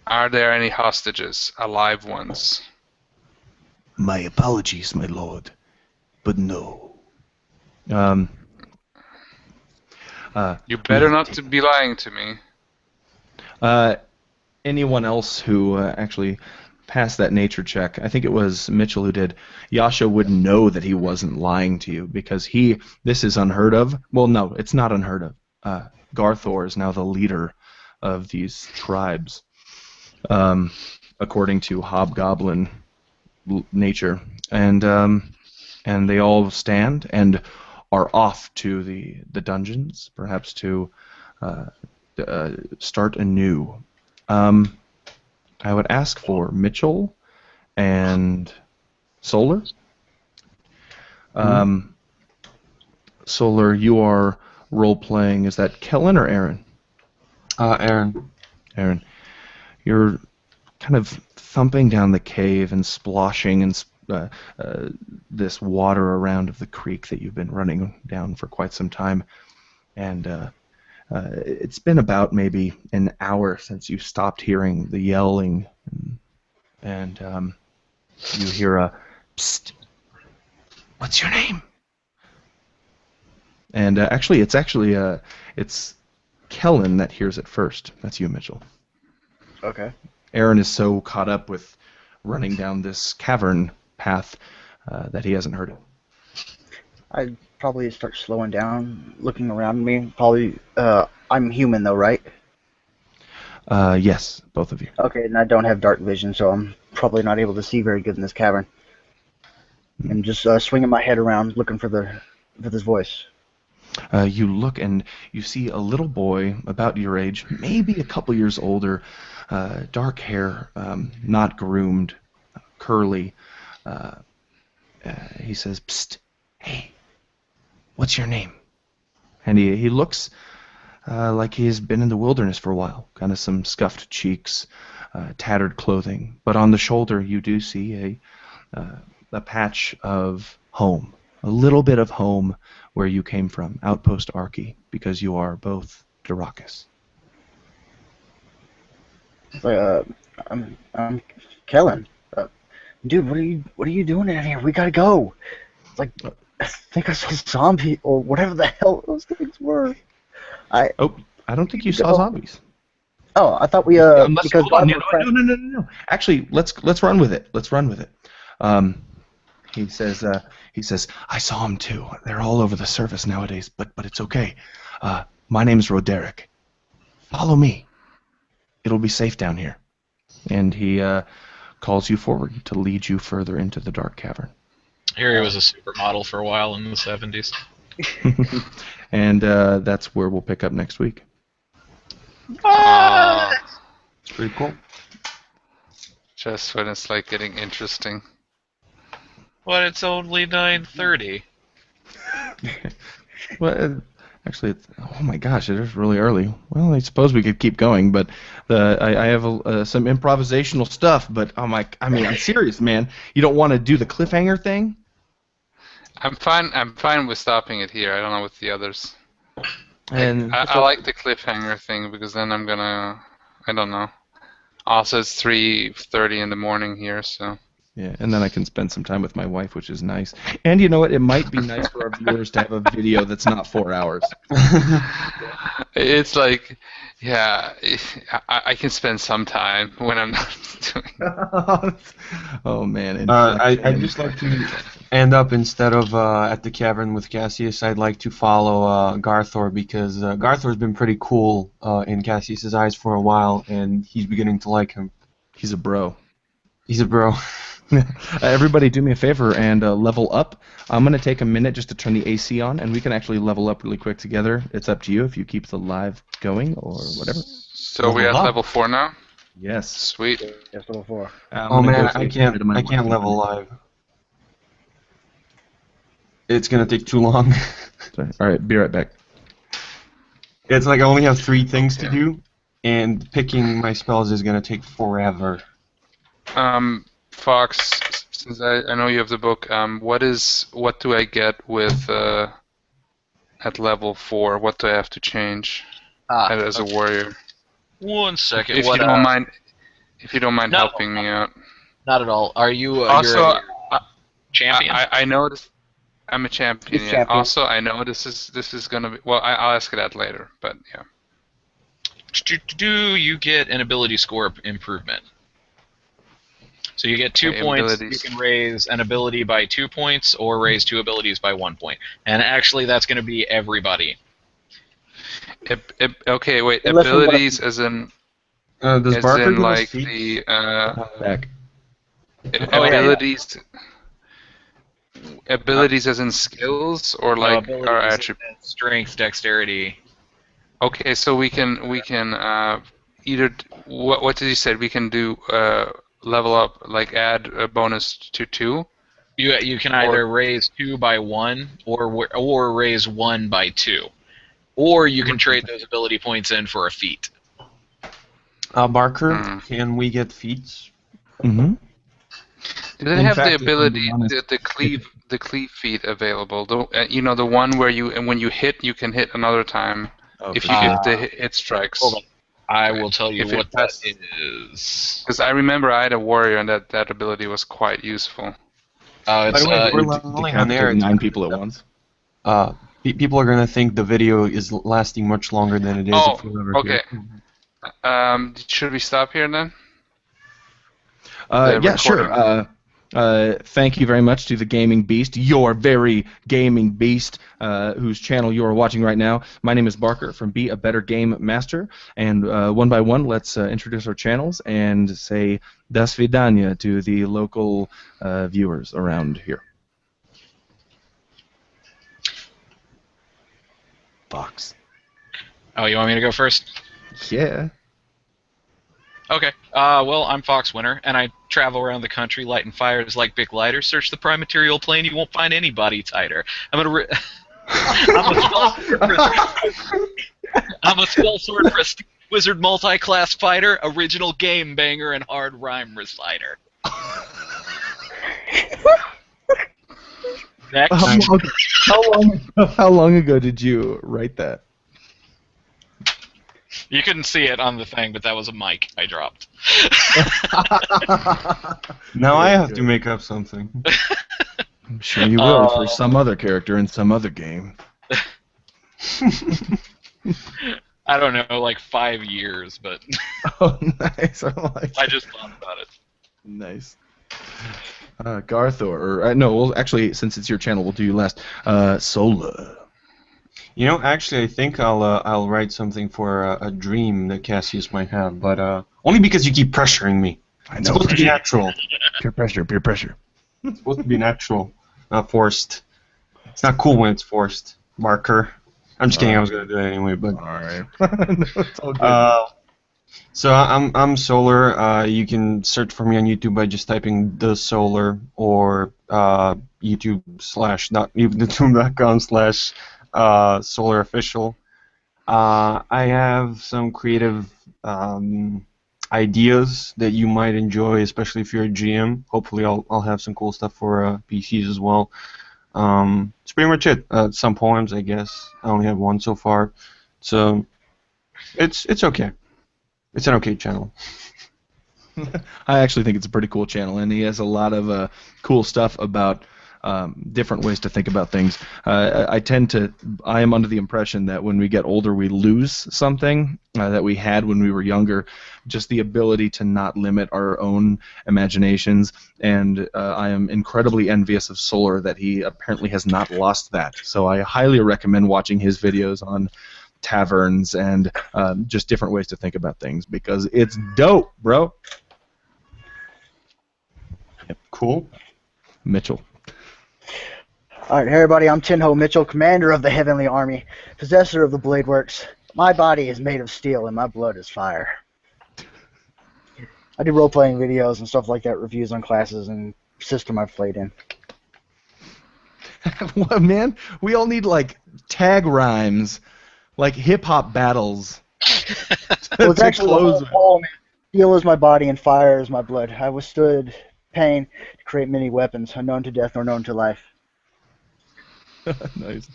are there any hostages, alive ones? My apologies, my lord, but no. You better not to be lying to me. Anyone else who actually pass that nature check. I think it was Mitchell who did. Yasha would know that he wasn't lying to you because this is unheard of. Well, no, it's not unheard of. Garthor is now the leader of these tribes, according to Hobgoblin nature, and they all stand and are off to the dungeons, perhaps to start anew. I would ask for Mitchell and Solar. Solar, you are role-playing. Is that Kellen or Aaron? Aaron. Aaron. You're kind of thumping down the cave and splashing and this water around of the creek that you've been running down for quite some time. And it's been about maybe an hour since you stopped hearing the yelling, and you hear a psst. What's your name? And it's Kellen that hears it first. That's you, Mitchell. Okay. Aaron is so caught up with running down this cavern path that he hasn't heard it. I'd probably start slowing down, looking around me. Probably, I'm human though, right? Yes, both of you. Okay, and I don't have dark vision, so I'm probably not able to see very good in this cavern. And just swinging my head around, looking for this voice. You look and you see a little boy about your age, maybe a couple years older, dark hair, not groomed, curly. He says, "Psst, hey, what's your name?" And he looks like he's been in the wilderness for a while, kind of some scuffed cheeks, tattered clothing. But on the shoulder you do see a patch of home, a little bit of home where you came from, Outpost Archie, because you are both Durakus. I'm Kellen. Dude, what are you doing in here? We gotta go. It's like, I think I saw a zombie or whatever the hell those things were. I don't think you saw zombies. Oh, I thought we because hold on. No. Actually, let's run with it. Let's run with it. He says, I saw them too. They're all over the surface nowadays, but it's okay. My name's Roderick. Follow me. It'll be safe down here. And he calls you forward to lead you further into the dark cavern. Harry was a supermodel for a while in the 70s. And that's where we'll pick up next week. It's pretty cool. Just when it's like getting interesting. But it's only 9:30. Well, actually, oh my gosh, it is really early. Well, I suppose we could keep going, but I have some improvisational stuff. But I'm serious, man. You don't want to do the cliffhanger thing? I'm fine with stopping it here. I don't know with the others. And I like the cliffhanger thing because then I'm gonna. I don't know. Also, it's 3:30 in the morning here, so. yeah, and then I can spend some time with my wife, which is nice. And you know what? It might be nice for our viewers to have a video that's not 4 hours. It's like, yeah, I can spend some time when I'm not doing. Oh man! I'd just like to end up instead of at the cavern with Cassius. I'd like to follow Garthor because Garthor's been pretty cool in Cassius's eyes for a while, and he's beginning to like him. He's a bro. He's a bro. Everybody do me a favor and level up. I'm going to take a minute just to turn the AC on, and we can actually level up really quick together. It's up to you if you keep the live going or whatever. So we're at level 4 now? Yes. Sweet. Yes, level 4. Oh man, I can't level live. It's going to take too long. Sorry. All right, be right back. It's like I only have 3 things to do, and picking my spells is going to take forever. Fox, since I know you have the book, what do I get with at level 4? What do I have to change as a warrior? 1 second. If you don't mind, No. helping me out. Not at all. Are you Also, you're a champion? I noticed I'm a champion. He's Yeah. champion. Also, I know this is gonna be. Well, I'll ask you that later. But yeah. Do you get an ability score improvement? So you get 2 Okay, points. abilities. You can raise an ability by 2 points, or raise 2 abilities by 1 point. And actually, that's going to be everybody. Okay, wait. Unless we wanna- Abilities as in Does Barker give us like feats? the Back. Oh, yeah, yeah. abilities as in skills or No, like our abilities, attributes. strength, dexterity. Okay, so we can either what did you say? We can do level up, like add a bonus to 2. You can either raise 2 by 1, or raise 1 by 2. Or you can trade those ability points in for a feat. Barker, Hmm. can we get feats? Mm-hmm. Do they In have the fact, if I'm ability, being honest, the cleave feat available? The one where when you hit, you can hit another time Oh, if for sure. the hit strikes. Hold on. I will tell you If it what that passes- is. Because I remember I had a warrior and that ability was quite useful. By It's the way, we're De- leveling on air. decapitate 9 people at once. People are gonna think the video is lasting much longer than it is Oh, if we're ever okay. here. Should we stop here then? The Yeah, sure. recording. Thank you very much to the Gaming Beast, your very gaming beast, whose channel you are watching right now. My name is Barker from Be a Better Game Master, and one by one, let's introduce our channels and say "Das Vidanya" to the local viewers around here. Fox. Oh, you want me to go first? Yeah. Okay. Well, I'm Fox Winter, and I travel around the country lighting fires like big lighters. Search the prime material plane, you won't find anybody tighter. I'm a spell sword prestige wizard multi-class fighter, original game banger, and hard rhyme reciter. Next. How long ago did you write that? You couldn't see it on the thing, but that was a mic I dropped. Now I have to make up something. I'm sure you will for some other character in some other game. I don't know, like 5 years, but Oh, nice. I like I just thought about it. Nice. Garthor, or no, well, actually, since it's your channel, we'll do you last. Sola. You know, actually, I think I'll write something for a dream that Cassius might have, but only because you keep pressuring me. I It's know. supposed to be natural. Peer pressure, peer pressure. It's supposed to be natural, not forced. It's not cool when it's forced. Marker. I'm just kidding. I was gonna do that anyway, but. All right. No, it's all good. So I'm Solar. You can search for me on YouTube by just typing the Solar or YouTube.com/Solar Official. I have some creative ideas that you might enjoy, especially if you're a GM. Hopefully, I'll have some cool stuff for PCs as well. It's pretty much it. Some poems, I guess. I only have one so far, so it's okay. It's an okay channel. I actually think it's a pretty cool channel, and he has a lot of cool stuff about different ways to think about things. I am under the impression that when we get older, we lose something that we had when we were younger, just the ability to not limit our own imaginations, and I am incredibly envious of Solar that he apparently has not lost that. So I highly recommend watching his videos on taverns and just different ways to think about things, because it's dope, bro. Cool. Mitchell. Alright, hey everybody, I'm Tinho Mitchell, commander of the Heavenly Army, possessor of the Blade Works. My body is made of steel and my blood is fire. I do role-playing videos and stuff like that, reviews on classes and system I've played in. What, man? We all need, like, tag rhymes, like hip-hop battles. Well, it's to actually the close whole poem. Steel is my body and fire is my blood. I withstood pain to create many weapons, unknown to death nor known to life. Nice.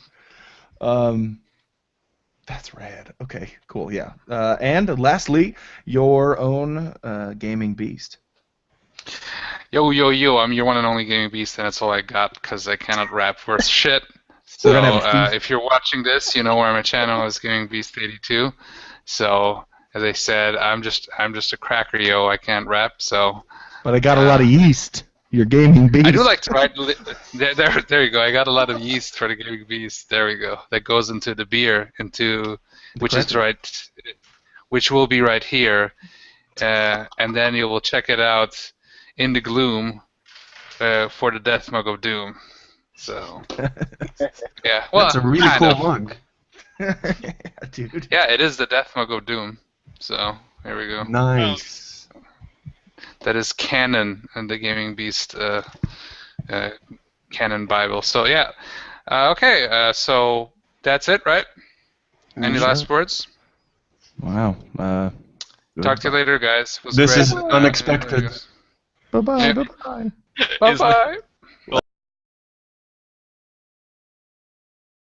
That's rad. Okay, cool, yeah. And lastly, your own gaming beast. Yo, I'm your one and only gaming beast, and that's all I got because I cannot rap worth shit. So We're gonna have a if you're watching this, you know where my channel is, Gaming Beast 82. So as I said, I'm just a cracker, yo. I can't rap, so But I got a lot of yeast. Your gaming beast. I do like to write. There you go. I got a lot of yeast for the gaming beast. There we go. That goes into the beer, which will be right here, and then you will check it out in the gloom for the Death Mug of Doom. So, yeah. Well, That's a really kind cool of. mug. Yeah, dude. Yeah, it is the Death Mug of Doom. So here we go. Nice. That is canon in the Gaming Beast canon Bible. So yeah, okay. So that's it, right? Any last words? Wow. Talk to you later, guys. It was This great. is unexpected. Bye bye. Yeah. Bye bye. Bye bye.